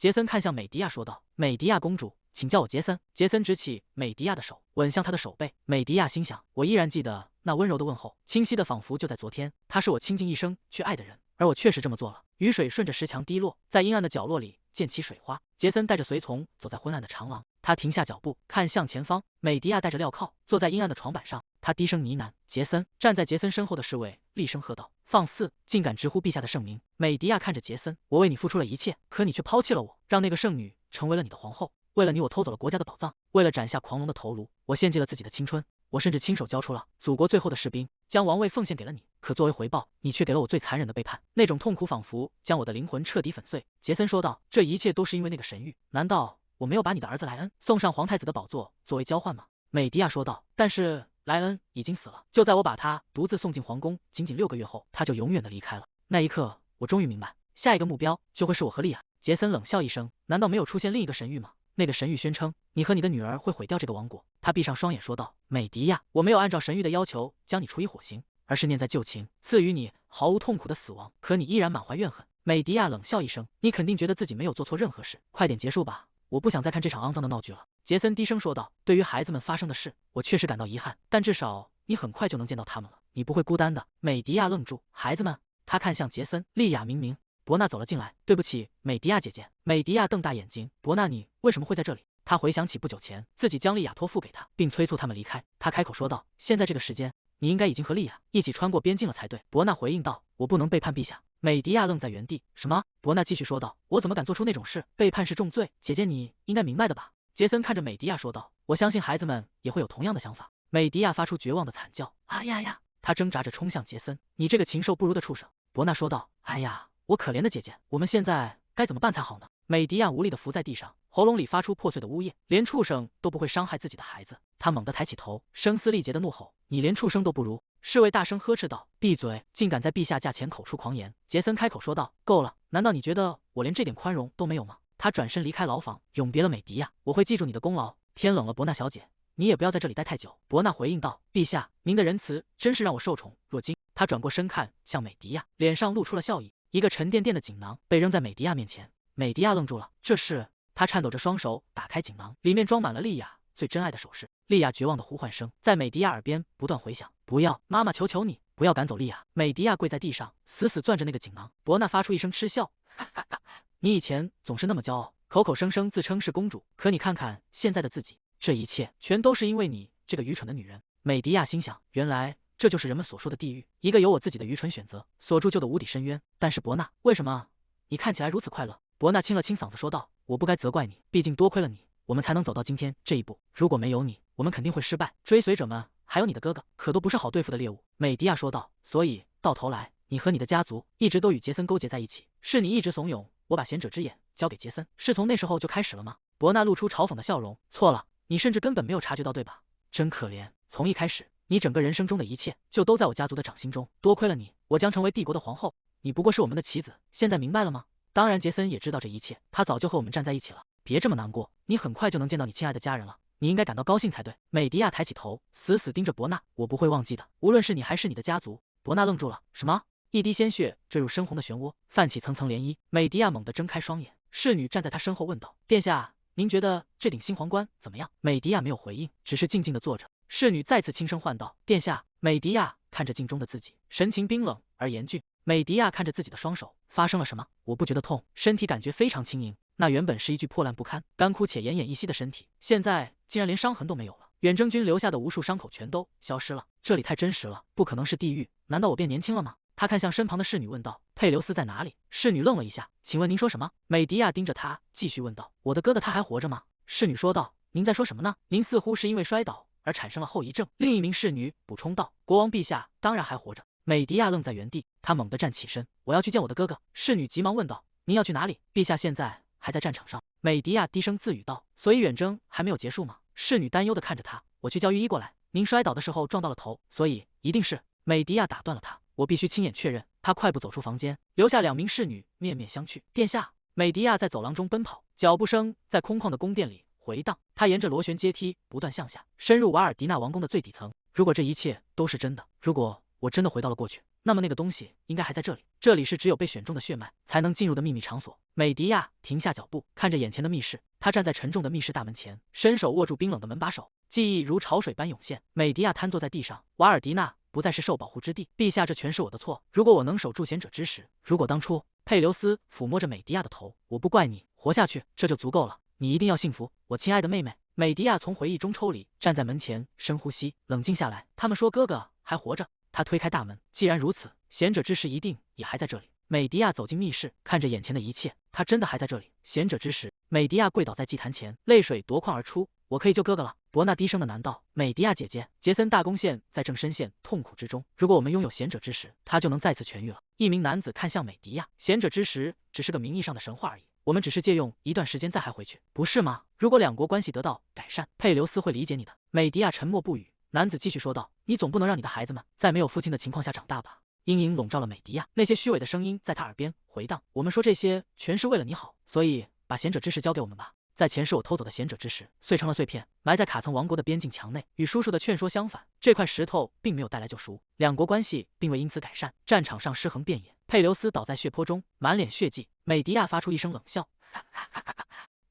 杰森看向美迪亚说道：“美迪亚公主，请叫我杰森。”杰森执起美迪亚的手，吻向她的手背。美迪亚心想：我依然记得那温柔的问候，清晰的仿佛就在昨天。他是我倾尽一生去爱的人，而我确实这么做了。雨水顺着石墙滴落，在阴暗的角落里溅起水花。杰森带着随从走在昏暗的长廊，他停下脚步，看向前方。美迪亚带着镣铐坐在阴暗的床板上，他低声呢喃：“杰森。”站在杰森身后的侍卫厉声喝道：“放肆！竟敢直呼陛下的圣名！”美迪亚看着杰森：“我为你付出了一切，可你却抛弃了我，让那个圣女成为了你的皇后。为了你，我偷走了国家的宝藏，为了斩下狂龙的头颅，我献祭了自己的青春。我甚至亲手交出了祖国最后的士兵，将王位奉献给了你。可作为回报，你却给了我最残忍的背叛。那种痛苦仿佛将我的灵魂彻底粉碎。”杰森说道：“这一切都是因为那个神谕。难道我没有把你的儿子莱恩送上皇太子的宝座作为交换吗？”美迪亚说道：“但是莱恩已经死了，就在我把他独自送进皇宫仅仅6个月后，他就永远的离开了。那一刻，我终于明白，下一个目标就会是我和莉亚。”杰森冷笑一声：“难道没有出现另一个神谕吗？那个神谕宣称你和你的女儿会毁掉这个王国。”他闭上双眼说道：“美迪亚，我没有按照神谕的要求将你处以火刑，而是念在旧情，赐予你毫无痛苦的死亡。可你依然满怀怨恨。”美迪亚冷笑一声：“你肯定觉得自己没有做错任何事，快点结束吧，我不想再看这场肮脏的闹剧了。”杰森低声说道：“对于孩子们发生的事，我确实感到遗憾，但至少你很快就能见到他们了，你不会孤单的。”美迪亚愣住：“孩子们？”他看向杰森，莉亚明明。伯纳走了进来。“对不起，美迪亚姐姐。”美迪亚瞪大眼睛：“伯纳，你为什么会在这里？”他回想起不久前自己将莉亚托付给他，并催促他们离开。他开口说道：“现在这个时间，你应该已经和莉亚一起穿过边境了才对。”伯纳回应道：“我不能背叛陛下。”美迪亚愣在原地。“什么？”伯纳继续说道：“我怎么敢做出那种事？背叛是重罪，姐姐你应该明白的吧？”杰森看着美迪亚说道：“我相信孩子们也会有同样的想法。”美迪亚发出绝望的惨叫：“啊呀呀！”他挣扎着冲向杰森：“你这个禽兽不如的畜生！”伯纳说道：“哎呀，我可怜的姐姐，我们现在该怎么办才好呢？”美迪亚无力地伏在地上，喉咙里发出破碎的呜咽。连畜生都不会伤害自己的孩子。他猛地抬起头，声嘶力竭地怒吼：“你连畜生都不如！”侍卫大声呵斥道：“闭嘴！竟敢在陛下驾前口出狂言！”杰森开口说道：“够了！难道你觉得我连这点宽容都没有吗？”他转身离开牢房，永别了美迪亚。“我会记住你的功劳。天冷了，伯纳小姐，你也不要在这里待太久。”伯纳回应道：“陛下，您的仁慈真是让我受宠若惊。”他转过身看向美迪亚，脸上露出了笑意。一个沉甸甸的锦囊被扔在美迪亚面前。美迪亚愣住了，这是……他颤抖着双手打开锦囊，里面装满了莉亚最珍爱的首饰。莉亚绝望的呼唤声在美迪亚耳边不断回响：“不要，妈妈，求求你，不要赶走莉亚！”美迪亚跪在地上，死死攥着那个锦囊。伯纳发出一声嗤笑：“你以前总是那么骄傲，口口声声自称是公主，可你看看现在的自己，这一切全都是因为你这个愚蠢的女人。”美迪亚心想，原来这就是人们所说的地狱，一个由我自己的愚蠢选择所铸就的无底深渊。但是伯纳，为什么你看起来如此快乐？伯纳清了清嗓子说道：“我不该责怪你，毕竟多亏了你，我们才能走到今天这一步。如果没有你，我们肯定会失败。追随者们还有你的哥哥，可都不是好对付的猎物。”美迪亚说道：“所以到头来，你和你的家族一直都与杰森勾结在一起，是你一直怂恿我把贤者之眼交给杰森，是从那时候就开始了吗？”伯纳露出嘲讽的笑容：“错了，你甚至根本没有察觉到，对吧？真可怜，从一开始，你整个人生中的一切就都在我家族的掌心中。多亏了你，我将成为帝国的皇后，你不过是我们的棋子。现在明白了吗？”当然，杰森也知道这一切，他早就和我们站在一起了。别这么难过，你很快就能见到你亲爱的家人了，你应该感到高兴才对。美迪亚抬起头，死死盯着伯纳：“我不会忘记的，无论是你还是你的家族。”伯纳愣住了，什么？一滴鲜血坠入深红的漩涡，泛起层层涟漪。美迪亚猛地睁开双眼，侍女站在他身后问道：“殿下，您觉得这顶新皇冠怎么样？”美迪亚没有回应，只是静静地坐着。侍女再次轻声唤道：“殿下。”美迪亚看着镜中的自己，神情冰冷而严峻。美迪亚看着自己的双手，发生了什么？我不觉得痛，身体感觉非常轻盈。那原本是一具破烂不堪、干枯且奄奄一息的身体，现在竟然连伤痕都没有了。远征军留下的无数伤口全都消失了。这里太真实了，不可能是地狱。难道我变年轻了吗？他看向身旁的侍女问道：“佩留斯在哪里？”侍女愣了一下：“请问您说什么？”美迪亚盯着他，继续问道：“我的哥哥他还活着吗？”侍女说道：“您在说什么呢？您似乎是因为摔倒而产生了后遗症。”另一名侍女补充道：“国王陛下当然还活着。”美迪亚愣在原地，他猛地站起身：“我要去见我的哥哥。”侍女急忙问道：“您要去哪里？”“陛下现在还在战场上。”美迪亚低声自语道：“所以远征还没有结束吗？”侍女担忧地看着他：“我去叫御医过来。您摔倒的时候撞到了头，所以一定是……”美迪亚打断了他：“我必须亲眼确认。”他快步走出房间，留下2名侍女面面相觑。“殿下！”美迪亚在走廊中奔跑，脚步声在空旷的宫殿里回荡。他沿着螺旋阶梯不断向下，深入瓦尔迪纳王宫的最底层。如果这一切都是真的，如果我真的回到了过去，那么那个东西应该还在这里。这里是只有被选中的血脉才能进入的秘密场所。美迪亚停下脚步，看着眼前的密室。他站在沉重的密室大门前，伸手握住冰冷的门把手，记忆如潮水般涌现。美迪亚瘫坐在地上，瓦尔迪娜不再是受保护之地。陛下，这全是我的错。如果我能守住贤者之石，如果当初……佩留斯抚摸着美迪亚的头，我不怪你，活下去这就足够了。你一定要幸福，我亲爱的妹妹。美迪亚从回忆中抽离，站在门前，深呼吸，冷静下来。他们说哥哥还活着。他推开大门，既然如此，贤者之石一定也还在这里。美迪亚走进密室，看着眼前的一切，他真的还在这里。贤者之石。美迪亚跪倒在祭坛前，泪水夺眶而出。我可以救哥哥了。伯纳低声的喃道：“美迪亚姐姐，杰森大公现在正深陷痛苦之中。如果我们拥有贤者之石，他就能再次痊愈了。”一名男子看向美迪亚：“贤者之石只是个名义上的神话而已，我们只是借用一段时间再还回去，不是吗？如果两国关系得到改善，佩留斯会理解你的。”美迪亚沉默不语。男子继续说道：“你总不能让你的孩子们在没有父亲的情况下长大吧？”阴影笼罩了美迪亚，那些虚伪的声音在他耳边回荡：“我们说这些全是为了你好，所以把贤者之石交给我们吧。”在前世我偷走的贤者之石碎成了碎片，埋在卡曾王国的边境墙内。与叔叔的劝说相反，这块石头并没有带来救赎，两国关系并未因此改善。战场上尸横遍野，佩留斯倒在血泊中，满脸血迹。美迪亚发出一声冷笑。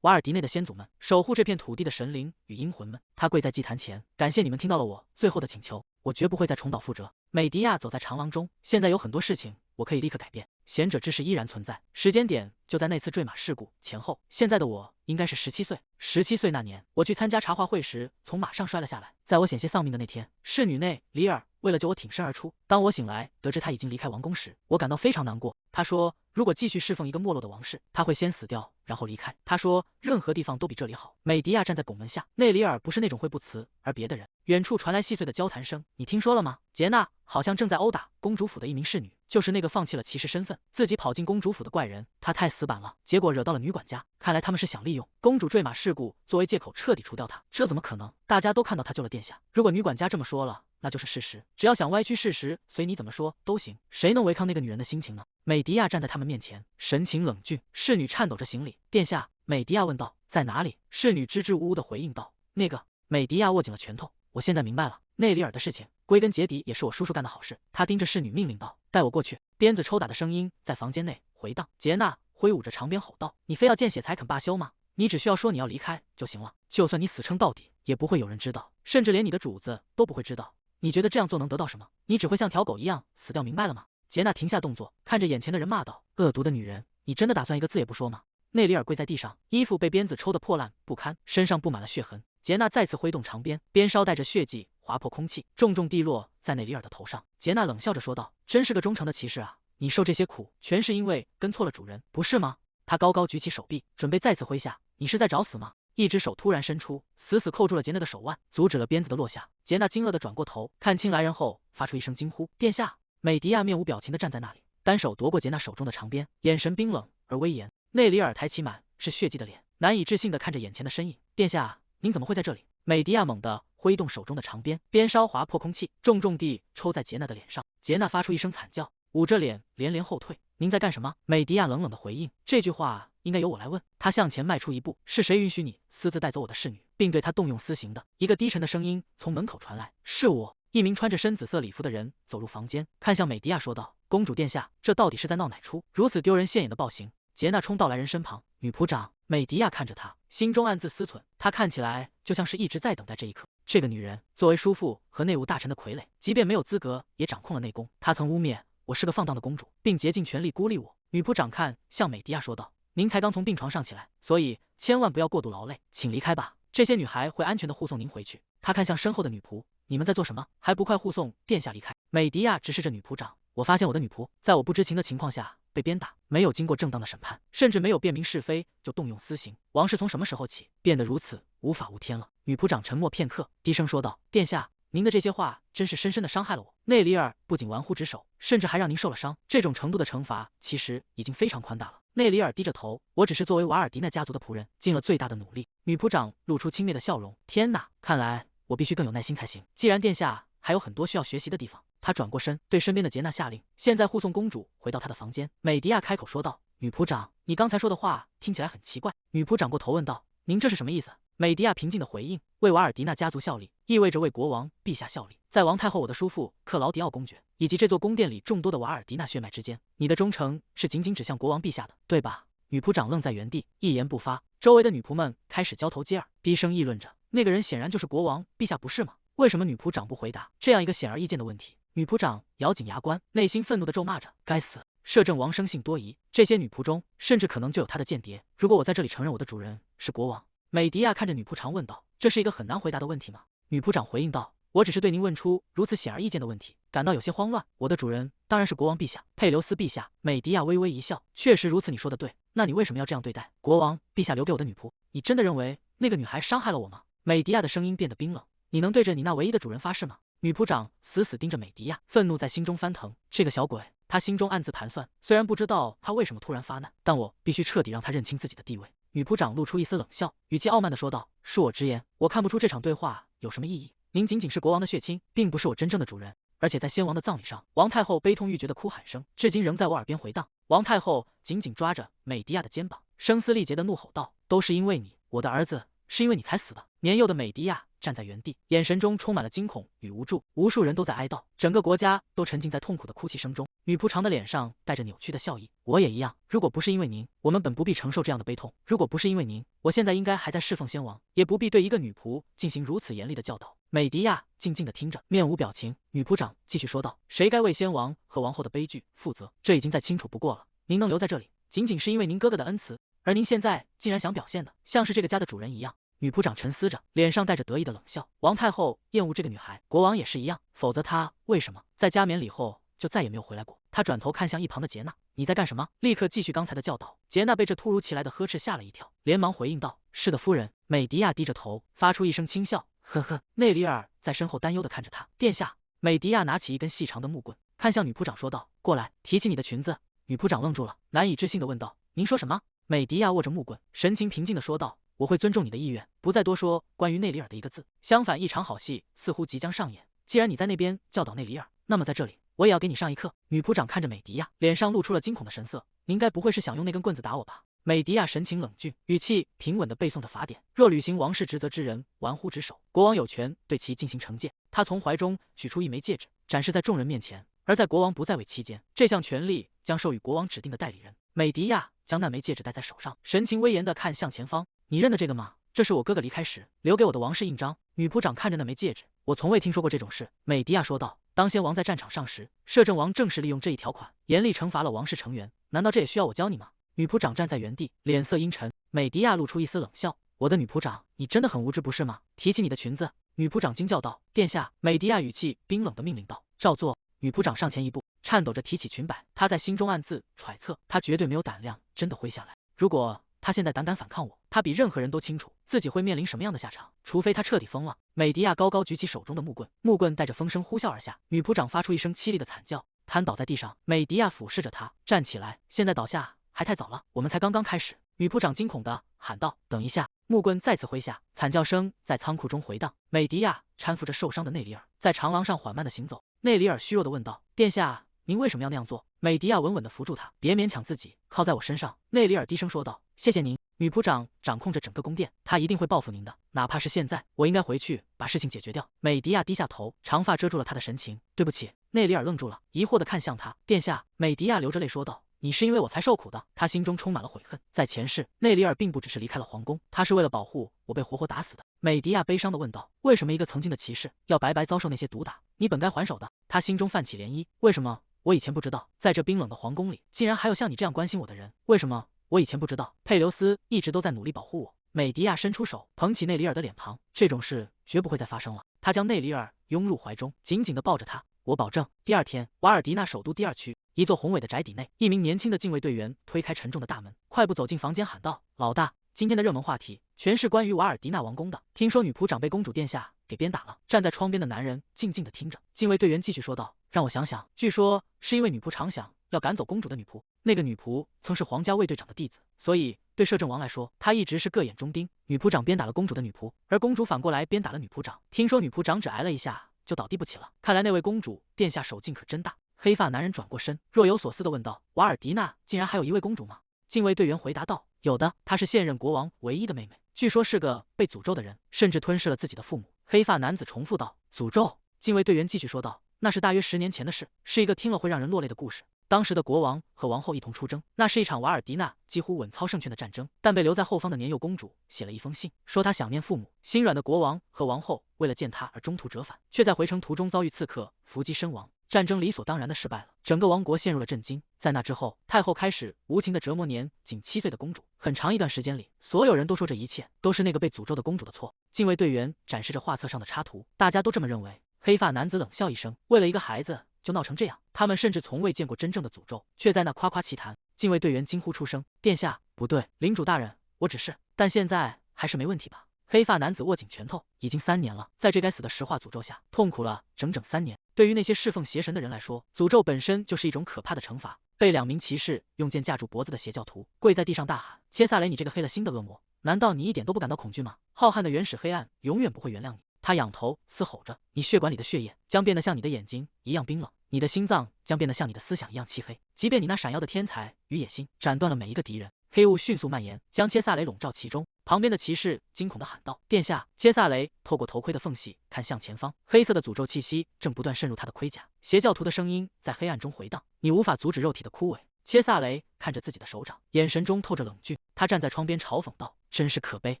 瓦尔迪内的先祖们，守护这片土地的神灵与阴魂们，他跪在祭坛前，感谢你们听到了我最后的请求，我绝不会再重蹈覆辙。美迪亚走在长廊中，现在有很多事情我可以立刻改变。贤者之石依然存在，时间点就在那次坠马事故前后。现在的我应该是17岁。17岁那年，我去参加茶话会时，从马上摔了下来。在我险些丧命的那天，侍女内里尔为了救我挺身而出。当我醒来，得知他已经离开王宫时，我感到非常难过。他说，如果继续侍奉一个没落的王室，他会先死掉，然后离开。他说，任何地方都比这里好。美迪亚站在拱门下，内里尔不是那种会不辞而别的人。远处传来细碎的交谈声，你听说了吗？杰娜好像正在殴打公主府的一名侍女，就是那个放弃了骑士身份，自己跑进公主府的怪人。他太死板了，结果惹到了女管家。看来他们是想利用公主坠马事故作为借口彻底除掉她。这怎么可能？大家都看到他救了殿下。如果女管家这么说了，那就是事实。只要想歪曲事实，随你怎么说都行。谁能违抗那个女人的心情呢？美迪亚站在他们面前，神情冷峻。侍女颤抖着行礼。殿下，美迪亚问道，在哪里？侍女支支吾吾地回应道，那个。美迪亚握紧了拳头。我现在明白了，内里尔的事情归根结底也是我叔叔干的好事。他盯着侍女命令道，带我过去。鞭子抽打的声音在房间内回荡。杰娜挥舞着长鞭吼道，你非要见血才肯罢休吗？你只需要说你要离开就行了，就算你死撑到底，也不会有人知道，甚至连你的主子都不会知道。你觉得这样做能得到什么？你只会像条狗一样死掉，明白了吗？杰娜停下动作，看着眼前的人骂道，恶毒的女人，你真的打算一个字也不说吗？内里尔跪在地上，衣服被鞭子抽得破烂不堪，身上布满了血痕。杰娜再次挥动长鞭，鞭梢带着血迹划破空气，重重地落在内里尔的头上。杰娜冷笑着说道，真是个忠诚的骑士啊，你受这些苦全是因为跟错了主人，不是吗？他高高举起手臂，准备再次挥下。你是在找死吗？一只手突然伸出，死死扣住了杰娜的手腕，阻止了鞭子的落下。杰娜惊愕地转过头，看清来人后，发出一声惊呼，殿下！美迪亚面无表情地站在那里，单手夺过杰娜手中的长鞭，眼神冰冷而威严。内里尔抬起满是血迹的脸，难以置信地看着眼前的身影。殿下，您怎么会在这里？美迪亚猛地挥动手中的长鞭，鞭梢划破空气，重重地抽在杰娜的脸上。杰娜发出一声惨叫，捂着脸连连后退。您在干什么？美迪亚冷冷地回应，这句话应该由我来问。他向前迈出一步，是谁允许你私自带走我的侍女，并对她动用私刑的？一个低沉的声音从门口传来，是我。一名穿着深紫色礼服的人走入房间，看向美迪亚说道，公主殿下，这到底是在闹哪出？如此丢人现眼的暴行。杰娜冲到来人身旁，女仆长。美迪亚看着他，心中暗自思忖，她看起来就像是一直在等待这一刻。这个女人作为叔父和内务大臣的傀儡，即便没有资格，也掌控了内宫。她曾污蔑我是个放荡的公主，并竭尽全力孤立我。女仆长看向美迪亚说道，您才刚从病床上起来，所以千万不要过度劳累，请离开吧，这些女孩会安全的护送您回去。他看向身后的女仆，你们在做什么？还不快护送殿下离开！美迪亚直视着女仆长，我发现我的女仆在我不知情的情况下被鞭打，没有经过正当的审判，甚至没有辨明是非就动用私刑。王室从什么时候起变得如此无法无天了？女仆长沉默片刻，低声说道，殿下，您的这些话真是深深的伤害了我。内里尔不仅玩忽职守，甚至还让您受了伤，这种程度的惩罚其实已经非常宽大了。内里尔低着头，我只是作为瓦尔迪奈家族的仆人，尽了最大的努力。女仆长露出轻蔑的笑容，天哪，看来我必须更有耐心才行。既然殿下还有很多需要学习的地方。他转过身，对身边的杰娜下令，现在护送公主回到她的房间。美迪亚开口说道，女仆长，你刚才说的话听起来很奇怪。女仆长过头问道，您这是什么意思？美迪亚平静地回应：“为瓦尔迪纳家族效力，意味着为国王陛下效力。在王太后、我的叔父克劳迪奥公爵以及这座宫殿里众多的瓦尔迪纳血脉之间，你的忠诚是仅仅指向国王陛下的，对吧？”女仆长愣在原地，一言不发。周围的女仆们开始交头接耳，低声议论着：“那个人显然就是国王陛下，不是吗？为什么女仆长不回答这样一个显而易见的问题？”女仆长咬紧牙关，内心愤怒地咒骂着：“该死！摄政王生性多疑，这些女仆中甚至可能就有他的间谍。如果我在这里承认我的主人是国王……”美迪亚看着女仆长问道：“这是一个很难回答的问题吗？”女仆长回应道：“我只是对您问出如此显而易见的问题感到有些慌乱。我的主人当然是国王陛下，佩留斯陛下。”美迪亚微微一笑：“确实如此，你说的对。那你为什么要这样对待国王陛下留给我的女仆？你真的认为那个女孩伤害了我吗？”美迪亚的声音变得冰冷：“你能对着你那唯一的主人发誓吗？”女仆长死死盯着美迪亚，愤怒在心中翻腾。这个小鬼，他心中暗自盘算，虽然不知道他为什么突然发难，但我必须彻底让他认清自己的地位。女仆长露出一丝冷笑，语气傲慢地说道：“恕我直言，我看不出这场对话有什么意义。您仅仅是国王的血亲，并不是我真正的主人。而且在先王的葬礼上，王太后悲痛欲绝的哭喊声，至今仍在我耳边回荡。”王太后紧紧抓着美迪亚的肩膀，声嘶力竭地怒吼道：“都是因为你，我的儿子，是因为你才死的！”年幼的美迪亚站在原地，眼神中充满了惊恐与无助。无数人都在哀悼，整个国家都沉浸在痛苦的哭泣声中。女仆长的脸上带着扭曲的笑意：“我也一样。如果不是因为您，我们本不必承受这样的悲痛。如果不是因为您，我现在应该还在侍奉先王，也不必对一个女仆进行如此严厉的教导。”美迪亚静静地听着，面无表情。女仆长继续说道：“谁该为先王和王后的悲剧负责？这已经再清楚不过了。您能留在这里，仅仅是因为您哥哥的恩慈，而您现在竟然想表现的像是这个家的主人一样。”女仆长沉思着，脸上带着得意的冷笑。王太后厌恶这个女孩，国王也是一样，否则她为什么在加冕礼后就再也没有回来过？她转头看向一旁的杰娜：“你在干什么？”立刻继续刚才的教导。杰娜被这突如其来的呵斥吓了一跳，连忙回应道：“是的，夫人。”美迪亚低着头，发出一声轻笑：“呵呵。”内里尔在身后担忧地看着他：“殿下。”美迪亚拿起一根细长的木棍，看向女仆长说道：“过来，提起你的裙子。”女仆长愣住了，难以置信地问道：“您说什么？”美迪亚握着木棍，神情平静地说道：“我会尊重你的意愿，不再多说关于内里尔的一个字。相反，一场好戏似乎即将上演。既然你在那边教导内里尔，那么在这里我也要给你上一课。”女仆长看着美迪亚，脸上露出了惊恐的神色：“您该不会是想用那根棍子打我吧？”美迪亚神情冷峻，语气平稳地背诵着法典：“若履行王室职责之人玩忽职守，国王有权对其进行惩戒。”他从怀中取出一枚戒指，展示在众人面前。而在国王不在位期间，这项权力将授予国王指定的代理人。美迪亚将那枚戒指戴在手上，神情威严地看向前方：“你认得这个吗？这是我哥哥离开时留给我的王室印章。”女仆长看着那枚戒指：“我从未听说过这种事。”美迪亚说道：“当先王在战场上时，摄政王正是利用这一条款，严厉惩罚了王室成员。难道这也需要我教你吗？”女仆长站在原地，脸色阴沉。美迪亚露出一丝冷笑：“我的女仆长，你真的很无知不是吗？提起你的裙子！”女仆长惊叫道：“殿下！”美迪亚语气冰冷地命令道：“照做。”女仆长上前一步，颤抖着提起裙摆。她在心中暗自揣测，她绝对没有胆量真的挥下来。如果她现在胆敢反抗我，她比任何人都清楚自己会面临什么样的下场，除非她彻底疯了。美迪亚高高举起手中的木棍，木棍带着风声呼啸而下。女仆长发出一声凄厉的惨叫，瘫倒在地上。美迪亚俯视着她，站起来：“现在倒下还太早了，我们才刚刚开始。”女仆长惊恐地喊道：“等一下！”木棍再次挥下，惨叫声在仓库中回荡。美迪亚搀扶着受伤的内里尔，在长廊上缓慢地行走。内里尔虚弱地问道：“殿下，您为什么要那样做？”美迪亚稳稳地扶住他：“别勉强自己，靠在我身上。”内里尔低声说道：“谢谢您。”女仆长掌控着整个宫殿，她一定会报复您的，哪怕是现在。我应该回去把事情解决掉。美迪亚低下头，长发遮住了她的神情。“对不起。”内里尔愣住了，疑惑地看向他：“殿下。”美迪亚流着泪说道：“你是因为我才受苦的。”他心中充满了悔恨。在前世，内里尔并不只是离开了皇宫，他是为了保护我被活活打死的。美迪亚悲伤地问道：“为什么一个曾经的骑士要白白遭受那些毒打？你本该还手的。”他心中泛起涟漪。为什么我以前不知道，在这冰冷的皇宫里，竟然还有像你这样关心我的人？为什么我以前不知道，佩留斯一直都在努力保护我？美迪亚伸出手，捧起内里尔的脸庞：“这种事绝不会再发生了。”他将内里尔拥入怀中，紧紧地抱着他：“我保证。”第二天，瓦尔迪纳首都第二区一座宏伟的宅邸内，一名年轻的禁卫队员推开沉重的大门，快步走进房间，喊道：“老大，今天的热门话题全是关于瓦尔迪纳王宫的。听说女仆长被公主殿下给鞭打了。”站在窗边的男人静静地听着。禁卫队员继续说道：“让我想想，据说是因为女仆常想要赶走公主的女仆，那个女仆曾是皇家卫队长的弟子，所以对摄政王来说，他一直是各眼中钉。女仆长鞭打了公主的女仆，而公主反过来鞭打了女仆长。听说女仆长只挨了一下就倒地不起了。看来那位公主殿下手劲可真大。”黑发男人转过身，若有所思地问道：“瓦尔迪纳竟然还有一位公主吗？”禁卫队员回答道：“有的，她是现任国王唯一的妹妹。据说是个被诅咒的人，甚至吞噬了自己的父母。黑发男子重复道：“诅咒。”禁卫队员继续说道：“那是大约10年前的事，是一个听了会让人落泪的故事。当时的国王和王后一同出征，那是一场瓦尔迪纳几乎稳操胜券的战争。但被留在后方的年幼公主写了一封信，说她想念父母。心软的国王和王后为了见她而中途折返，却在回程途中遭遇刺客伏击身亡。战争理所当然的失败了，整个王国陷入了震惊。在那之后，太后开始无情地折磨年仅7岁的公主。很长一段时间里，所有人都说这一切都是那个被诅咒的公主的错。”禁卫队员展示着画册上的插图，大家都这么认为。黑发男子冷笑一声，为了一个孩子就闹成这样，他们甚至从未见过真正的诅咒，却在那夸夸其谈。禁卫队员惊呼出声：“殿下，不对，领主大人，我只是……但现在还是没问题吧？”黑发男子握紧拳头，已经3年了，在这该死的石化诅咒下，痛苦了整整3年。对于那些侍奉邪神的人来说，诅咒本身就是一种可怕的惩罚。被2名骑士用剑架住脖子的邪教徒跪在地上大喊：“切萨雷，你这个黑了心的恶魔，难道你一点都不感到恐惧吗？浩瀚的原始黑暗永远不会原谅你。”他仰头嘶吼着：“你血管里的血液将变得像你的眼睛一样冰冷，你的心脏将变得像你的思想一样漆黑。即便你那闪耀的天才与野心斩断了每一个敌人。”黑雾迅速蔓延，将切萨雷笼罩其中。旁边的骑士惊恐地喊道：“殿下！”切萨雷透过头盔的缝隙看向前方，黑色的诅咒气息正不断渗入他的盔甲。邪教徒的声音在黑暗中回荡：“你无法阻止肉体的枯萎。”切萨雷看着自己的手掌，眼神中透着冷峻。他站在窗边嘲讽道：“真是可悲！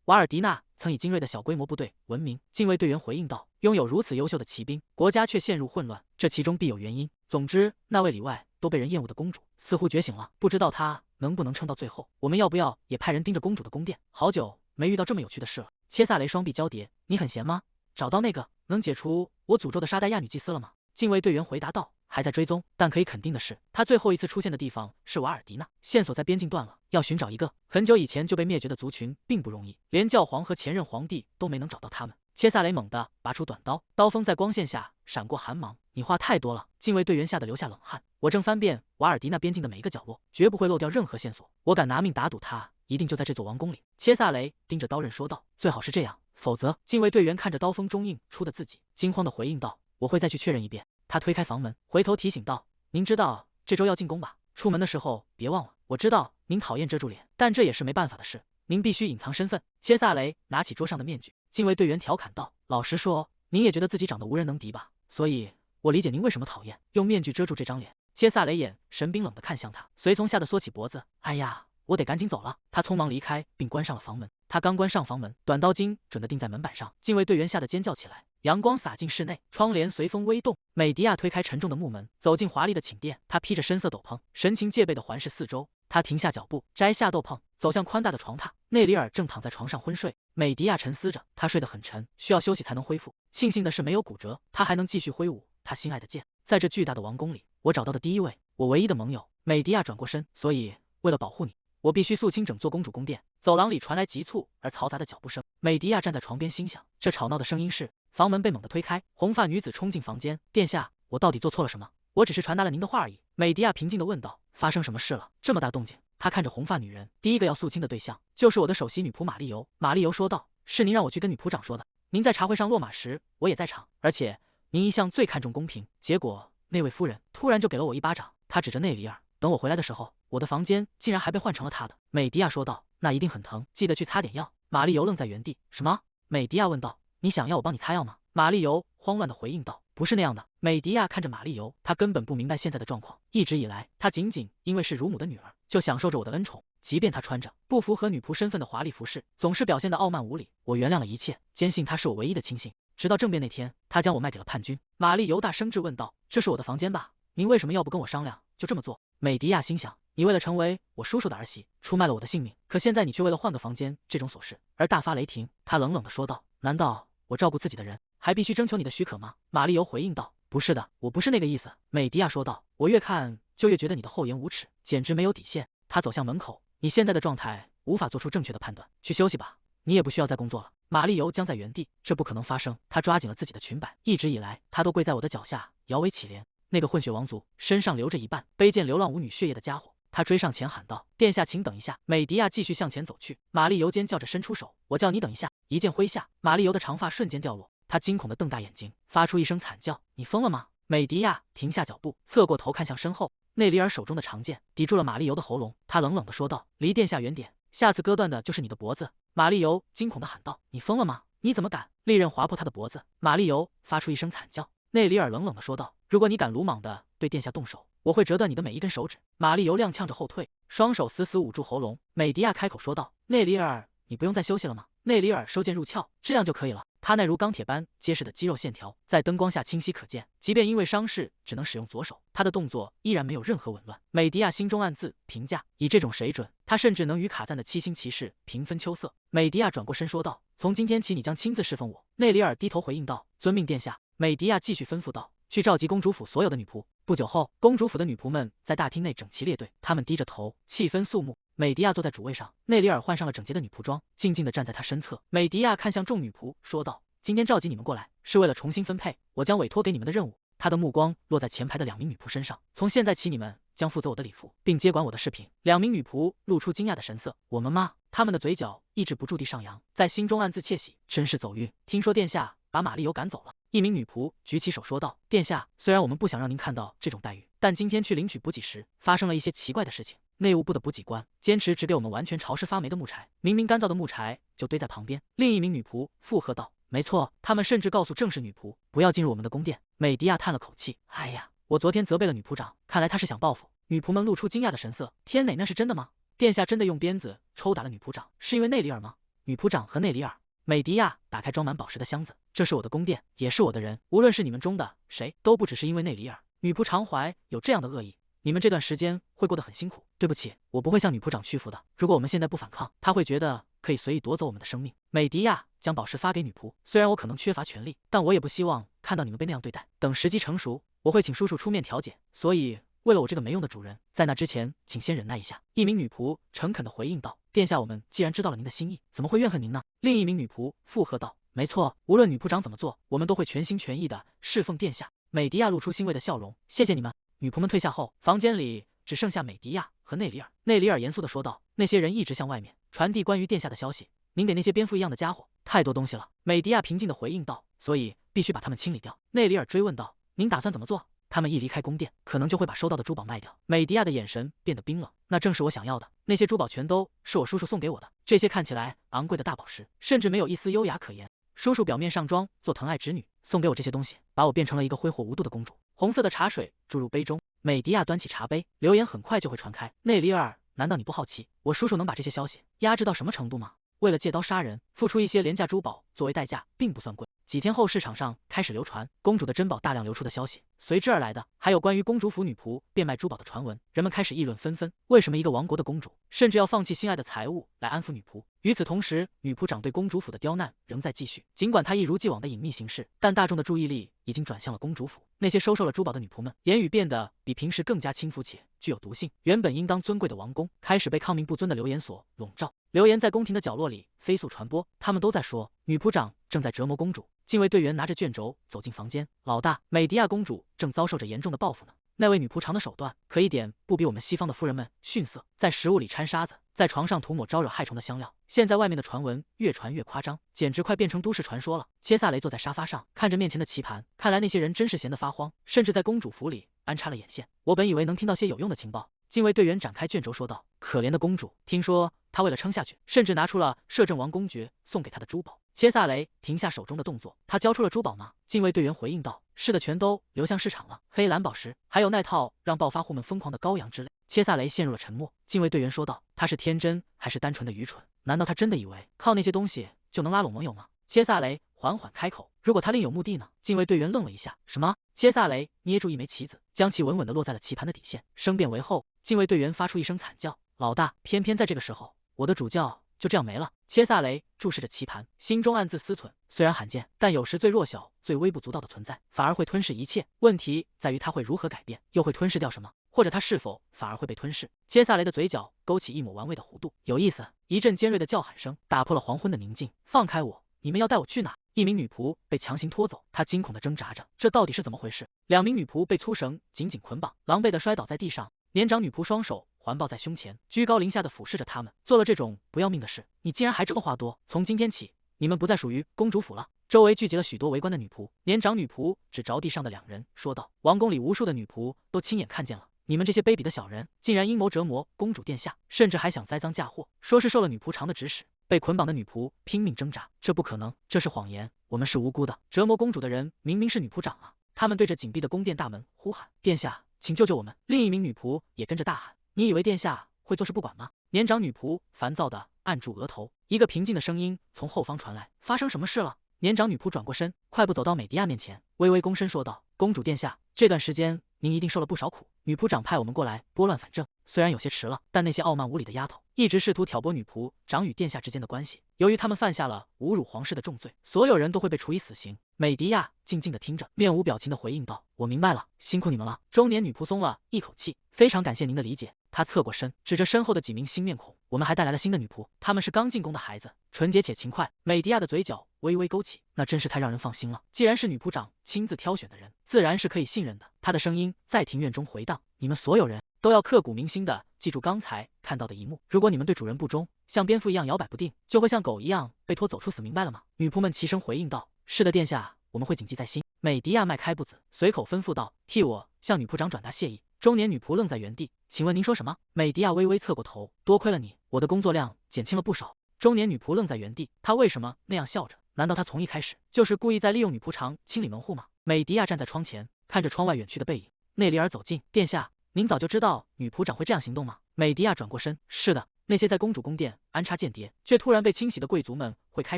瓦尔迪纳曾以精锐的小规模部队闻名。”禁卫队员回应道：“拥有如此优秀的骑兵，国家却陷入混乱，这其中必有原因。总之，那位里外都被人厌恶的公主似乎觉醒了，不知道她能不能撑到最后。我们要不要也派人盯着公主的宫殿？好久没遇到这么有趣的事了。”切萨雷双臂交叠：“你很闲吗？找到那个能解除我诅咒的沙黛亚女祭司了吗？”禁卫队员回答道：“还在追踪，但可以肯定的是，他最后一次出现的地方是瓦尔迪纳。线索在边境断了，要寻找一个很久以前就被灭绝的族群并不容易，连教皇和前任皇帝都没能找到他们。”切萨雷猛地拔出短刀，刀锋在光线下闪过寒芒。“你话太多了！”禁卫队员吓得流下冷汗。“我正翻遍瓦尔迪纳边境的每一个角落，绝不会漏掉任何线索。我敢拿命打赌，他一定就在这座王宫里。”切萨雷盯着刀刃说道：“最好是这样，否则……”禁卫队员看着刀锋中映出的自己，惊慌地回应道：“我会再去确认一遍。”他推开房门，回头提醒道：“您知道这周要进宫吧？出门的时候别忘了。我知道您讨厌遮住脸，但这也是没办法的事，您必须隐藏身份。”切萨雷拿起桌上的面具，禁卫队员调侃道：“老实说，您也觉得自己长得无人能敌吧？所以，我理解您为什么讨厌用面具遮住这张脸。”切萨雷眼神冰冷地看向他，随从吓得缩起脖子：“哎呀，我得赶紧走了。”他匆忙离开，并关上了房门。他刚关上房门，短刀精准地钉在门板上，禁卫队员吓得尖叫起来。阳光洒进室内，窗帘随风微动。美迪亚推开沉重的木门，走进华丽的寝殿。她披着深色斗篷，神情戒备地环视四周。她停下脚步，摘下斗篷，走向宽大的床榻。内里尔正躺在床上昏睡。美迪亚沉思着，他睡得很沉，需要休息才能恢复。庆幸的是没有骨折，他还能继续挥舞他心爱的剑。在这巨大的王宫里，我找到的第一位，我唯一的盟友。美迪亚转过身，所以为了保护你，我必须肃清整座公主宫殿。走廊里传来急促而嘈杂的脚步声。美迪亚站在床边，心想：这吵闹的声音是……房门被猛地推开，红发女子冲进房间。“殿下，我到底做错了什么？”“我只是传达了您的话而已。”美迪亚平静地问道。“发生什么事了？这么大动静？”他看着红发女人，“第一个要肃清的对象就是我的首席女仆玛丽尤。”玛丽尤说道：“是您让我去跟女仆长说的。您在茶会上落马时，我也在场，而且您一向最看重公平。结果那位夫人突然就给了我一巴掌。”他指着内里尔。“等我回来的时候，我的房间竟然还被换成了他的。”美迪亚说道。“那一定很疼，记得去擦点药。”玛丽尤愣在原地。“什么？”美迪亚问道。“你想要我帮你擦药吗？”玛丽尤慌乱地回应道。“不是那样的。”美迪亚看着玛丽尤，她根本不明白现在的状况。一直以来，她仅仅因为是乳母的女儿，就享受着我的恩宠。即便她穿着不符合女仆身份的华丽服饰，总是表现得傲慢无礼。我原谅了一切，坚信她是我唯一的亲信。直到政变那天，她将我卖给了叛军。玛丽尤大声质问道：“这是我的房间吧？您为什么要不跟我商量，就这么做？”美迪亚心想：你为了成为我叔叔的儿媳，出卖了我的性命，可现在你却为了换个房间这种琐事而大发雷霆。他冷冷地说道：“难道我照顾自己的人还必须征求你的许可吗？”玛丽尤回应道：“不是的，我不是那个意思。”美迪亚说道：“我越看就越觉得你的厚颜无耻，简直没有底线。”他走向门口：“你现在的状态无法做出正确的判断，去休息吧，你也不需要再工作了。”玛丽尤僵在原地，这不可能发生。他抓紧了自己的裙摆，一直以来他都跪在我的脚下，摇尾乞怜。那个混血王族身上流着一半卑贱流浪舞女血液的家伙。他追上前喊道：“殿下，请等一下！”美迪亚继续向前走去。玛丽尤尖叫着伸出手：“我叫你等一下！”一剑挥下，玛丽尤的长发瞬间掉落。她惊恐地瞪大眼睛，发出一声惨叫：“你疯了吗？”美迪亚停下脚步，侧过头看向身后。内里尔手中的长剑抵住了玛丽尤的喉咙。他冷冷地说道：“离殿下远点，下次割断的就是你的脖子。玛丽尤惊恐地喊道：“你疯了吗？你怎么敢？”利刃划破他的脖子，玛丽尤发出一声惨叫。内里尔冷冷地说道：“如果你敢鲁莽地对殿下动手，我会折断你的每一根手指。”玛丽尤踉跄着后退，双手死死捂住喉咙。美迪亚开口说道：“内里尔，你不用再休息了吗？”内里尔收剑入鞘，这样就可以了。他那如钢铁般结实的肌肉线条在灯光下清晰可见，即便因为伤势只能使用左手，他的动作依然没有任何紊乱。美迪亚心中暗自评价：以这种水准，他甚至能与卡赞的7星骑士平分秋色。美迪亚转过身说道：“从今天起，你将亲自侍奉我。”内里尔低头回应道：“遵命，殿下。”美迪亚继续吩咐道：“去召集公主府所有的女仆。”不久后，公主府的女仆们在大厅内整齐列队，她们低着头，气氛肃穆。美迪亚坐在主位上，内里尔换上了整洁的女仆装，静静地站在他身侧。美迪亚看向众女仆，说道：“今天召集你们过来，是为了重新分配我将委托给你们的任务。”他的目光落在前排的2名女仆身上。从现在起，你们将负责我的礼服，并接管我的饰品。2名女仆露出惊讶的神色。我们吗？他们的嘴角抑制不住地上扬，在心中暗自窃喜，真是走运。听说殿下把玛丽尤赶走了。一名女仆举起手说道：“殿下，虽然我们不想让您看到这种待遇，但今天去领取补给时发生了一些奇怪的事情。内务部的补给官坚持只给我们完全潮湿发霉的木柴，明明干燥的木柴就堆在旁边。”另一名女仆附和道：“没错，他们甚至告诉正式女仆不要进入我们的宫殿。”美迪亚叹了口气：“哎呀，我昨天责备了女仆长，看来她是想报复。”女仆们露出惊讶的神色：“天哪，那是真的吗？殿下真的用鞭子抽打了女仆长，是因为内里尔吗？”女仆长和内里尔。美迪亚打开装满宝石的箱子，这是我的宫殿，也是我的人，无论是你们中的谁，都不只是因为内里尔。女仆常怀有这样的恶意，你们这段时间会过得很辛苦。对不起，我不会向女仆长屈服的。如果我们现在不反抗，她会觉得可以随意夺走我们的生命。美迪亚将宝石发给女仆，虽然我可能缺乏权力，但我也不希望看到你们被那样对待。等时机成熟，我会请叔叔出面调解。所以，为了我这个没用的主人，在那之前，请先忍耐一下。一名女仆诚恳地回应道：“殿下，我们既然知道了您的心意，怎么会怨恨您呢？”另一名女仆附和道：“没错，无论女仆长怎么做，我们都会全心全意地侍奉殿下。”美迪亚露出欣慰的笑容：“谢谢你们。”女仆们退下后，房间里只剩下美迪亚和内里尔。内里尔严肃地说道：“那些人一直向外面传递关于殿下的消息，您给那些蝙蝠一样的家伙太多东西了。”美迪亚平静地回应道：“所以必须把他们清理掉。”内里尔追问道：“您打算怎么做？”他们一离开宫殿，可能就会把收到的珠宝卖掉。美迪亚的眼神变得冰冷，那正是我想要的。那些珠宝全都是我叔叔送给我的，这些看起来昂贵的大宝石，甚至没有一丝优雅可言。叔叔表面上装作疼爱侄女，送给我这些东西，把我变成了一个挥霍无度的公主。红色的茶水注入杯中，美迪亚端起茶杯，流言很快就会传开。内里尔，难道你不好奇，我叔叔能把这些消息压制到什么程度吗？为了借刀杀人，付出一些廉价珠宝作为代价，并不算贵。几天后，市场上开始流传公主的珍宝大量流出的消息，随之而来的还有关于公主府女仆变卖珠宝的传闻。人们开始议论纷纷，为什么一个王国的公主甚至要放弃心爱的财物来安抚女仆？与此同时，女仆长对公主府的刁难仍在继续。尽管她一如既往的隐秘行事，但大众的注意力已经转向了公主府。那些收受了珠宝的女仆们，言语变得比平时更加轻浮且具有毒性。原本应当尊贵的王宫，开始被抗命不尊的流言所笼罩。流言在宫廷的角落里飞速传播，他们都在说女仆长正在折磨公主。禁卫队员拿着卷轴走进房间，老大，美迪亚公主正遭受着严重的报复呢。那位女仆长的手段可一点不比我们西方的夫人们逊色，在食物里掺沙子，在床上涂抹招惹害虫的香料。现在外面的传闻越传越夸张，简直快变成都市传说了。切萨雷坐在沙发上，看着面前的棋盘，看来那些人真是闲得发慌，甚至在公主府里安插了眼线。我本以为能听到些有用的情报。禁卫队员展开卷轴说道：“可怜的公主，听说她为了撑下去，甚至拿出了摄政王公爵送给她的珠宝。”切萨雷停下手中的动作，他交出了珠宝吗？禁卫队员回应道：“是的，全都流向市场了。黑蓝宝石，还有那套让暴发户们疯狂的羔羊之类。”切萨雷陷入了沉默。禁卫队员说道：“他是天真还是单纯的愚蠢？难道他真的以为靠那些东西就能拉拢盟友吗？”切萨雷缓缓开口：“如果他另有目的呢？”禁卫队员愣了一下：“什么？”切萨雷捏住一枚棋子，将其稳稳地落在了棋盘的底线，声变为后。禁卫队员发出一声惨叫：“老大！”偏偏在这个时候，我的主教就这样没了。切萨雷注视着棋盘，心中暗自思忖：虽然罕见，但有时最弱小、最微不足道的存在，反而会吞噬一切。问题在于他会如何改变，又会吞噬掉什么？或者他是否反而会被吞噬？切萨雷的嘴角勾起一抹玩味的弧度。有意思！一阵尖锐的叫喊声打破了黄昏的宁静。放开我！你们要带我去哪？一名女仆被强行拖走，她惊恐地挣扎着，这到底是怎么回事？2名女仆被粗绳紧紧捆绑，狼狈地摔倒在地上。年长女仆双手环抱在胸前，居高临下地俯视着他们。做了这种不要命的事，你竟然还这么话多！从今天起，你们不再属于公主府了。周围聚集了许多围观的女仆。年长女仆指着地上的2人说道：“王宫里无数的女仆都亲眼看见了，你们这些卑鄙的小人，竟然阴谋折磨公主殿下，甚至还想栽赃嫁祸，说是受了女仆长的指使，被捆绑的女仆拼命挣扎，这不可能，这是谎言，我们是无辜的。折磨公主的人明明是女仆长啊！他们对着紧闭的宫殿大门呼喊：“殿下，请救救我们！”另一名女仆也跟着大喊：“你以为殿下会坐视不管吗？”年长女仆烦躁地按住额头，一个平静的声音从后方传来：“发生什么事了？”年长女仆转过身，快步走到美迪亚面前，微微躬身说道：“公主殿下，这段时间您一定受了不少苦。女仆长派我们过来拨乱反正，虽然有些迟了，但那些傲慢无礼的丫头一直试图挑拨女仆长与殿下之间的关系。由于他们犯下了侮辱皇室的重罪，所有人都会被处以死刑。”美迪亚静静地听着，面无表情地回应道：“我明白了，辛苦你们了。”中年女仆松了一口气，非常感谢您的理解。她侧过身，指着身后的几名新面孔：“我们还带来了新的女仆，她们是刚进宫的孩子，纯洁且勤快。”美迪亚的嘴角微微勾起，那真是太让人放心了。既然是女仆长亲自挑选的人，自然是可以信任的。她的声音在庭院中回荡：“你们所有人都要刻骨铭心地记住刚才看到的一幕。如果你们对主人不忠，像蝙蝠一样摇摆不定，就会像狗一样被拖走处死，明白了吗？”女仆们齐声回应道：“是的，殿下，我们会谨记在心。”美迪亚迈开步子，随口吩咐道：“替我向女仆长转达谢意。”中年女仆愣在原地，请问您说什么？美迪亚微微侧过头，多亏了你，我的工作量减轻了不少。中年女仆愣在原地，她为什么那样笑着？难道她从一开始就是故意在利用女仆长清理门户吗？美迪亚站在窗前，看着窗外远去的背影。内里尔走近，殿下，您早就知道女仆长会这样行动吗？美迪亚转过身，是的，那些在公主宫殿安插间谍却突然被清洗的贵族们会开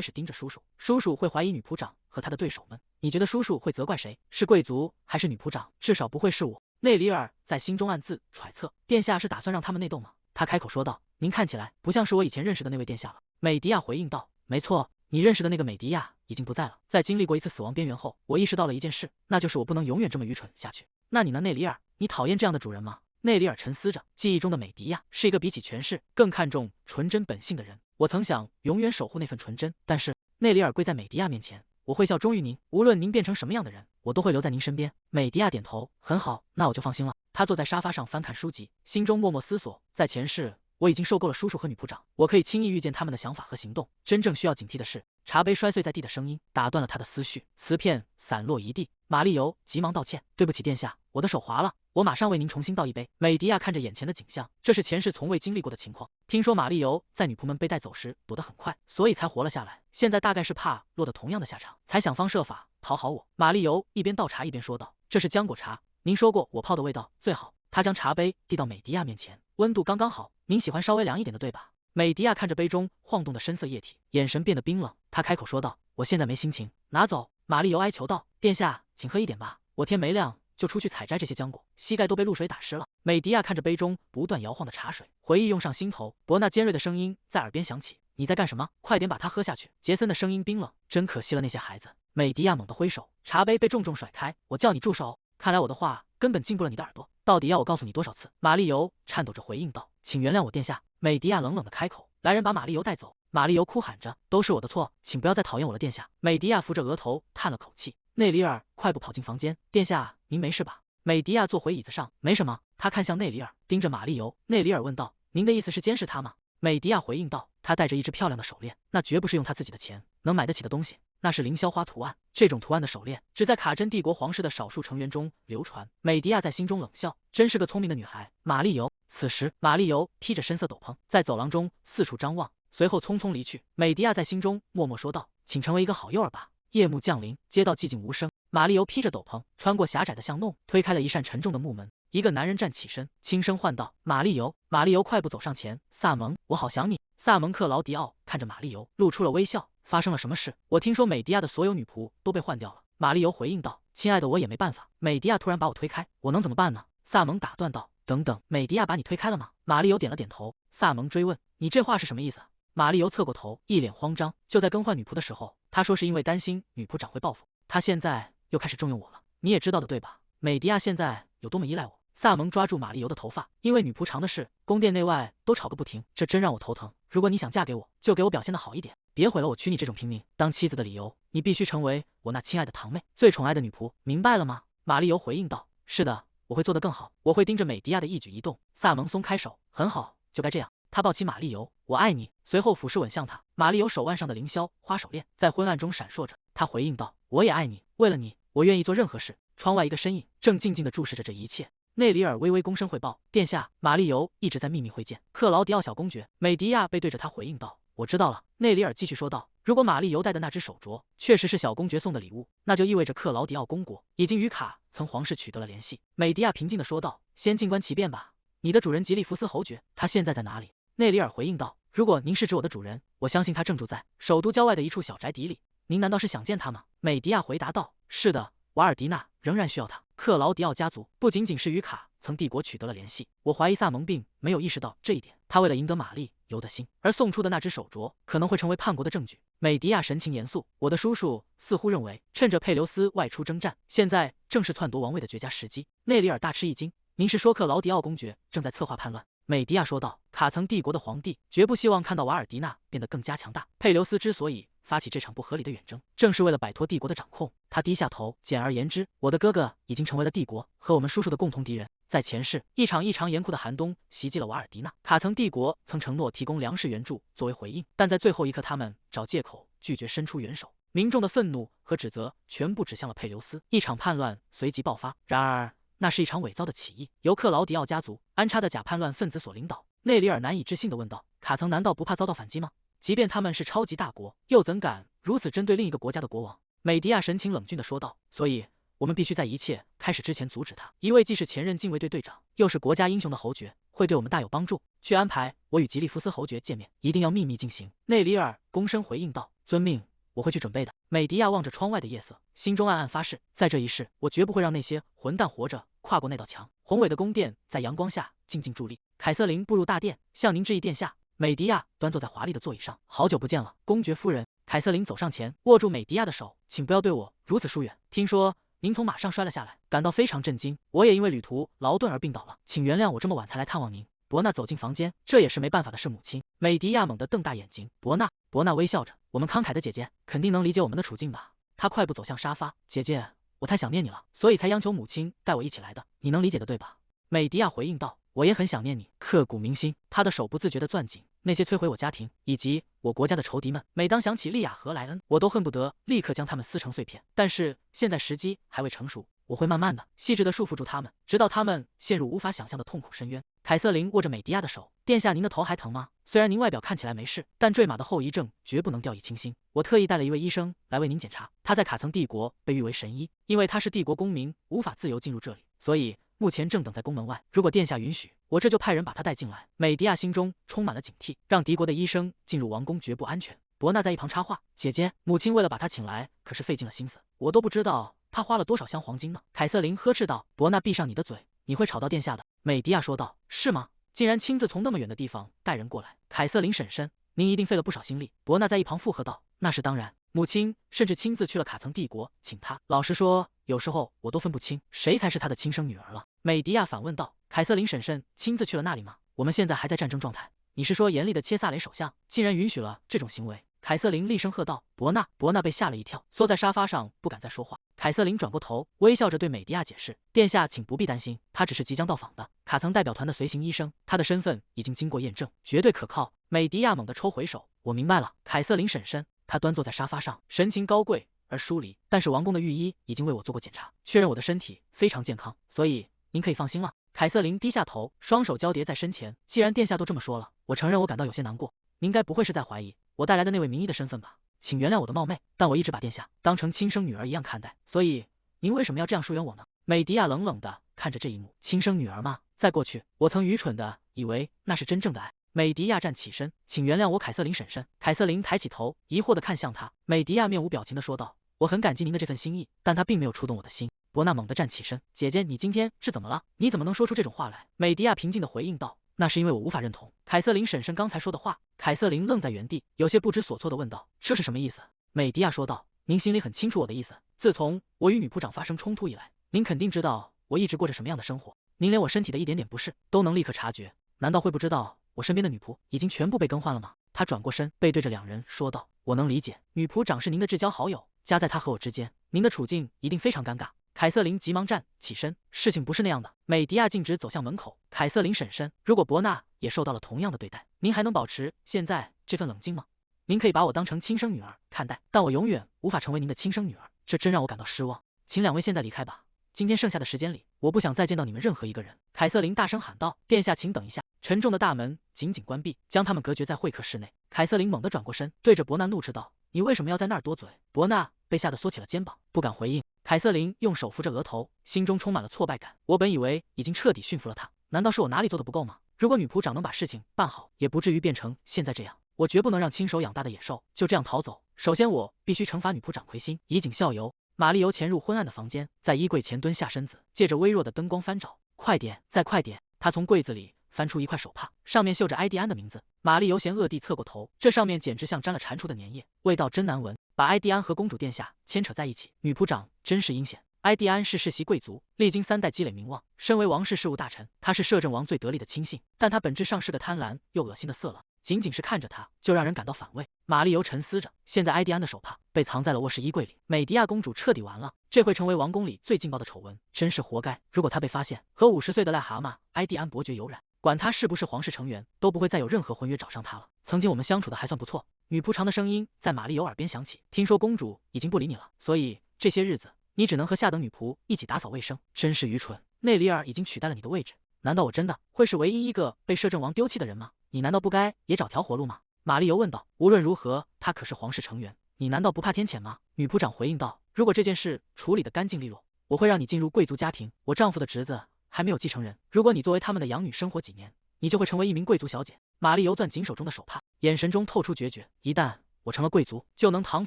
始盯着叔叔，叔叔会怀疑女仆长和他的对手们。你觉得叔叔会责怪谁？是贵族还是女仆长？至少不会是我。内里尔在心中暗自揣测，殿下是打算让他们内斗吗？他开口说道：“您看起来不像是我以前认识的那位殿下了。”美迪亚回应道：“没错，你认识的那个美迪亚已经不在了。在经历过一次死亡边缘后，我意识到了一件事，那就是我不能永远这么愚蠢下去。那你呢，内里尔？你讨厌这样的主人吗？”内里尔沉思着，记忆中的美迪亚是一个比起权势更看重纯真本性的人。我曾想永远守护那份纯真，但是……内里尔跪在美迪亚面前，我会效忠于您，无论您变成什么样的人，我都会留在您身边。美迪亚点头，很好，那我就放心了。他坐在沙发上翻看书籍，心中默默思索，在前世我已经受够了叔叔和女仆长，我可以轻易预见他们的想法和行动。真正需要警惕的是，茶杯摔碎在地的声音打断了他的思绪，瓷片散落一地。玛丽尤急忙道歉：“对不起，殿下，我的手滑了，我马上为您重新倒一杯。”美迪亚看着眼前的景象，这是前世从未经历过的情况。听说玛丽尤在女仆们被带走时躲得很快，所以才活了下来。现在大概是怕落得同样的下场，才想方设法讨好我。玛丽尤一边倒茶一边说道：“这是浆果茶，您说过我泡的味道最好。”他将茶杯递到美迪亚面前，温度刚刚好，您喜欢稍微凉一点的，对吧？美迪亚看着杯中晃动的深色液体，眼神变得冰冷。他开口说道：“我现在没心情，拿走。”玛丽尤哀求道：“殿下，请喝一点吧，我天没亮就出去采摘这些浆果，膝盖都被露水打湿了。”美迪亚看着杯中不断摇晃的茶水，回忆涌上心头。伯纳尖锐的声音在耳边响起：“你在干什么？快点把它喝下去。”杰森的声音冰冷：“真可惜了那些孩子。”美迪亚猛地挥手，茶杯被重重甩开：“我叫你住手！看来我的话根本进不了你的耳朵，到底要我告诉你多少次？”玛丽尤颤抖着回应道：“请原谅我，殿下。”美迪亚冷冷地开口：“来人，把玛丽尤带走。”玛丽尤哭喊着：“都是我的错，请不要再讨厌我了，殿下。”美迪亚扶着额头叹了口气。内里尔快步跑进房间：“殿下，您没事吧？”美迪亚坐回椅子上：“没什么。”他看向内里尔，盯着玛丽尤。内里尔问道：“您的意思是监视他吗？”美迪亚回应道：“他戴着一只漂亮的手链，那绝不是用他自己的钱能买得起的东西，那是凌霄花图案。这种图案的手链只在卡真帝国皇室的少数成员中流传。”美迪亚在心中冷笑：“真是个聪明的女孩。”玛丽尤。此时，玛丽尤披着深色斗篷，在走廊中四处张望，随后匆匆离去。美迪亚在心中默默说道：“请成为一个好诱饵吧。”夜幕降临，街道寂静无声。玛丽尤披着斗篷，穿过狭窄的巷弄，推开了一扇沉重的木门。一个男人站起身，轻声唤道：“玛丽尤。”玛丽尤快步走上前：“萨蒙，我好想你。”萨蒙克劳迪奥看着玛丽尤，露出了微笑：“发生了什么事？我听说美迪亚的所有女仆都被换掉了。”玛丽尤回应道：“亲爱的，我也没办法。美迪亚突然把我推开，我能怎么办呢？”萨蒙打断道：“等等，美迪亚把你推开了吗？”玛丽尤点了点头。萨蒙追问：“你这话是什么意思？”玛丽尤侧过头，一脸慌张。就在更换女仆的时候，她说是因为担心女仆长会报复，她现在又开始重用我了。你也知道的，对吧？美迪亚现在有多么依赖我。萨蒙抓住玛丽尤的头发，因为女仆长的事，宫殿内外都吵个不停，这真让我头疼。如果你想嫁给我，就给我表现得好一点，别毁了我娶你这种平民当妻子的理由。你必须成为我那亲爱的堂妹，最宠爱的女仆，明白了吗？玛丽尤回应道：“是的，我会做得更好，我会盯着美迪亚的一举一动。”萨蒙松开手：“很好，就该这样。”他抱起玛丽尤：“我爱你。”随后俯视吻向她。玛丽尤手腕上的凌霄花手链在昏暗中闪烁着，她回应道：“我也爱你，为了你，我愿意做任何事。”窗外一个身影正静静地注视着这一切。内里尔微微躬身汇报：“殿下，玛丽尤一直在秘密会见克劳迪奥小公爵。”美迪亚背对着他回应道：“我知道了。”内里尔继续说道：“如果玛丽尤戴的那只手镯确实是小公爵送的礼物，那就意味着克劳迪奥公国已经与卡曾皇室取得了联系。”美迪亚平静地说道：“先静观其变吧。你的主人吉利福斯侯爵，他现在在哪里？”内里尔回应道：“如果您是指我的主人，我相信他正住在首都郊外的一处小宅邸里。您难道是想见他吗？”美迪亚回答道：“是的，瓦尔迪纳仍然需要他。克劳迪奥家族不仅仅是与卡曾帝国取得了联系，我怀疑萨蒙并没有意识到这一点。他为了赢得玛丽尤的心而送出的那只手镯，可能会成为叛国的证据。”美迪亚神情严肃：“我的叔叔似乎认为，趁着佩留斯外出征战，现在正是篡夺王位的绝佳时机。”内里尔大吃一惊：“您是说克劳迪奥公爵正在策划叛乱？”美迪亚说道：“卡曾帝国的皇帝绝不希望看到瓦尔迪纳变得更加强大。佩留斯之所以发起这场不合理的远征，正是为了摆脱帝国的掌控。”他低下头，简而言之，我的哥哥已经成为了帝国和我们叔叔的共同敌人。在前世，一场异常严酷的寒冬袭击了瓦尔迪纳，卡曾帝国曾承诺提供粮食援助作为回应，但在最后一刻，他们找借口拒绝伸出援手。民众的愤怒和指责全部指向了佩留斯，一场叛乱随即爆发。然而，那是一场伪造的起义，由克劳迪奥家族安插的假叛乱分子所领导。内里尔难以置信地问道：“卡曾难道不怕遭到反击吗？即便他们是超级大国，又怎敢如此针对另一个国家的国王？”美迪亚神情冷峻地说道：“所以，我们必须在一切开始之前阻止他。一位既是前任禁卫队队长，又是国家英雄的侯爵，会对我们大有帮助。去安排我与吉利福斯侯爵见面，一定要秘密进行。”内里尔躬身回应道：“遵命。”我会去准备的。美迪亚望着窗外的夜色，心中暗暗发誓，在这一世，我绝不会让那些混蛋活着跨过那道墙。宏伟的宫殿在阳光下静静伫立。凯瑟琳步入大殿，向您致意，殿下。美迪亚端坐在华丽的座椅上，好久不见了，公爵夫人。凯瑟琳走上前，握住美迪亚的手，请不要对我如此疏远。听说您从马上摔了下来，感到非常震惊。我也因为旅途劳顿而病倒了，请原谅我这么晚才来探望您。伯纳走进房间，这也是没办法的事，母亲。美迪亚猛地瞪大眼睛，伯纳微笑着，我们慷慨的姐姐肯定能理解我们的处境吧？他快步走向沙发，姐姐，我太想念你了，所以才央求母亲带我一起来的，你能理解的对吧？美迪亚回应道，我也很想念你，刻骨铭心。他的手不自觉地攥紧那些摧毁我家庭以及我国家的仇敌们，每当想起利亚和莱恩，我都恨不得立刻将他们撕成碎片。但是现在时机还未成熟，我会慢慢的、细致地束缚住他们，直到他们陷入无法想象的痛苦深渊。凯瑟琳握着美迪亚的手，殿下，您的头还疼吗？虽然您外表看起来没事，但坠马的后遗症绝不能掉以轻心。我特意带了一位医生来为您检查，他在卡曾帝国被誉为神医，因为他是帝国公民，无法自由进入这里，所以目前正等在宫门外。如果殿下允许，我这就派人把他带进来。美迪亚心中充满了警惕，让敌国的医生进入王宫绝不安全。伯纳在一旁插话：“姐姐，母亲为了把他请来，可是费尽了心思，我都不知道他花了多少箱黄金呢。”凯瑟琳呵斥道：“伯纳，闭上你的嘴，你会吵到殿下的。”美迪亚说道：“是吗？竟然亲自从那么远的地方带人过来。凯瑟琳婶婶，您一定费了不少心力。”伯纳在一旁附和道：“那是当然，母亲甚至亲自去了卡曾帝国请他。老实说，有时候我都分不清谁才是他的亲生女儿了。”美迪亚反问道：“凯瑟琳婶婶亲自去了那里吗？我们现在还在战争状态，你是说严厉的切萨雷首相竟然允许了这种行为？”凯瑟琳厉声喝道：“伯纳！”伯纳被吓了一跳，缩在沙发上不敢再说话。凯瑟琳转过头，微笑着对美迪亚解释：“殿下，请不必担心，他只是即将到访的卡曾代表团的随行医生，他的身份已经经过验证，绝对可靠。”美迪亚猛地抽回手：“我明白了，凯瑟琳婶婶。”她端坐在沙发上，神情高贵而疏离。但是王宫的御医已经为我做过检查，确认我的身体非常健康，所以您可以放心了。凯瑟琳低下头，双手交叠在身前。既然殿下都这么说了，我承认我感到有些难过。您该不会是在怀疑我带来的那位名医的身份吧？请原谅我的冒昧，但我一直把殿下当成亲生女儿一样看待，所以您为什么要这样疏远我呢？美迪亚冷冷地看着这一幕，亲生女儿吗？在过去，我曾愚蠢地以为那是真正的爱。美迪亚站起身，请原谅我，凯瑟琳婶婶。凯瑟琳抬起头，疑惑地看向他。美迪亚面无表情地说道：“我很感激您的这份心意，但它并没有触动我的心。”伯纳猛地站起身：“姐姐，你今天是怎么了？你怎么能说出这种话来？”美迪亚平静地回应道：“那是因为我无法认同凯瑟琳婶婶刚才说的话。”凯瑟琳愣在原地，有些不知所措地问道：“这是什么意思？”美迪亚说道：“您心里很清楚我的意思。自从我与女仆长发生冲突以来，您肯定知道我一直过着什么样的生活。您连我身体的一点点不适都能立刻察觉，难道会不知道我身边的女仆已经全部被更换了吗？”他转过身，背对着两人说道：“我能理解，女仆长是您的至交好友，夹在她和我之间，您的处境一定非常尴尬。”凯瑟琳急忙站起身：“事情不是那样的。”美迪亚径直走向门口。凯瑟琳婶婶，如果伯纳也受到了同样的对待，您还能保持现在这份冷静吗？您可以把我当成亲生女儿看待，但我永远无法成为您的亲生女儿，这真让我感到失望。请两位现在离开吧，今天剩下的时间里，我不想再见到你们任何一个人。凯瑟琳大声喊道：“殿下，请等一下！”沉重的大门紧紧关闭，将他们隔绝在会客室内。凯瑟琳猛地转过身，对着伯纳怒斥道：“你为什么要在那儿多嘴？”伯纳被吓得缩起了肩膀，不敢回应。凯瑟琳用手扶着额头，心中充满了挫败感。我本以为已经彻底驯服了他，难道是我哪里做的不够吗？如果女仆长能把事情办好，也不至于变成现在这样。我绝不能让亲手养大的野兽就这样逃走。首先，我必须惩罚女仆长魁星，以儆效尤。玛丽尤潜入昏暗的房间，在衣柜前蹲下身子，借着微弱的灯光翻找。快点，再快点！她从柜子里翻出一块手帕，上面绣着埃蒂安的名字。玛丽尤嫌恶地侧过头，这上面简直像沾了蟾蜍的粘液，味道真难闻。把埃蒂安和公主殿下牵扯在一起，女仆长真是阴险。埃蒂安是世袭贵族，历经3代积累名望，身为王室事务大臣，他是摄政王最得力的亲信，但他本质上是个贪婪又恶心的色狼。仅仅是看着他，就让人感到反胃。玛丽尤沉思着，现在埃蒂安的手帕被藏在了卧室衣柜里，美迪亚公主彻底完了，这会成为王宫里最劲爆的丑闻，真是活该。如果她被发现和50岁的癞蛤蟆埃蒂安伯爵有染，管他是不是皇室成员，都不会再有任何婚约找上他了。曾经我们相处的还算不错。女仆长的声音在玛丽尤耳边响起，听说公主已经不理你了，所以这些日子你只能和下等女仆一起打扫卫生，真是愚蠢。内里尔已经取代了你的位置，难道我真的会是唯一一个被摄政王丢弃的人吗？你难道不该也找条活路吗？玛丽尤问道。无论如何，他可是皇室成员，你难道不怕天谴吗？女仆长回应道。如果这件事处理得干净利落，我会让你进入贵族家庭。我丈夫的侄子还没有继承人，如果你作为他们的养女生活几年，你就会成为一名贵族小姐。玛丽尤攥紧手中的手帕，眼神中透出决绝。一旦我成了贵族，就能堂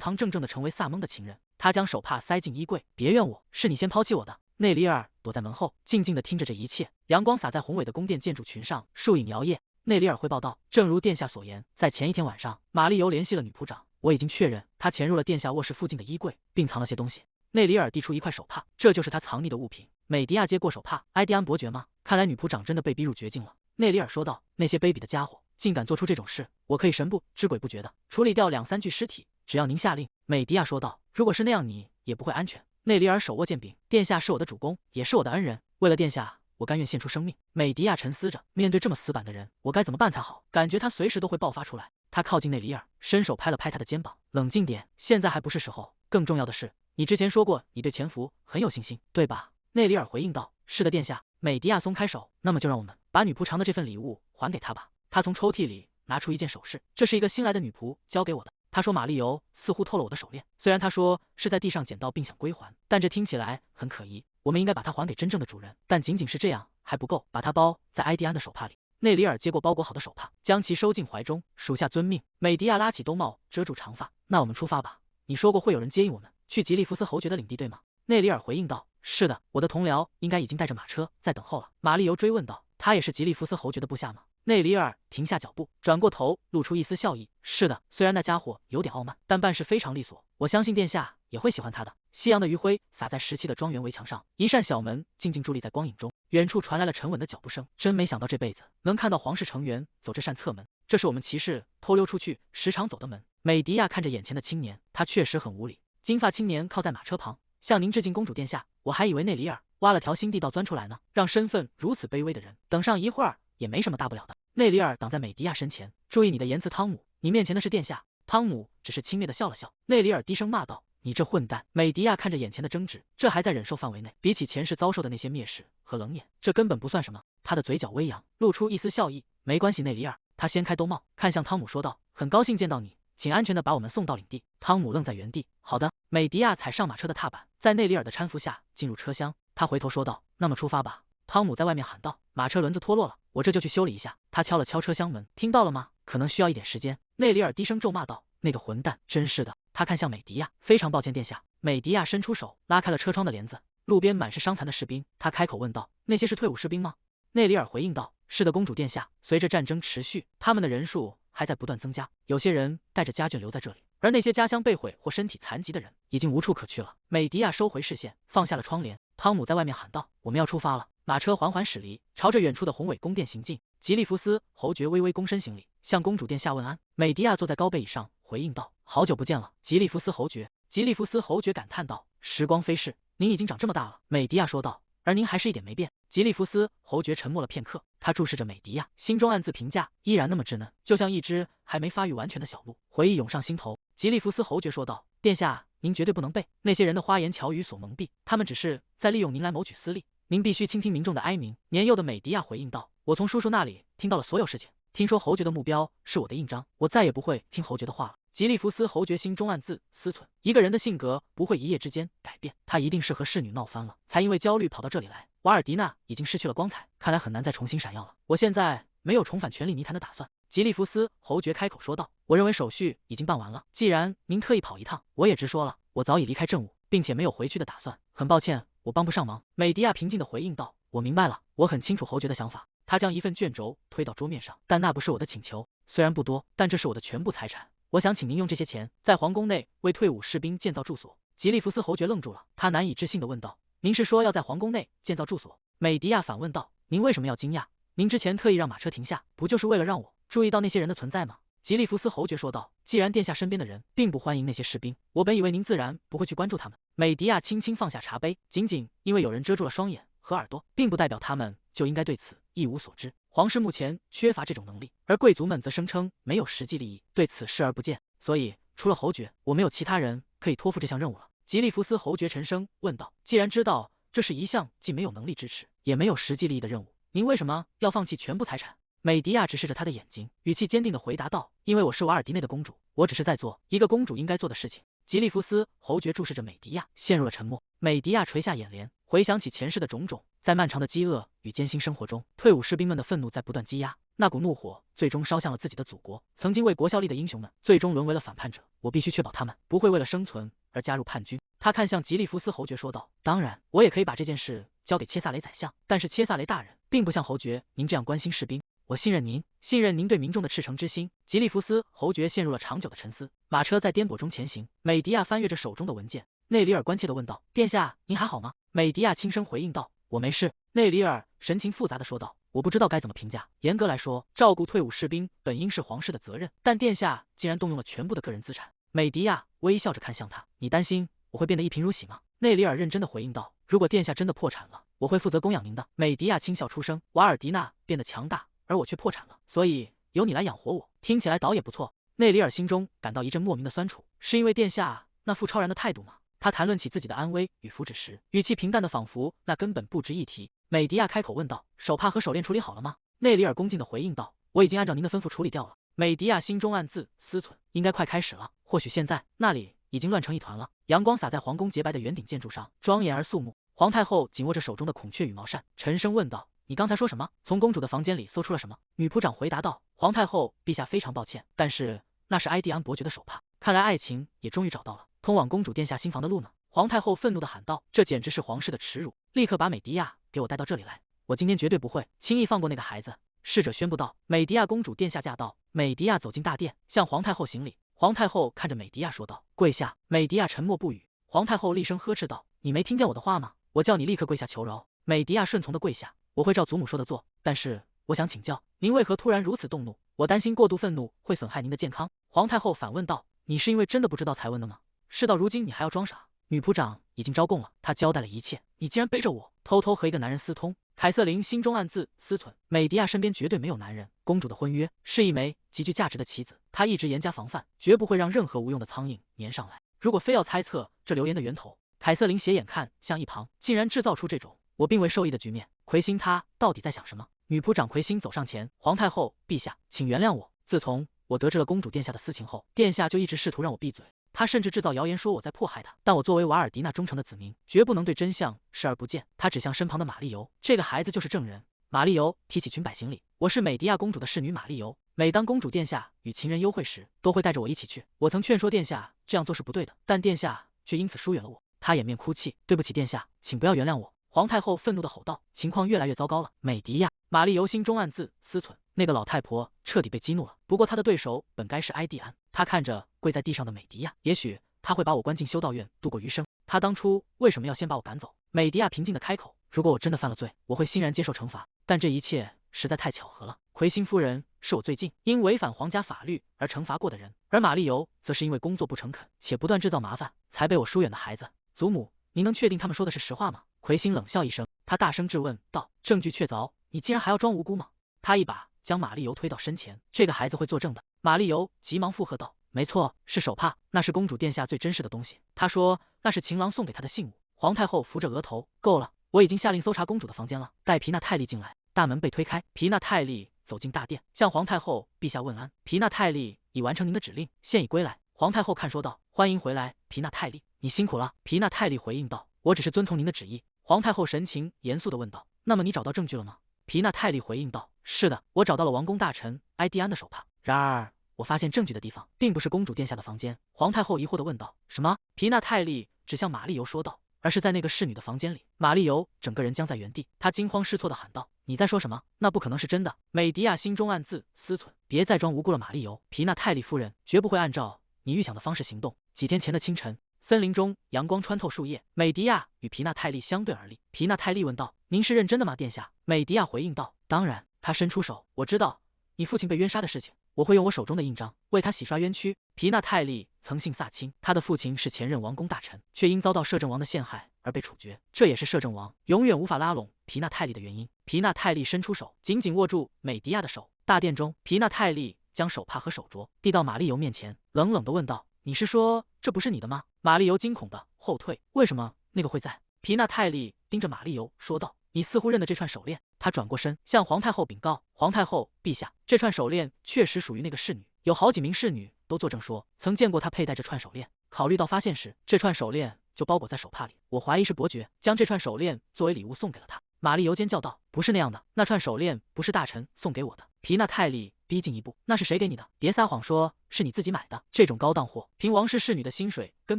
堂正正的成为萨蒙的情人。她将手帕塞进衣柜。别怨我，是你先抛弃我的。内里尔躲在门后，静静地听着这一切。阳光洒在宏伟的宫殿建筑群上，树影摇曳。内里尔汇报道：“正如殿下所言，在前一天晚上，玛丽尤联系了女仆长，我已经确认，她潜入了殿下卧室附近的衣柜，并藏了些东西。”内里尔递出一块手帕，这就是他藏匿的物品。美迪亚接过手帕，埃蒂安伯爵吗？看来女仆长真的被逼入绝境了。内里尔说道：“那些卑鄙的家伙竟敢做出这种事，我可以神不知鬼不觉的处理掉2、3具尸体，只要您下令。”美迪亚说道：“如果是那样，你也不会安全。”内里尔手握剑柄，殿下是我的主公，也是我的恩人，为了殿下，我甘愿献出生命。美迪亚沉思着，面对这么死板的人，我该怎么办才好？感觉他随时都会爆发出来。他靠近内里尔，伸手拍了拍他的肩膀，冷静点，现在还不是时候。更重要的是，你之前说过你对潜伏很有信心，对吧？内里尔回应道：“是的，殿下。”美迪亚松开手，那么就让我们把女仆长的这份礼物还给他吧。他从抽屉里拿出一件首饰，这是一个新来的女仆交给我的。他说玛丽尤似乎偷了我的手链，虽然他说是在地上捡到并想归还，但这听起来很可疑。我们应该把它还给真正的主人，但仅仅是这样还不够，把它包在埃蒂安的手帕里。内里尔接过包裹好的手帕，将其收进怀中，属下遵命。美迪亚拉起兜帽遮住长发，那我们出发吧。你说过会有人接应我们去吉利福斯侯爵的领地，对吗？内里尔回应道：“是的，我的同僚应该已经带着马车在等候了。”玛丽尤追问道：“他也是吉利福斯侯爵的部下吗？”内里尔停下脚步，转过头，露出一丝笑意：“是的，虽然那家伙有点傲慢，但办事非常利索。我相信殿下也会喜欢他的。”夕阳的余晖洒在石砌的庄园围墙上，一扇小门静静伫立在光影中，远处传来了沉稳的脚步声。真没想到这辈子能看到皇室成员走这扇侧门，这是我们骑士偷溜出去时常走的门。美迪亚看着眼前的青年，他确实很无礼。金发青年靠在马车旁，向您致敬，公主殿下。我还以为内里尔挖了条新地道钻出来呢，让身份如此卑微的人等上一会儿也没什么大不了的。内里尔挡在美迪亚身前，注意你的言辞，汤姆，你面前的是殿下。汤姆只是轻蔑地笑了笑。内里尔低声骂道：“你这混蛋！”美迪亚看着眼前的争执，这还在忍受范围内，比起前世遭受的那些蔑视和冷眼，这根本不算什么。他的嘴角微扬，露出一丝笑意。没关系，内里尔。他掀开兜帽，看向汤姆说道：“很高兴见到你，请安全地把我们送到领地。”汤姆愣在原地。好的。美迪亚踩上马车的踏板，在内里尔的搀扶下进入车厢。他回头说道：“那么出发吧。”汤姆在外面喊道：“马车轮子脱落了，我这就去修理一下。”他敲了敲车厢门，听到了吗？可能需要一点时间。内里尔低声咒骂道：“那个混蛋，真是的。”他看向美迪亚，非常抱歉，殿下。美迪亚伸出手拉开了车窗的帘子，路边满是伤残的士兵。他开口问道：“那些是退伍士兵吗？”内里尔回应道：“是的，公主殿下。随着战争持续，他们的人数还在不断增加，有些人带着家眷留在这里，而那些家乡被毁或身体残疾的人已经无处可去了。”美迪亚收回视线，放下了窗帘。汤姆在外面喊道：“我们要出发了。”马车缓缓驶离，朝着远处的宏伟宫殿行进。吉利福斯侯爵微微躬身行礼，向公主殿下问安。美迪亚坐在高背椅上，回应道：“好久不见了，吉利福斯侯爵。”吉利福斯侯爵感叹道：“时光飞逝，您已经长这么大了。”美迪亚说道：“而您还是一点没变。”吉利福斯侯爵沉默了片刻，他注视着美迪亚，心中暗自评价：依然那么稚嫩，就像一只还没发育完全的小鹿。回忆涌上心头，吉利福斯侯爵说道：“殿下您绝对不能被那些人的花言巧语所蒙蔽，他们只是在利用您来谋取私利。您必须倾听民众的哀鸣。年幼的美迪亚回应道：“我从叔叔那里听到了所有事情，听说侯爵的目标是我的印章，我再也不会听侯爵的话了。”吉利福斯侯爵心中暗自思忖：一个人的性格不会一夜之间改变，他一定是和侍女闹翻了，才因为焦虑跑到这里来。瓦尔迪娜已经失去了光彩，看来很难再重新闪耀了。我现在没有重返权力泥潭的打算。吉利福斯侯爵开口说道：“我认为手续已经办完了，既然您特意跑一趟，我也直说了，我早已离开政务，并且没有回去的打算。很抱歉，我帮不上忙。”美迪亚平静地回应道：“我明白了，我很清楚侯爵的想法。”他将一份卷轴推到桌面上，但那不是我的请求，虽然不多，但这是我的全部财产。我想请您用这些钱在皇宫内为退伍士兵建造住所。吉利福斯侯爵愣住了，他难以置信地问道：“您是说要在皇宫内建造住所？”美迪亚反问道：“您为什么要惊讶？您之前特意让马车停下，不就是为了让我注意到那些人的存在吗？”吉利福斯侯爵说道：“既然殿下身边的人并不欢迎那些士兵，我本以为您自然不会去关注他们。”美迪亚轻轻放下茶杯，仅仅因为有人遮住了双眼和耳朵，并不代表他们就应该对此一无所知。皇室目前缺乏这种能力，而贵族们则声称没有实际利益，对此视而不见。所以，除了侯爵，我没有其他人可以托付这项任务了。吉利福斯侯爵沉声问道：“既然知道这是一项既没有能力支持，也没有实际利益的任务，您为什么要放弃全部财产？”美迪亚直视着他的眼睛，语气坚定地回答道：“因为我是瓦尔迪内的公主，我只是在做一个公主应该做的事情。”吉利福斯侯爵注视着美迪亚，陷入了沉默。美迪亚垂下眼帘，回想起前世的种种，在漫长的饥饿与艰辛生活中，退伍士兵们的愤怒在不断积压，那股怒火最终烧向了自己的祖国。曾经为国效力的英雄们，最终沦为了反叛者。我必须确保他们不会为了生存而加入叛军。他看向吉利福斯侯爵说道：“当然，我也可以把这件事交给切萨雷宰相，但是切萨雷大人并不像侯爵您这样关心士兵。我信任您，信任您对民众的赤诚之心。”吉利福斯侯爵陷入了长久的沉思。马车在颠簸中前行，美迪亚翻阅着手中的文件。内里尔关切地问道：“殿下，您还好吗？”美迪亚轻声回应道：“我没事。”内里尔神情复杂地说道：“我不知道该怎么评价。严格来说，照顾退伍士兵本应是皇室的责任，但殿下竟然动用了全部的个人资产。”美迪亚微笑着看向他：“你担心我会变得一贫如洗吗？”内里尔认真地回应道：“如果殿下真的破产了，我会负责供养您的。”美迪亚轻笑出声：“瓦尔迪娜变得强大，而我却破产了，所以由你来养活我，听起来倒也不错。”内里尔心中感到一阵莫名的酸楚，是因为殿下那副超然的态度吗？他谈论起自己的安危与福祉时，语气平淡的仿佛那根本不值一提。美迪亚开口问道：“手帕和手链处理好了吗？”内里尔恭敬地回应道：“我已经按照您的吩咐处理掉了。”美迪亚心中暗自思忖：应该快开始了，或许现在那里已经乱成一团了。阳光洒在皇宫洁白的圆顶建筑上，庄严而肃穆。皇太后紧握着手中的孔雀羽毛扇，沉声问道：“你刚才说什么？从公主的房间里搜出了什么？”女仆长回答道：“皇太后陛下非常抱歉，但是那是埃蒂安伯爵的手帕。看来爱情也终于找到了通往公主殿下新房的路呢。”皇太后愤怒地喊道：“这简直是皇室的耻辱！立刻把美迪亚给我带到这里来！我今天绝对不会轻易放过那个孩子。”侍者宣布道：“美迪亚公主殿下驾到。”美迪亚走进大殿，向皇太后行礼。皇太后看着美迪亚说道：“跪下。”美迪亚沉默不语。皇太后厉声呵斥道：“你没听见我的话吗？我叫你立刻跪下求饶。”美迪亚顺从地跪下：“我会照祖母说的做，但是我想请教，您为何突然如此动怒？我担心过度愤怒会损害您的健康。”皇太后反问道：“你是因为真的不知道才问的吗？事到如今你还要装傻？”女仆长已经招供了，她交代了一切。你竟然背着我，偷偷和一个男人私通。凯瑟琳心中暗自思忖，美迪亚身边绝对没有男人，公主的婚约是一枚极具价值的棋子，她一直严加防范，绝不会让任何无用的苍蝇粘上来。如果非要猜测这流言的源头，凯瑟琳斜眼看向一旁，竟然制造出这种我并未受益的局面。魁星他到底在想什么？女仆长魁星走上前，皇太后陛下，请原谅我。自从我得知了公主殿下的私情后，殿下就一直试图让我闭嘴。他甚至制造谣言说我在迫害他，但我作为瓦尔迪娜忠诚的子民，绝不能对真相视而不见。他指向身旁的玛丽尤，这个孩子就是证人。玛丽尤提起裙摆行礼：“我是美迪亚公主的侍女玛丽尤，每当公主殿下与情人幽会时，都会带着我一起去。我曾劝说殿下这样做是不对的，但殿下却因此疏远了我。”他掩面哭泣：“对不起，殿下，请不要原谅我。”皇太后愤怒地吼道：“情况越来越糟糕了，美迪亚！”玛丽尤心中暗自思忖，那个老太婆彻底被激怒了。不过她的对手本该是埃蒂安。她看着跪在地上的美迪亚，也许他会把我关进修道院度过余生。他当初为什么要先把我赶走？美迪亚平静地开口：“如果我真的犯了罪，我会欣然接受惩罚。但这一切实在太巧合了。魁星夫人是我最近因违反皇家法律而惩罚过的人，而玛丽尤则是因为工作不诚恳且不断制造麻烦，才被我疏远的孩子。祖母，您能确定他们说的是实话吗？”魁星冷笑一声，他大声质问道：“证据确凿，你竟然还要装无辜吗？”他一把将玛丽尤推到身前：“这个孩子会作证的。”玛丽尤急忙附和道：“没错，是手帕，那是公主殿下最珍视的东西。她说那是情郎送给她的信物。皇太后扶着额头，够了，我已经下令搜查公主的房间了。带皮娜泰利进来。大门被推开，皮娜泰利走进大殿，向皇太后陛下问安。皮娜泰利已完成您的指令，现已归来。皇太后看说道：“欢迎回来，皮娜泰利，你辛苦了。”皮娜泰利回应道：“我只是遵从您的旨意。”皇太后神情严肃地问道：“那么你找到证据了吗？”皮娜泰利回应道：“是的，我找到了王宫大臣埃蒂安的手帕。然而，我发现证据的地方并不是公主殿下的房间。”皇太后疑惑地问道：“什么？”皮娜泰利指向玛丽尤说道：“而是在那个侍女的房间里。”玛丽尤整个人僵在原地，她惊慌失措地喊道：“你在说什么？那不可能是真的！”美迪亚心中暗自思忖：别再装无辜了，玛丽尤，皮娜泰利夫人绝不会按照你预想的方式行动。几天前的清晨，森林中阳光穿透树叶，美迪亚与皮娜泰利相对而立。皮娜泰利问道：“您是认真的吗，殿下？”美迪亚回应道：“当然。”他伸出手：“我知道你父亲被冤杀的事情，我会用我手中的印章为他洗刷冤屈。”皮娜泰利曾姓萨钦，他的父亲是前任王宫大臣，却因遭到摄政王的陷害而被处决，这也是摄政王永远无法拉拢皮娜泰利的原因。皮娜泰利伸出手，紧紧握住美迪亚的手。大殿中，皮娜泰利将手帕和手镯递到玛丽尤面前，冷冷地问道：“你是说这不是你的吗？”玛丽尤惊恐地后退：“为什么那个会在？”皮娜泰利盯着玛丽尤说道：“你似乎认得这串手链。”他转过身向皇太后禀告：“皇太后陛下，这串手链确实属于那个侍女，有好几名侍女都作证说曾见过她佩戴这串手链。考虑到发现时这串手链就包裹在手帕里，我怀疑是伯爵将这串手链作为礼物送给了她。”玛丽尤尖叫道：“不是那样的，那串手链不是大臣送给我的。”皮娜泰利逼近一步：“那是谁给你的？别撒谎说是你自己买的，这种高档货，凭王室侍女的薪水根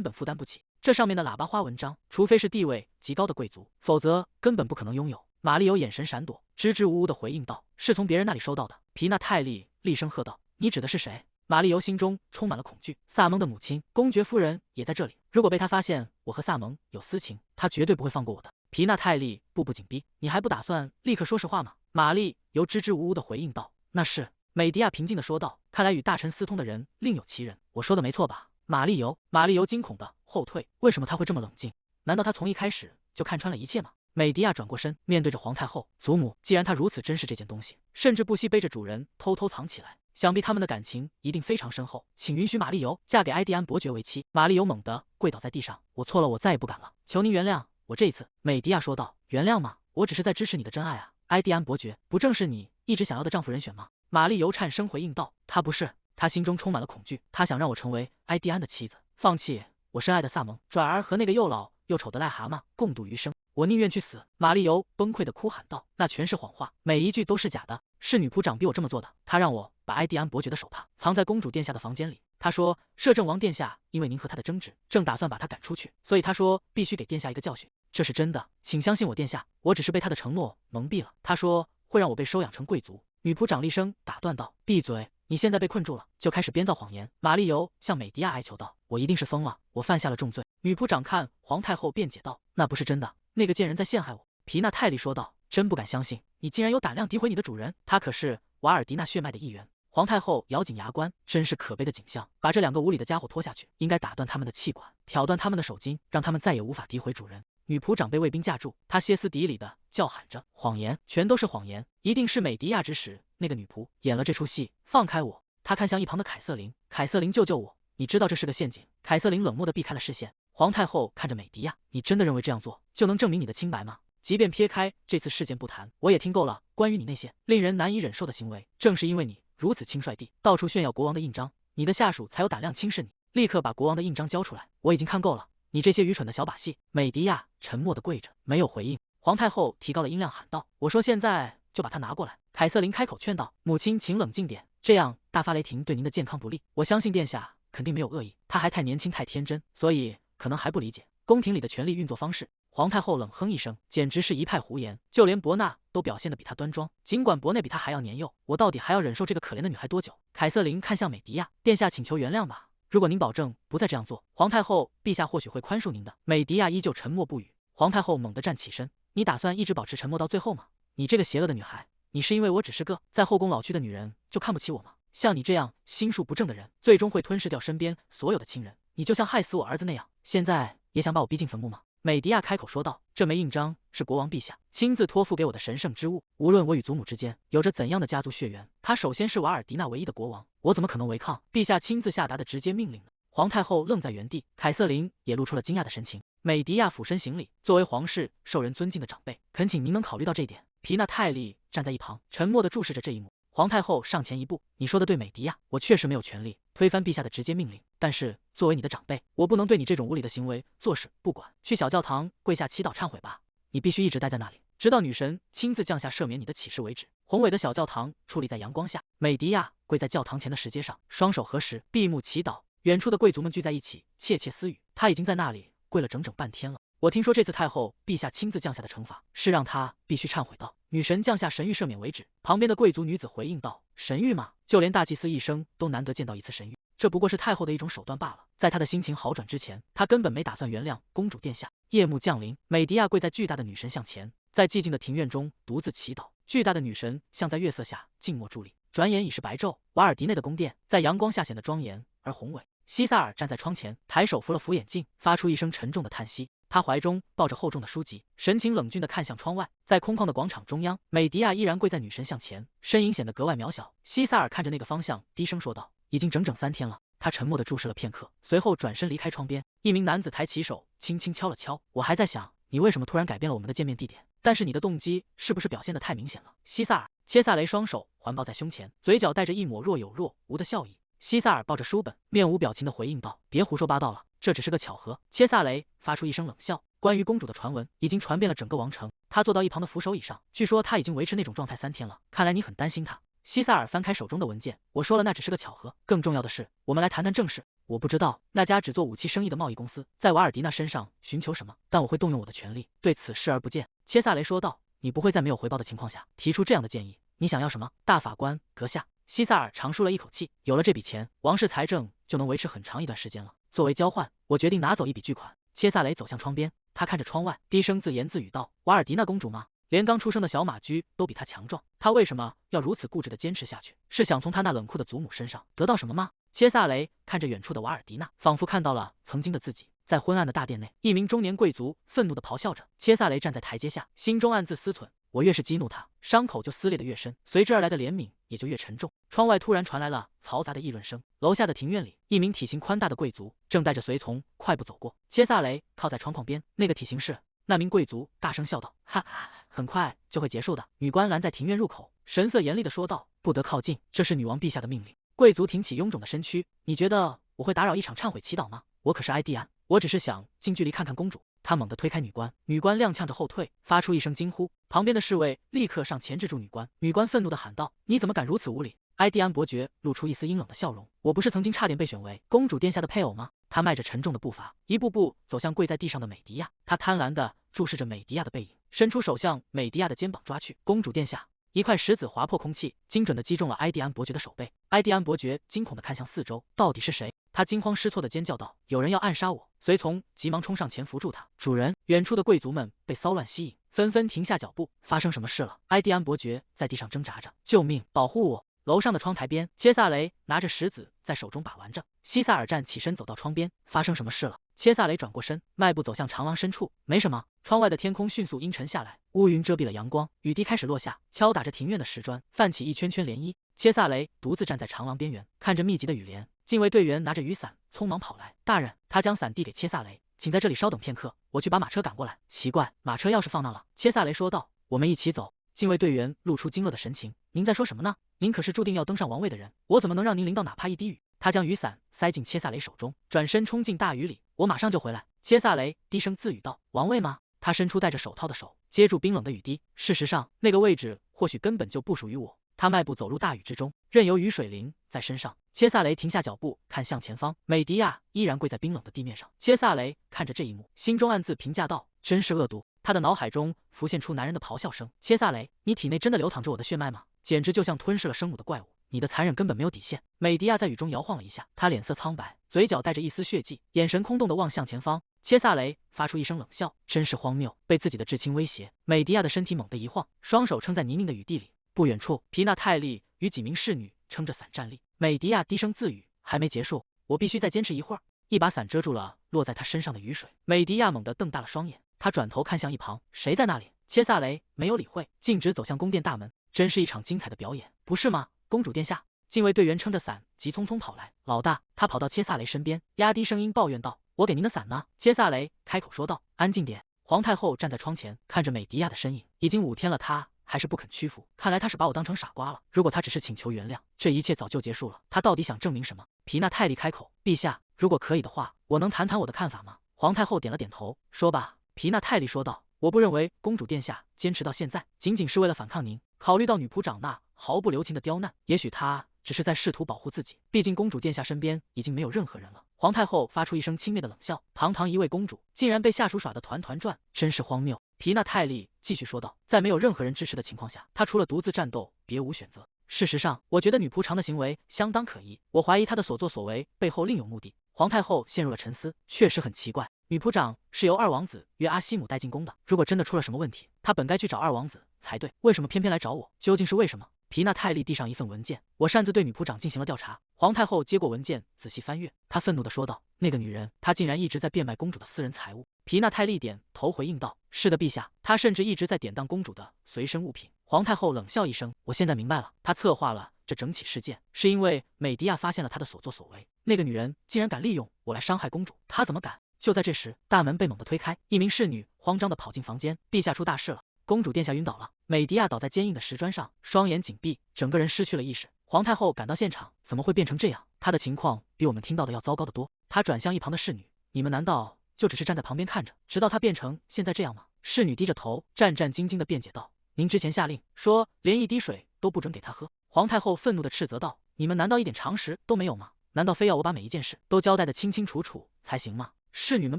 本负担不起。这上面的喇叭花文章，除非是地位极高的贵族，否则根本不可能拥有。”玛丽尤眼神闪躲，支支吾吾地回应道：“是从别人那里收到的。”皮娜泰利厉声喝道：“你指的是谁？”玛丽尤心中充满了恐惧。萨蒙的母亲公爵夫人也在这里，如果被她发现我和萨蒙有私情，她绝对不会放过我的。皮娜泰利步步紧逼：“你还不打算立刻说实话吗？”玛丽尤支支吾吾地回应道：“那是。”美迪亚平静地说道：“看来与大臣私通的人另有其人，我说的没错吧？”玛丽尤惊恐地后退：“为什么他会这么冷静？难道他从一开始就看穿了一切吗？”美迪亚转过身，面对着皇太后：“祖母，既然他如此珍视这件东西，甚至不惜背着主人偷偷藏起来，想必他们的感情一定非常深厚。请允许玛丽尤嫁给埃蒂安伯爵为妻。”玛丽尤猛地跪倒在地上：“我错了，我再也不敢了，求您原谅我这一次。”美迪亚说道：“原谅吗？我只是在支持你的真爱啊！埃蒂安伯爵不正是你一直想要的丈夫人选吗？”玛丽尤颤声回应道：“他不是。”他心中充满了恐惧，他想让我成为埃蒂安的妻子，放弃我深爱的萨蒙，转而和那个又老又丑的癞蛤蟆共度余生。我宁愿去死！”玛丽尤崩溃地哭喊道：“那全是谎话，每一句都是假的。是女仆长逼我这么做的。她让我把埃蒂安伯爵的手帕藏在公主殿下的房间里。她说，摄政王殿下因为您和他的争执，正打算把他赶出去，所以她说必须给殿下一个教训。这是真的，请相信我，殿下，我只是被他的承诺蒙蔽了。她说会让我被收养成贵族。”女仆长厉声打断道：“闭嘴！你现在被困住了，就开始编造谎言。”玛丽尤向美迪亚哀求道：“我一定是疯了，我犯下了重罪。”女仆长看皇太后辩解道：“那不是真的，那个贱人在陷害我。”皮娜泰利说道：“真不敢相信，你竟然有胆量诋毁你的主人，他可是瓦尔迪纳血脉的一员。”皇太后咬紧牙关，真是可悲的景象，把这两个无理的家伙拖下去，应该打断他们的气管，挑断他们的手筋，让他们再也无法诋毁主人。女仆长被卫兵架住，她歇斯底里的叫喊着：“谎言，全都是谎言！一定是美迪亚指使那个女仆演了这出戏，放开我！”她看向一旁的凯瑟琳：“凯瑟琳，救救我！你知道这是个陷阱。”凯瑟琳冷漠地避开了视线。皇太后看着美迪亚：“你真的认为这样做就能证明你的清白吗？即便撇开这次事件不谈，我也听够了关于你那些令人难以忍受的行为。正是因为你如此轻率地到处炫耀国王的印章，你的下属才有胆量轻视你。立刻把国王的印章交出来！我已经看够了你这些愚蠢的小把戏。”美迪亚沉默地跪着，没有回应。皇太后提高了音量喊道：“我说现在就把它拿过来！”凯瑟琳开口劝道：“母亲，请冷静点，这样大发雷霆对您的健康不利。我相信殿下肯定没有恶意，他还太年轻太天真，所以可能还不理解宫廷里的权力运作方式。”皇太后冷哼一声，简直是一派胡言。就连伯纳都表现得比她端庄，尽管伯内比她还要年幼，我到底还要忍受这个可怜的女孩多久？凯瑟琳看向美迪亚：“殿下，请求原谅吧。如果您保证不再这样做，皇太后陛下或许会宽恕您的。”美迪亚依旧沉默不语。皇太后猛地站起身：“你打算一直保持沉默到最后吗？你这个邪恶的女孩，你是因为我只是个在后宫老去的女人就看不起我吗？像你这样心术不正的人，最终会吞噬掉身边所有的亲人。你就像害死我儿子那样，现在也想把我逼进坟墓吗？”美迪亚开口说道：“这枚印章是国王陛下亲自托付给我的神圣之物，无论我与祖母之间有着怎样的家族血缘，他首先是瓦尔迪纳唯一的国王，我怎么可能违抗陛下亲自下达的直接命令呢？”皇太后愣在原地，凯瑟琳也露出了惊讶的神情。美迪亚俯身行礼：“作为皇室受人尊敬的长辈，恳请您能考虑到这点。”皮娜泰利站在一旁，沉默地注视着这一幕。皇太后上前一步：“你说的对，美迪亚，我确实没有权利推翻陛下的直接命令，但是作为你的长辈，我不能对你这种无礼的行为坐视不管。去小教堂跪下祈祷忏悔吧，你必须一直待在那里，直到女神亲自降下赦免你的启示为止。”宏伟的小教堂矗立在阳光下，美迪亚跪在教堂前的石阶上，双手合十，闭目祈祷。远处的贵族们聚在一起，窃窃私语：“他已经在那里跪了整整半天了。我听说这次太后陛下亲自降下的惩罚是让他必须忏悔到女神降下神谕赦免为止。”旁边的贵族女子回应道：“神谕吗？就连大祭司一生都难得见到一次神谕，这不过是太后的一种手段罢了。”在他的心情好转之前，他根本没打算原谅公主殿下。夜幕降临，美迪亚跪在巨大的女神像前，在寂静的庭院中独自祈祷。巨大的女神像在月色下静默伫立，转眼已是白昼。瓦尔迪内的宫殿在阳光下显得庄严而宏伟。西萨尔站在窗前，抬手扶了扶眼镜，发出一声沉重的叹息。他怀中抱着厚重的书籍，神情冷峻地看向窗外。在空旷的广场中央，美迪亚依然跪在女神像前，身影显得格外渺小。西萨尔看着那个方向，低声说道：“已经整整3天了。”他沉默地注视了片刻，随后转身离开窗边。一名男子抬起手，轻轻敲了敲。“我还在想，你为什么突然改变了我们的见面地点？但是你的动机是不是表现得太明显了？”西萨尔，切萨雷双手环抱在胸前，嘴角带着一抹若有若无的笑意。西萨尔抱着书本，面无表情地回应道：“别胡说八道了，这只是个巧合。”切萨雷发出一声冷笑。关于公主的传闻已经传遍了整个王城。他坐到一旁的扶手椅上，据说他已经维持那种状态3天了。看来你很担心他。西萨尔翻开手中的文件，我说了，那只是个巧合。更重要的是，我们来谈谈正事。我不知道那家只做武器生意的贸易公司在瓦尔迪纳身上寻求什么，但我会动用我的权力对此视而不见。切萨雷说道：“你不会在没有回报的情况下提出这样的建议？你想要什么？”大法官阁下。西萨尔长舒了一口气，有了这笔钱，王室财政就能维持很长一段时间了。作为交换，我决定拿走一笔巨款。切萨雷走向窗边，他看着窗外，低声自言自语道：“瓦尔迪娜公主吗？连刚出生的小马驹都比她强壮，她为什么要如此固执地坚持下去？是想从她那冷酷的祖母身上得到什么吗？”切萨雷看着远处的瓦尔迪娜，仿佛看到了曾经的自己。在昏暗的大殿内，一名中年贵族愤怒地咆哮着。切萨雷站在台阶下，心中暗自思忖：我越是激怒他，伤口就撕裂得越深，随之而来的怜悯也就越沉重。窗外突然传来了嘈杂的议论声。楼下的庭院里，一名体型宽大的贵族正带着随从快步走过。切萨雷靠在窗框边，那个体型是？那名贵族大声笑道：“哈哈，很快就会结束的。”女官拦在庭院入口，神色严厉地说道：“不得靠近，这是女王陛下的命令。”贵族挺起臃肿的身躯：“你觉得我会打扰一场忏悔祈祷吗？我可是埃蒂安，我只是想近距离看看公主。”他猛地推开女官，女官踉跄着后退，发出一声惊呼。旁边的侍卫立刻上前制住女官。女官愤怒地喊道：“你怎么敢如此无礼！”埃蒂安伯爵露出一丝阴冷的笑容：“我不是曾经差点被选为公主殿下的配偶吗？”他迈着沉重的步伐，一步步走向跪在地上的美迪亚。他贪婪地注视着美迪亚的背影，伸出手向美迪亚的肩膀抓去。“公主殿下！”一块石子划破空气，精准地击中了埃蒂安伯爵的手背。埃蒂安伯爵惊恐地看向四周，到底是谁？他惊慌失措地尖叫道：“有人要暗杀我！”随从急忙冲上前扶住他。主人，远处的贵族们被骚乱吸引，纷纷停下脚步。发生什么事了？埃蒂安伯爵在地上挣扎着。“救命！保护我！”楼上的窗台边，切萨雷拿着石子在手中把玩着。西萨尔站起身走到窗边，发生什么事了？切萨雷转过身，迈步走向长廊深处。没什么。窗外的天空迅速阴沉下来，乌云遮蔽了阳光，雨滴开始落下，敲打着庭院的石砖，泛起一圈圈涟漪。切萨雷独自站在长廊边缘，看着密集的雨帘。禁卫队员拿着雨伞匆忙跑来。“大人！”他将伞递给切萨雷，“请在这里稍等片刻，我去把马车赶过来。”“奇怪，马车钥匙放那了。”切萨雷说道。“我们一起走。”禁卫队员露出惊愕的神情。“您在说什么呢？您可是注定要登上王位的人，我怎么能让您淋到哪怕一滴雨？”他将雨伞塞进切萨雷手中，转身冲进大雨里。“我马上就回来。”切萨雷低声自语道。“王位吗？”他伸出戴着手套的手，接住冰冷的雨滴。“事实上，那个位置或许根本就不属于我。”他迈步走入大雨之中，任由雨水淋在身上。切萨雷停下脚步，看向前方，美迪亚依然跪在冰冷的地面上。切萨雷看着这一幕，心中暗自评价道：“真是恶毒。”他的脑海中浮现出男人的咆哮声：“切萨雷，你体内真的流淌着我的血脉吗？简直就像吞噬了生母的怪物！你的残忍根本没有底线。”美迪亚在雨中摇晃了一下，她脸色苍白，嘴角带着一丝血迹，眼神空洞地望向前方。切萨雷发出一声冷笑：“真是荒谬，被自己的至亲威胁。”美迪亚的身体猛地一晃，双手撑在泥泞的雨地里。不远处，皮娜泰利与几名侍女撑着伞站立。美迪亚低声自语：“还没结束，我必须再坚持一会儿。”一把伞遮住了落在他身上的雨水。美迪亚猛地瞪大了双眼，他转头看向一旁，谁在那里？切萨雷没有理会，径直走向宫殿大门。真是一场精彩的表演，不是吗，公主殿下？禁卫队员撑着伞，急匆匆跑来。老大，他跑到切萨雷身边，压低声音抱怨道：“我给您的伞呢？”切萨雷开口说道：“安静点。”皇太后站在窗前，看着美迪亚的身影，已经5天了，她还是不肯屈服。看来她是把我当成傻瓜了。如果她只是请求原谅，这一切早就结束了。她到底想证明什么？皮娜泰利开口：“陛下，如果可以的话，我能谈谈我的看法吗？”皇太后点了点头，说吧。皮娜泰利说道：“我不认为公主殿下坚持到现在，仅仅是为了反抗您。考虑到女仆长那毫不留情的刁难，也许她只是在试图保护自己。毕竟公主殿下身边已经没有任何人了。”皇太后发出一声轻蔑的冷笑，堂堂一位公主，竟然被下属耍得团团转，真是荒谬。皮娜泰利继续说道：“在没有任何人支持的情况下，她除了独自战斗，别无选择。事实上，我觉得女仆长的行为相当可疑，我怀疑她的所作所为背后另有目的。”皇太后陷入了沉思，确实很奇怪。女仆长是由二王子约阿西姆带进宫的，如果真的出了什么问题，她本该去找二王子才对，为什么偏偏来找我？究竟是为什么？皮娜泰利递上一份文件，我擅自对女仆长进行了调查。皇太后接过文件，仔细翻阅，她愤怒地说道：“那个女人，她竟然一直在变卖公主的私人财物。”皮娜泰利点头回应道：“是的，陛下，她甚至一直在典当公主的随身物品。”皇太后冷笑一声：“我现在明白了，她策划了这整起事件，是因为美迪亚发现了她的所作所为。那个女人竟然敢利用我来伤害公主，她怎么敢？”就在这时，大门被猛地推开，一名侍女慌张地跑进房间：“陛下出大事了，公主殿下晕倒了。”美迪亚倒在坚硬的石砖上，双眼紧闭，整个人失去了意识。皇太后赶到现场，怎么会变成这样？她的情况比我们听到的要糟糕得多。她转向一旁的侍女：“你们难道就只是站在旁边看着，直到她变成现在这样吗？”侍女低着头，战战兢兢地辩解道：“您之前下令说连一滴水都不准给她喝。”皇太后愤怒地斥责道：“你们难道一点常识都没有吗？难道非要我把每一件事都交代得清清楚楚才行吗？”侍女们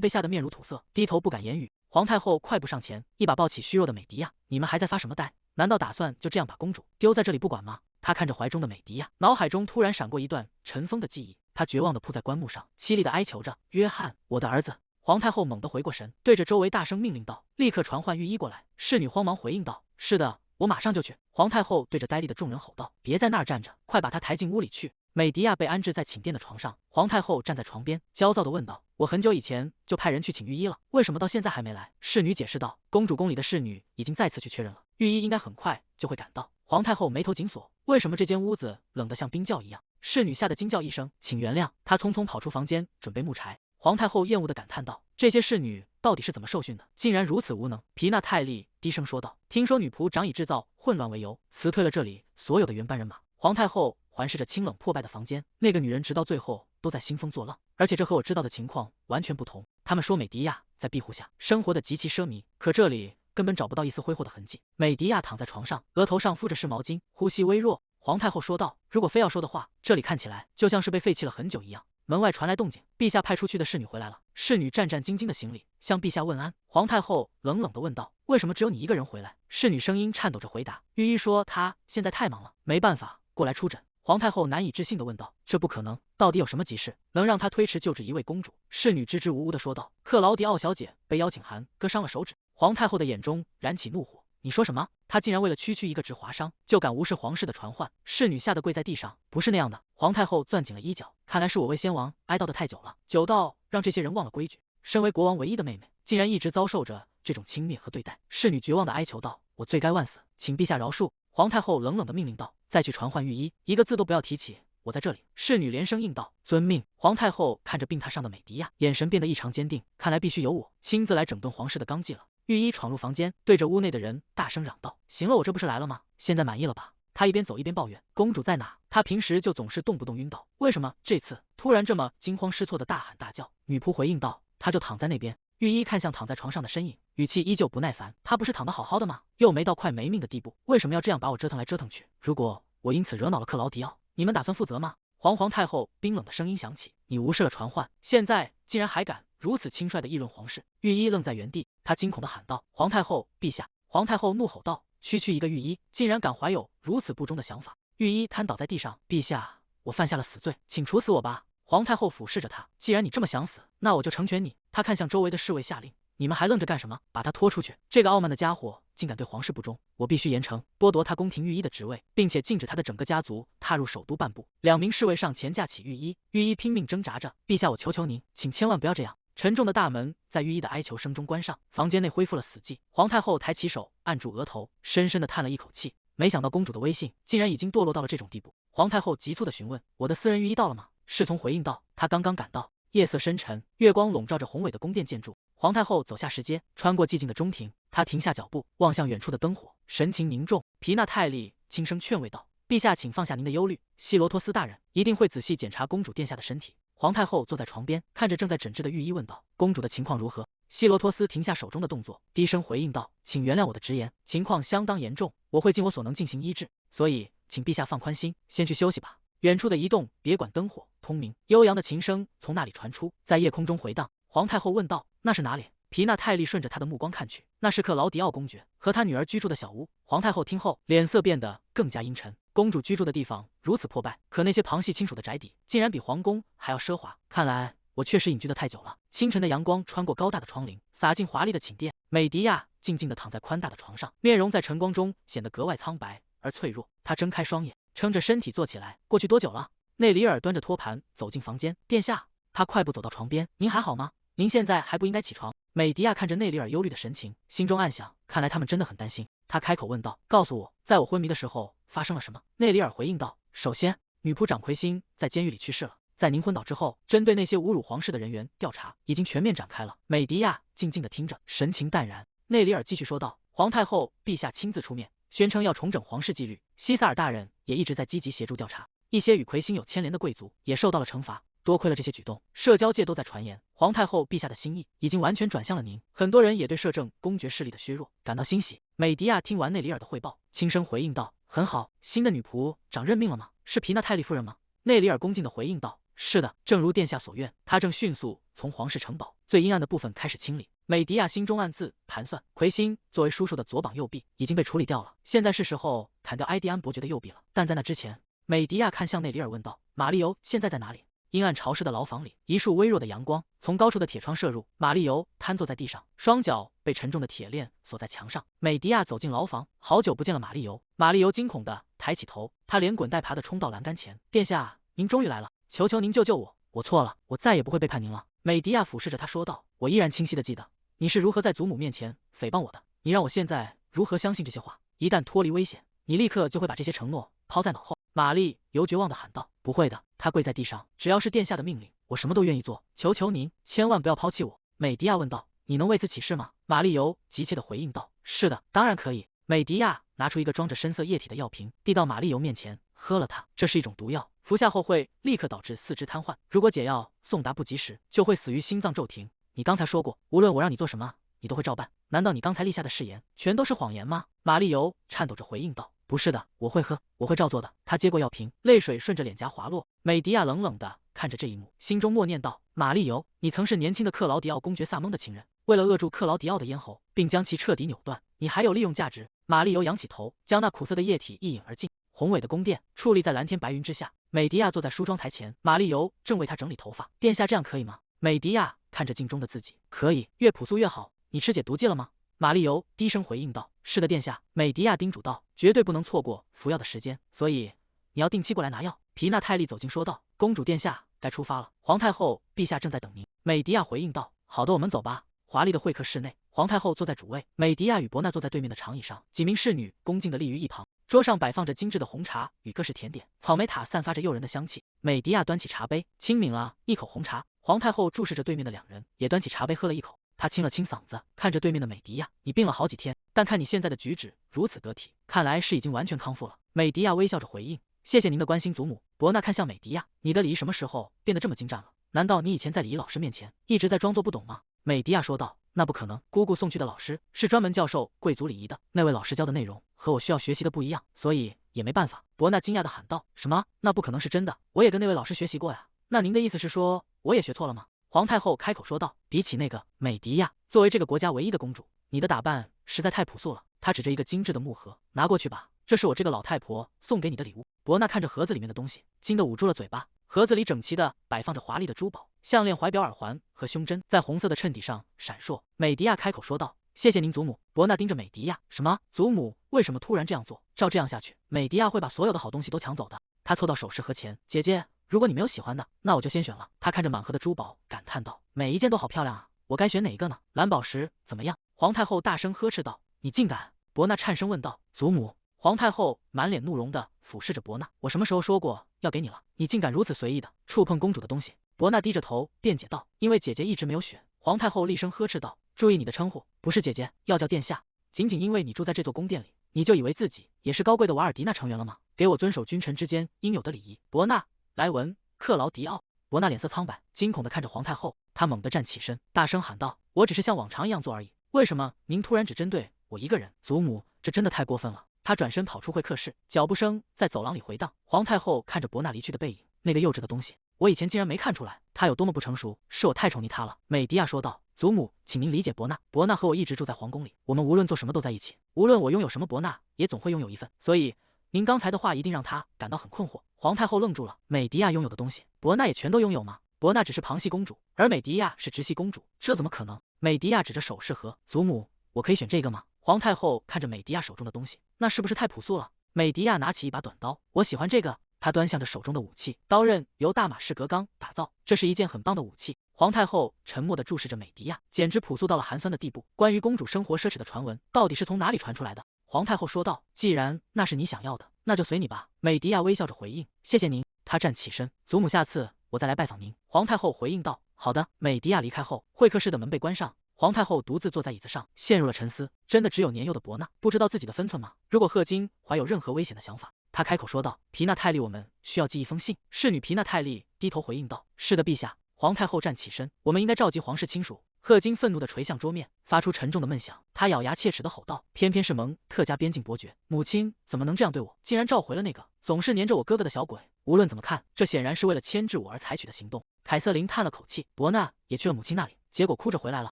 被吓得面如土色，低头不敢言语。皇太后快步上前，一把抱起虚弱的美迪亚：“你们还在发什么呆？难道打算就这样把公主丢在这里不管吗？”她看着怀中的美迪亚，脑海中突然闪过一段尘封的记忆。她绝望地扑在棺木上，凄厉地哀求着：“约翰，我的儿子！”皇太后猛地回过神，对着周围大声命令道：“立刻传唤御医过来。”侍女慌忙回应道：“是的，我马上就去。”皇太后对着呆立的众人吼道：“别在那儿站着，快把她抬进屋里去！”美迪亚被安置在寝殿的床上，皇太后站在床边，焦躁地问道：“我很久以前就派人去请御医了，为什么到现在还没来？”侍女解释道：“公主宫里的侍女已经再次去确认了，御医应该很快就会赶到。”皇太后眉头紧锁，为什么这间屋子冷得像冰窖一样？侍女吓得惊叫一声：“请原谅！”她匆匆跑出房间，准备木柴。皇太后厌恶地感叹道：“这些侍女到底是怎么受训的，竟然如此无能？”皮娜泰利低声说道：“听说女仆长以制造混乱为由，辞退了这里所有的原班人马。”皇太后环视着清冷破败的房间，那个女人直到最后都在兴风作浪，而且这和我知道的情况完全不同。他们说美迪亚在庇护下生活的极其奢靡，可这里根本找不到一丝挥霍的痕迹。美迪亚躺在床上，额头上敷着湿毛巾，呼吸微弱。皇太后说道：“如果非要说的话，这里看起来就像是被废弃了很久一样。”门外传来动静，陛下派出去的侍女回来了。侍女战战兢兢的行礼，向陛下问安。皇太后冷冷地问道：“为什么只有你一个人回来？”侍女声音颤抖着回答：“御医说他现在太忙了，没办法过来出诊。”皇太后难以置信地问道：“这不可能，到底有什么急事，能让他推迟救治一位公主？”侍女支支吾吾地说道：“克劳迪奥小姐被邀请函割伤了手指。”皇太后的眼中燃起怒火：“你说什么？她竟然为了区区一个直划伤，就敢无视皇室的传唤？”侍女吓得跪在地上：“不是那样的！”皇太后攥紧了衣角，看来是我为先王哀悼得太久了，久到让这些人忘了规矩。身为国王唯一的妹妹，竟然一直遭受着这种轻蔑和对待。侍女绝望地哀求道：“我罪该万死，请陛下饶恕！”皇太后冷冷地命令道：“再去传唤御医，一个字都不要提起我在这里。”侍女连声应道：“遵命。”皇太后看着病榻上的美迪亚，眼神变得异常坚定，看来必须由我亲自来整顿皇室的纲纪了。御医闯入房间，对着屋内的人大声嚷道：“行了，我这不是来了吗？现在满意了吧？”他一边走一边抱怨：“公主在哪？她平时就总是动不动晕倒，为什么这次突然这么惊慌失措的大喊大叫？”女仆回应道：“她就躺在那边。”御医看向躺在床上的身影，语气依旧不耐烦：“她不是躺得好好的吗？又没到快没命的地步，为什么要这样把我折腾来折腾去？如果我因此惹恼了克劳迪奥，你们打算负责吗？”皇太后冰冷的声音响起：“你无视了传唤，现在竟然还敢如此轻率地议论皇室！”御医愣在原地，他惊恐地喊道：“皇太后，陛下！”皇太后怒吼道：“区区一个御医，竟然敢怀有如此不忠的想法！”御医瘫倒在地上：“陛下，我犯下了死罪，请处死我吧！”皇太后俯视着他：“既然你这么想死，那我就成全你。”他看向周围的侍卫下令：“你们还愣着干什么？把他拖出去！”这个傲慢的家伙竟敢对皇室不忠，我必须严惩，剥夺他宫廷御医的职位，并且禁止他的整个家族踏入首都半步。2名侍卫上前架起御医，御医拼命挣扎着：“陛下，我求求您，请千万不要这样。”沉重的大门在御医的哀求声中关上，房间内恢复了死寂。皇太后抬起手按住额头，深深地叹了一口气。没想到公主的威信竟然已经堕落到了这种地步。皇太后急促地询问：“我的私人御医到了吗？”侍从回应道：“他刚刚赶到。”夜色深沉，月光笼罩着宏伟的宫殿建筑。皇太后走下石阶，穿过寂静的中庭，她停下脚步，望向远处的灯火，神情凝重。皮纳泰利轻声劝慰道：“陛下，请放下您的忧虑，希罗托斯大人一定会仔细检查公主殿下的身体。”皇太后坐在床边，看着正在诊治的御医问道：“公主的情况如何？”希罗托斯停下手中的动作，低声回应道：“请原谅我的直言，情况相当严重，我会尽我所能进行医治，所以请陛下放宽心，先去休息吧。”远处的一栋别馆灯火通明，悠扬的琴声从那里传出，在夜空中回荡。皇太后问道：“那是哪里？”皮纳泰利顺着他的目光看去，那是克劳迪奥公爵和他女儿居住的小屋。皇太后听后，脸色变得更加阴沉。公主居住的地方如此破败，可那些旁系亲属的宅邸竟然比皇宫还要奢华。看来我确实隐居得太久了。清晨的阳光穿过高大的窗棂，洒进华丽的寝殿。美迪亚静静地躺在宽大的床上，面容在晨光中显得格外苍白而脆弱。她睁开双眼，撑着身体坐起来。过去多久了？内里尔端着托盘走进房间。殿下。他快步走到床边。您还好吗？您现在还不应该起床。美迪亚看着内里尔忧虑的神情，心中暗想，看来他们真的很担心。他开口问道：“告诉我，在我昏迷的时候发生了什么？”内里尔回应道：“首先，女仆长奎辛在监狱里去世了。在您昏倒之后，针对那些侮辱皇室的人员调查已经全面展开了。”美迪亚静静地听着，神情淡然。内里尔继续说道：“皇太后陛下亲自出面，宣称要重整皇室纪律。西萨尔大人也一直在积极协助调查，一些与奎辛有牵连的贵族也受到了惩罚。多亏了这些举动，社交界都在传言，皇太后陛下的心意已经完全转向了您。很多人也对摄政公爵势力的削弱感到欣喜。”美迪亚听完内里尔的汇报，轻声回应道：“很好，新的女仆长任命了吗？是皮纳泰利夫人吗？”内里尔恭敬地回应道：“是的，正如殿下所愿，她正迅速从皇室城堡最阴暗的部分开始清理。”美迪亚心中暗自盘算，奎辛作为叔叔的左膀右臂已经被处理掉了，现在是时候砍掉埃迪安伯爵的右臂了。但在那之前，美迪亚看向内里尔问道：“玛丽尤现在在哪里？”阴暗潮湿的牢房里，一束微弱的阳光从高处的铁窗射入。玛丽尤瘫坐在地上，双脚被沉重的铁链锁在墙上。美迪亚走进牢房，好久不见了玛丽尤。玛丽尤惊恐地抬起头，她连滚带爬地冲到栏杆前：“殿下，您终于来了，求求您救救我！我错了，我再也不会背叛您了。”美迪亚俯视着他说道：“我依然清晰地记得你是如何在祖母面前诽谤我的。你让我现在如何相信这些话？一旦脱离危险，你立刻就会把这些承诺抛在脑后。”玛丽尤绝望地喊道：“不会的。”她跪在地上：“只要是殿下的命令，我什么都愿意做。求求您，千万不要抛弃我。”美迪亚问道：“你能为此起誓吗？”玛丽尤急切地回应道：“是的，当然可以。”美迪亚拿出一个装着深色液体的药瓶，递到玛丽尤面前，喝了它。这是一种毒药，服下后会立刻导致四肢瘫痪。如果解药送达不及时，就会死于心脏骤停。你刚才说过，无论我让你做什么，你都会照办。难道你刚才立下的誓言全都是谎言吗？玛丽尤颤抖着回应道：“不是的，我会喝，我会照做的。”他接过药瓶，泪水顺着脸颊滑落。美迪亚冷冷地看着这一幕，心中默念道：“玛丽尤，你曾是年轻的克劳迪奥公爵萨蒙的情人，为了扼住克劳迪奥的咽喉，并将其彻底扭断，你还有利用价值。”玛丽尤仰起头，将那苦涩的液体一饮而尽。宏伟的宫殿矗立在蓝天白云之下，美迪亚坐在梳妆台前，玛丽尤正为她整理头发。“殿下这样可以吗？”美迪亚看着镜中的自己：“可以，越朴素越好。你吃解毒剂了吗？”玛丽尤低声回应道：“是的，殿下。”美迪亚叮嘱道：“绝对不能错过服药的时间，所以你要定期过来拿药。”皮纳泰利走近说道：“公主殿下该出发了，皇太后陛下正在等您。”美迪亚回应道：“好的，我们走吧。”华丽的会客室内，皇太后坐在主位，美迪亚与伯纳坐在对面的长椅上，几名侍女恭敬地立于一旁。桌上摆放着精致的红茶与各式甜点，草莓塔散发着诱人的香气。美迪亚端起茶杯，轻抿了一口红茶。皇太后注视着对面的两人，也端起茶杯喝了一口。她清了清嗓子，看着对面的美迪亚：“你病了好几天，但看你现在的举止如此得体，看来是已经完全康复了。”美迪亚微笑着回应：“谢谢您的关心，祖母。”伯纳看向美迪亚：“你的礼仪什么时候变得这么精湛了？难道你以前在礼仪老师面前一直在装作不懂吗？”美迪亚说道：“那不可能，姑姑送去的老师是专门教授贵族礼仪的，那位老师教的内容和我需要学习的不一样，所以也没办法。”伯纳惊讶地喊道：“什么？那不可能是真的？我也跟那位老师学习过呀。那您的意思是说我也学错了吗？”皇太后开口说道：“比起那个美迪亚，作为这个国家唯一的公主，你的打扮实在太朴素了。”她指着一个精致的木盒：“拿过去吧，这是我这个老太婆送给你的礼物。”伯纳看着盒子里面的东西，惊得捂住了嘴巴。盒子里整齐地摆放着华丽的珠宝、项链、怀表、耳环和胸针，在红色的衬底上闪烁。美迪亚开口说道：“谢谢您，祖母。伯纳盯着美迪亚，什么？祖母为什么突然这样做？照这样下去，美迪亚会把所有的好东西都抢走的。他凑到首饰盒前，姐姐，如果你没有喜欢的，那我就先选了。他看着满盒的珠宝，感叹道：“每一件都好漂亮啊，我该选哪一个呢？蓝宝石怎么样？”皇太后大声呵斥道：“你竟敢！”伯纳颤声问道：“祖母。”皇太后满脸怒容地俯视着伯纳：“我什么时候说过要给你了？你竟敢如此随意地触碰公主的东西！”伯纳低着头辩解道：“因为姐姐一直没有选。”皇太后厉声呵斥道：“注意你的称呼，不是姐姐，要叫殿下。仅仅因为你住在这座宫殿里，你就以为自己也是高贵的瓦尔迪纳成员了吗？给我遵守君臣之间应有的礼仪。”伯纳、莱文、克劳迪奥。伯纳脸色苍白，惊恐地看着皇太后，他猛地站起身，大声喊道：“我只是像往常一样做而已，为什么您突然只针对我一个人？祖母，这真的太过分了。”他转身跑出会客室，脚步声在走廊里回荡。皇太后看着伯纳离去的背影，那个幼稚的东西，我以前竟然没看出来他有多么不成熟，是我太宠溺他了。美迪亚说道：“祖母，请您理解伯纳。伯纳和我一直住在皇宫里，我们无论做什么都在一起，无论我拥有什么，伯纳也总会拥有一份。所以您刚才的话一定让他感到很困惑。”皇太后愣住了。美迪亚拥有的东西，伯纳也全都拥有吗？伯纳只是旁系公主，而美迪亚是直系公主，这怎么可能？美迪亚指着首饰盒：“祖母，我可以选这个吗？”皇太后看着美迪亚手中的东西，那是不是太朴素了？美迪亚拿起一把短刀，我喜欢这个。她端详着手中的武器，刀刃由大马士革钢打造，这是一件很棒的武器。皇太后沉默地注视着美迪亚，简直朴素到了寒酸的地步。关于公主生活奢侈的传闻，到底是从哪里传出来的？皇太后说道：“既然那是你想要的，那就随你吧。”美迪亚微笑着回应：“谢谢您。”她站起身，祖母，下次我再来拜访您。皇太后回应道：“好的。”美迪亚离开后，会客室的门被关上。皇太后独自坐在椅子上，陷入了沉思。真的只有年幼的伯纳不知道自己的分寸吗？如果赫金怀有任何危险的想法，他开口说道：“皮纳泰利，我们需要寄一封信。”侍女皮纳泰利低头回应道：“是的，陛下。”皇太后站起身：“我们应该召集皇室亲属。”赫金愤怒地捶向桌面，发出沉重的闷响。他咬牙切齿地吼道：“偏偏是蒙特家边境伯爵，母亲怎么能这样对我？竟然召回了那个总是黏着我哥哥的小鬼！无论怎么看，这显然是为了牵制我而采取的行动。”凯瑟琳叹了口气：“伯纳也去了母亲那里，结果哭着回来了。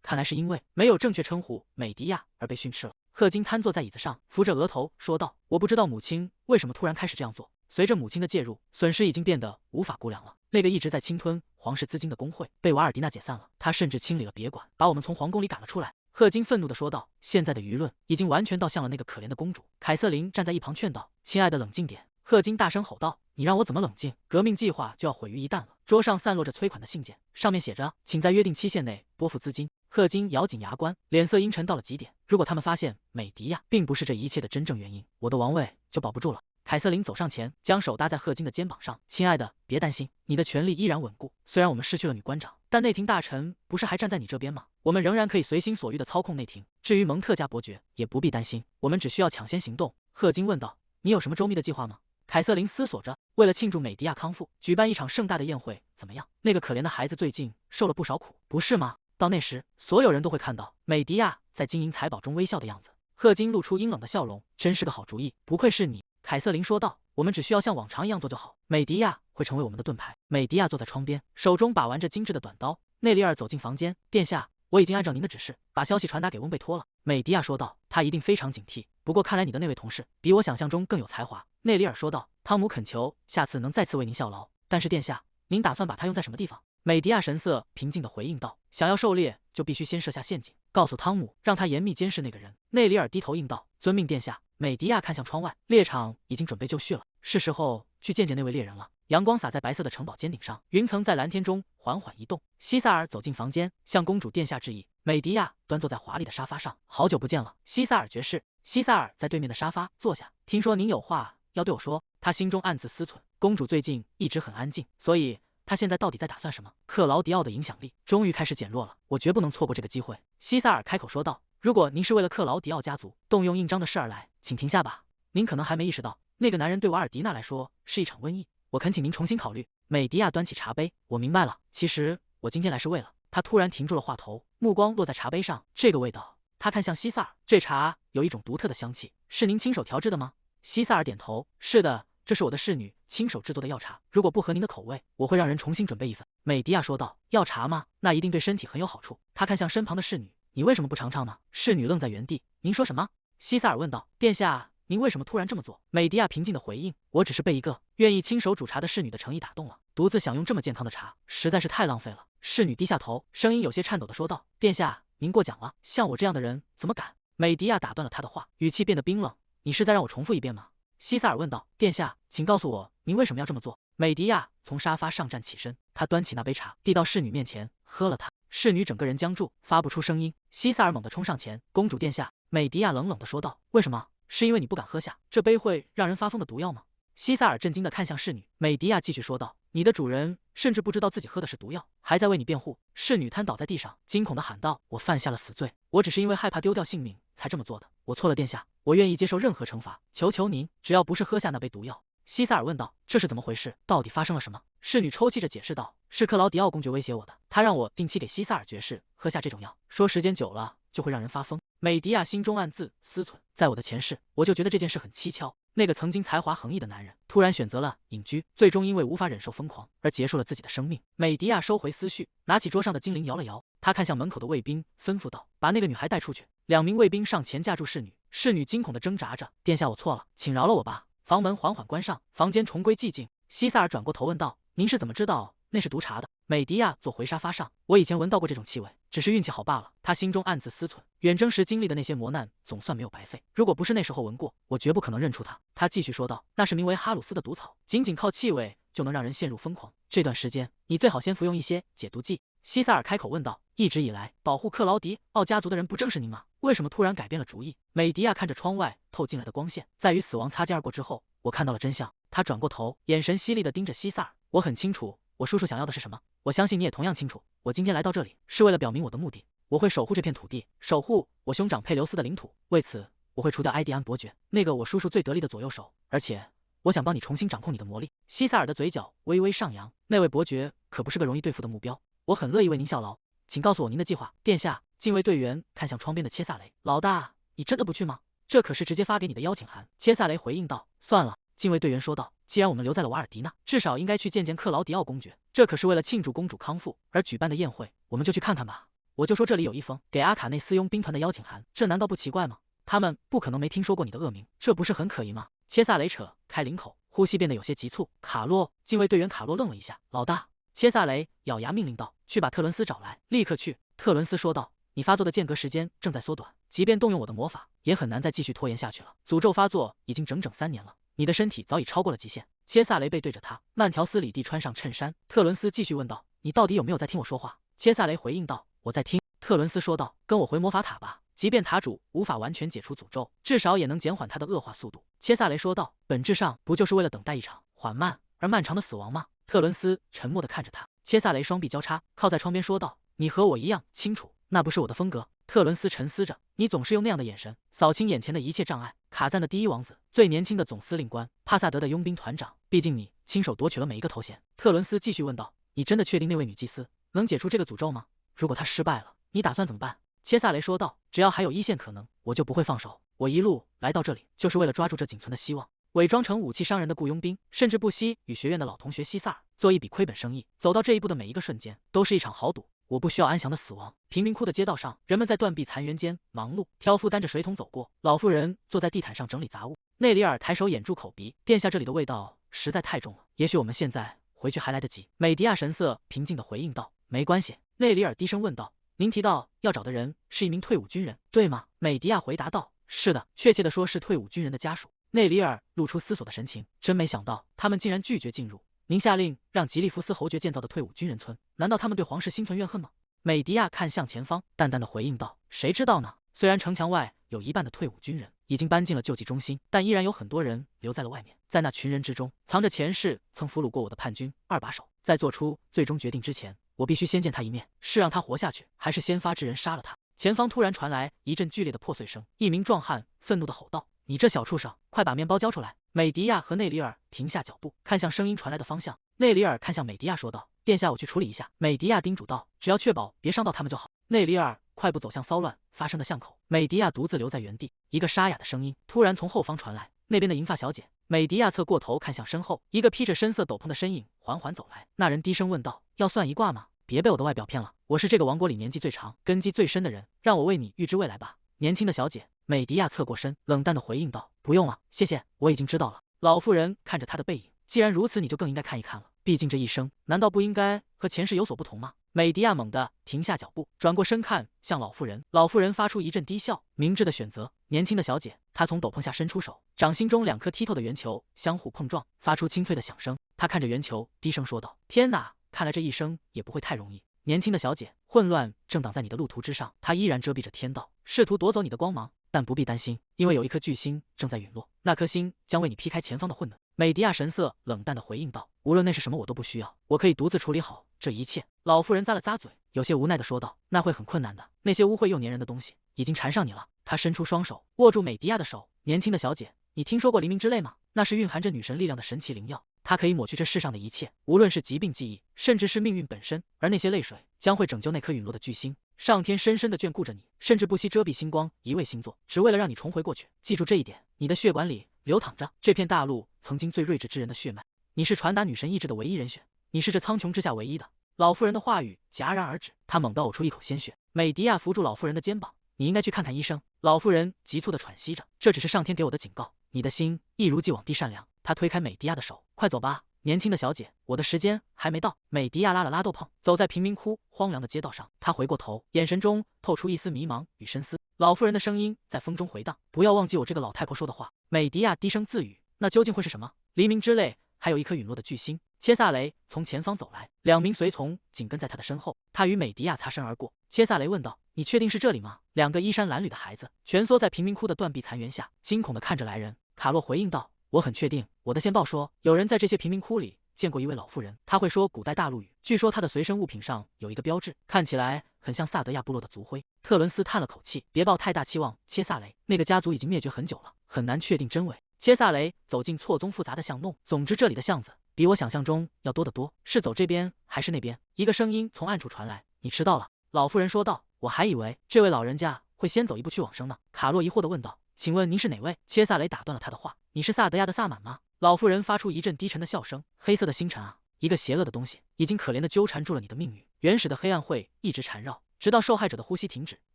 看来是因为没有正确称呼美迪亚而被训斥了。”赫金瘫坐在椅子上，扶着额头说道：“我不知道母亲为什么突然开始这样做。随着母亲的介入，损失已经变得无法估量了。那个一直在侵吞皇室资金的工会被瓦尔迪娜解散了，他甚至清理了别馆，把我们从皇宫里赶了出来。”赫金愤怒地说道：“现在的舆论已经完全倒向了那个可怜的公主。”凯瑟琳站在一旁劝道：“亲爱的，冷静点。”赫金大声吼道：“你让我怎么冷静？革命计划就要毁于一旦了。”桌上散落着催款的信件，上面写着：“请在约定期限内拨付资金。”赫金咬紧牙关，脸色阴沉到了极点。如果他们发现美迪亚并不是这一切的真正原因，我的王位就保不住了。凯瑟琳走上前，将手搭在赫金的肩膀上：“亲爱的，别担心，你的权力依然稳固。虽然我们失去了女官长，但内廷大臣不是还站在你这边吗？我们仍然可以随心所欲地操控内廷。至于蒙特加伯爵，也不必担心，我们只需要抢先行动。”赫金问道：“你有什么周密的计划吗？”凯瑟琳思索着，为了庆祝美迪亚康复，举办一场盛大的宴会，怎么样？那个可怜的孩子最近受了不少苦，不是吗？到那时，所有人都会看到美迪亚在金银财宝中微笑的样子。赫金露出阴冷的笑容，真是个好主意，不愧是你。凯瑟琳说道：“我们只需要像往常一样做就好。美迪亚会成为我们的盾牌。”美迪亚坐在窗边，手中把玩着精致的短刀。内里尔走进房间：“殿下，我已经按照您的指示，把消息传达给翁贝托了。”美迪亚说道：“他一定非常警惕。不过看来你的那位同事比我想象中更有才华。”内里尔说道：“汤姆恳求下次能再次为您效劳，但是殿下，您打算把他用在什么地方？”美迪亚神色平静地回应道：“想要狩猎，就必须先设下陷阱，告诉汤姆，让他严密监视那个人。”内里尔低头应道：“遵命，殿下。”美迪亚看向窗外，猎场已经准备就绪了，是时候去见见那位猎人了。阳光洒在白色的城堡尖顶上，云层在蓝天中缓缓移动。西萨尔走进房间，向公主殿下致意。美迪亚端坐在华丽的沙发上，好久不见了，西萨尔爵士。西萨尔在对面的沙发坐下，听说您有话要对我说。他心中暗自思忖，公主最近一直很安静，所以他现在到底在打算什么？克劳迪奥的影响力终于开始减弱了，我绝不能错过这个机会。西萨尔开口说道：“如果您是为了克劳迪奥家族动用印章的事而来，请停下吧。您可能还没意识到，那个男人对瓦尔迪娜来说是一场瘟疫。我恳请您重新考虑。”美迪亚端起茶杯：“我明白了，其实我今天来是为了……”他突然停住了话头，目光落在茶杯上，这个味道。他看向西萨尔，这茶有一种独特的香气，是您亲手调制的吗？西萨尔点头：“是的，这是我的侍女亲手制作的药茶，如果不合您的口味，我会让人重新准备一份。”美迪亚说道：“药茶吗？那一定对身体很有好处。”他看向身旁的侍女：“你为什么不尝尝呢？”侍女愣在原地：“您说什么？”西萨尔问道：“殿下，您为什么突然这么做？”美迪亚平静地回应：“我只是被一个愿意亲手煮茶的侍女的诚意打动了，独自享用这么健康的茶，实在是太浪费了。”侍女低下头，声音有些颤抖地说道：“殿下，您过奖了，像我这样的人怎么敢？美迪亚打断了他的话，语气变得冰冷。你是在让我重复一遍吗？西萨尔问道。殿下，请告诉我，您为什么要这么做？美迪亚从沙发上站起身，她端起那杯茶，递到侍女面前，喝了它。侍女整个人僵住，发不出声音。西萨尔猛地冲上前，公主殿下，美迪亚冷冷地说道。为什么？是因为你不敢喝下这杯会让人发疯的毒药吗？西萨尔震惊地看向侍女。美迪亚继续说道，你的主人甚至不知道自己喝的是毒药，还在为你辩护。侍女瘫倒在地上，惊恐地喊道，我犯下了死罪，我只是因为害怕丢掉性命才这么做的，我错了，殿下，我愿意接受任何惩罚，求求您，只要不是喝下那杯毒药。西萨尔问道，这是怎么回事？到底发生了什么？侍女抽泣着解释道，是克劳迪奥公爵威胁我的，他让我定期给西萨尔爵士喝下这种药，说时间久了就会让人发疯。美迪亚心中暗自思忖，在我的前世，我就觉得这件事很蹊跷。那个曾经才华横溢的男人，突然选择了隐居，最终因为无法忍受疯狂而结束了自己的生命。美迪亚收回思绪，拿起桌上的精灵摇了摇，她看向门口的卫兵，吩咐道：“把那个女孩带出去。”2名卫兵上前架住侍女，侍女惊恐地挣扎着：“殿下，我错了，请饶了我吧。”房门缓缓关上，房间重归寂静。西萨尔转过头问道：“您是怎么知道那是毒茶的？”美迪亚坐回沙发上，我以前闻到过这种气味，只是运气好罢了。他心中暗自思忖，远征时经历的那些磨难总算没有白费。如果不是那时候闻过，我绝不可能认出他。他继续说道：“那是名为哈鲁斯的毒草，仅仅靠气味就能让人陷入疯狂。这段时间，你最好先服用一些解毒剂。”西萨尔开口问道：“一直以来保护克劳迪奥家族的人不正是您吗？为什么突然改变了主意？”美迪亚看着窗外透进来的光线，在与死亡擦肩而过之后，我看到了真相。他转过头，眼神犀利地盯着西萨尔。我很清楚我叔叔想要的是什么，我相信你也同样清楚。我今天来到这里是为了表明我的目的，我会守护这片土地，守护我兄长佩留斯的领土。为此，我会除掉埃迪安伯爵，那个我叔叔最得力的左右手，而且我想帮你重新掌控你的魔力。西萨尔的嘴角微微上扬，那位伯爵可不是个容易对付的目标，我很乐意为您效劳，请告诉我您的计划。殿下，禁卫队员看向窗边的切萨雷，老大，你真的不去吗？这可是直接发给你的邀请函。切萨雷回应道，算了。禁卫队员说道，既然我们留在了瓦尔迪纳，至少应该去见见克劳迪奥公爵，这可是为了庆祝公主康复而举办的宴会，我们就去看看吧。我就说这里有一封给阿卡内斯佣兵团的邀请函，这难道不奇怪吗？他们不可能没听说过你的恶名，这不是很可疑吗？切萨雷扯开领口，呼吸变得有些急促。卡洛，禁卫队员卡洛愣了一下，老大。切萨雷咬牙命令道，去把特伦斯找来，立刻去。特伦斯说道，你发作的间隔时间正在缩短，即便动用我的魔法，也很难再继续拖延下去了。诅咒发作已经整整3年了，你的身体早已超过了极限。切萨雷背对着他，慢条斯理地穿上衬衫。特伦斯继续问道，你到底有没有在听我说话？切萨雷回应道，我在听。特伦斯说道，跟我回魔法塔吧，即便塔主无法完全解除诅咒，至少也能减缓他的恶化速度。切萨雷说道，本质上不就是为了等待一场缓慢而漫长的死亡吗？特伦斯沉默地看着他。切萨雷双臂交叉，靠在窗边说道，你和我一样清楚，那不是我的风格。特伦斯沉思着，你总是用那样的眼神扫清眼前的一切障碍。卡赞的第1王子，最年轻的总司令官，帕萨德的佣兵团长，毕竟你亲手夺取了每一个头衔。特伦斯继续问道，你真的确定那位女祭司能解除这个诅咒吗？如果她失败了，你打算怎么办？切萨雷说道，只要还有1线可能，我就不会放手。我一路来到这里，就是为了抓住这仅存的希望。伪装成武器商人的雇佣兵，甚至不惜与学院的老同学西萨尔做一笔亏本生意。走到这一步的每一个瞬间，都是一场豪赌。我不需要安详的死亡。贫民窟的街道上，人们在断壁残垣间忙碌，挑夫担着水桶走过，老妇人坐在地毯上整理杂物。内里尔抬手掩住口鼻，殿下，这里的味道实在太重了，也许我们现在回去还来得及。美迪亚神色平静地回应道，没关系。内里尔低声问道，您提到要找的人是一名退伍军人，对吗？美迪亚回答道，是的，确切地说是退伍军人的家属。内里尔露出思索的神情，真没想到他们竟然拒绝进入您下令让吉利福斯侯爵建造的退伍军人村，难道他们对皇室心存怨恨吗？美迪亚看向前方，淡淡的回应道，谁知道呢？虽然城墙外有1半的退伍军人已经搬进了救济中心，但依然有很多人留在了外面。在那群人之中，藏着前世曾俘虏过我的叛军2把手。在做出最终决定之前，我必须先见他一面，是让他活下去，还是先发制人杀了他？前方突然传来一阵剧烈的破碎声，一名壮汉愤怒地吼道，你这小畜生，快把面包交出来！美迪亚和内里尔停下脚步，看向声音传来的方向。内里尔看向美迪亚说道，殿下，我去处理一下。美迪亚叮嘱道，只要确保别伤到他们就好。内里尔快步走向骚乱发生的巷口，美迪亚独自留在原地。一个沙哑的声音突然从后方传来，那边的银发小姐。美迪亚侧过头看向身后，一个披着深色斗篷的身影缓缓走来。那人低声问道，要算一卦吗？别被我的外表骗了，我是这个王国里年纪最长、根基最深的人，让我为你预知未来吧。年轻的小姐。美迪亚侧过身，冷淡地回应道，不用了，谢谢，我已经知道了。老妇人看着他的背影，既然如此，你就更应该看一看了。毕竟这一生难道不应该和前世有所不同吗？美迪亚猛地停下脚步，转过身看向老妇人。老妇人发出一阵低笑，明智的选择，年轻的小姐。她从斗篷下伸出手，掌心中2颗剔透的圆球相互碰撞，发出清脆的响声。她看着圆球，低声说道：“天哪，看来这一生也不会太容易。”年轻的小姐，混乱正挡在你的路途之上，它依然遮蔽着天道，试图夺走你的光芒。但不必担心，因为有一颗巨星正在陨落，那颗星将为你劈开前方的混沌。美迪亚神色冷淡地回应道：“无论那是什么，我都不需要，我可以独自处理好这一切。”老妇人咂了咂嘴，有些无奈地说道：“那会很困难的，那些污秽又粘人的东西已经缠上你了。”她伸出双手，握住美迪亚的手：“年轻的小姐，你听说过黎明之泪吗？那是蕴含着女神力量的神奇灵药。”它可以抹去这世上的一切，无论是疾病、记忆，甚至是命运本身。而那些泪水将会拯救那颗陨落的巨星。上天深深地眷顾着你，甚至不惜遮蔽星光，一位星座，只为了让你重回过去。记住这一点，你的血管里流淌着这片大陆曾经最睿智之人的血脉。你是传达女神意志的唯一人选，你是这苍穹之下唯一的。老妇人的话语戛然而止，她猛地呕出一口鲜血。美迪亚扶住老妇人的肩膀：“你应该去看看医生。”老妇人急促地喘息着：“这只是上天给我的警告。你的心一如既往地善良。”她推开美迪亚的手：“快走吧，年轻的小姐，我的时间还没到。”美迪亚拉了拉斗篷，走在贫民窟荒凉的街道上。她回过头，眼神中透出一丝迷茫与深思。老妇人的声音在风中回荡：“不要忘记我这个老太婆说的话。”美迪亚低声自语：“那究竟会是什么？黎明之泪，还有一颗陨落的巨星。”切萨雷从前方走来，2名随从紧跟在他的身后。他与美迪亚擦身而过。切萨雷问道：“你确定是这里吗？”2个衣衫褴褛的孩子蜷缩在贫民窟的断壁残垣下，惊恐地看着来人。卡洛回应道：“我很确定，我的线报说，有人在这些贫民窟里见过一位老妇人，他会说古代大陆语，据说他的随身物品上有一个标志，看起来很像萨德亚部落的族徽。”特伦斯叹了口气：“别抱太大期望，切萨雷，那个家族已经灭绝很久了，很难确定真伪。”切萨雷走进错综复杂的巷弄，总之这里的巷子比我想象中要多得多。是走这边还是那边？一个声音从暗处传来：“你迟到了。”老妇人说道：“我还以为这位老人家会先走一步去往生呢。”卡洛疑惑地问道：“请问您是哪位？”切萨雷打断了他的话：“你是萨德亚的萨满吗？”老妇人发出一阵低沉的笑声：“黑色的星辰啊，一个邪恶的东西，已经可怜地纠缠住了你的命运。原始的黑暗会一直缠绕，直到受害者的呼吸停止，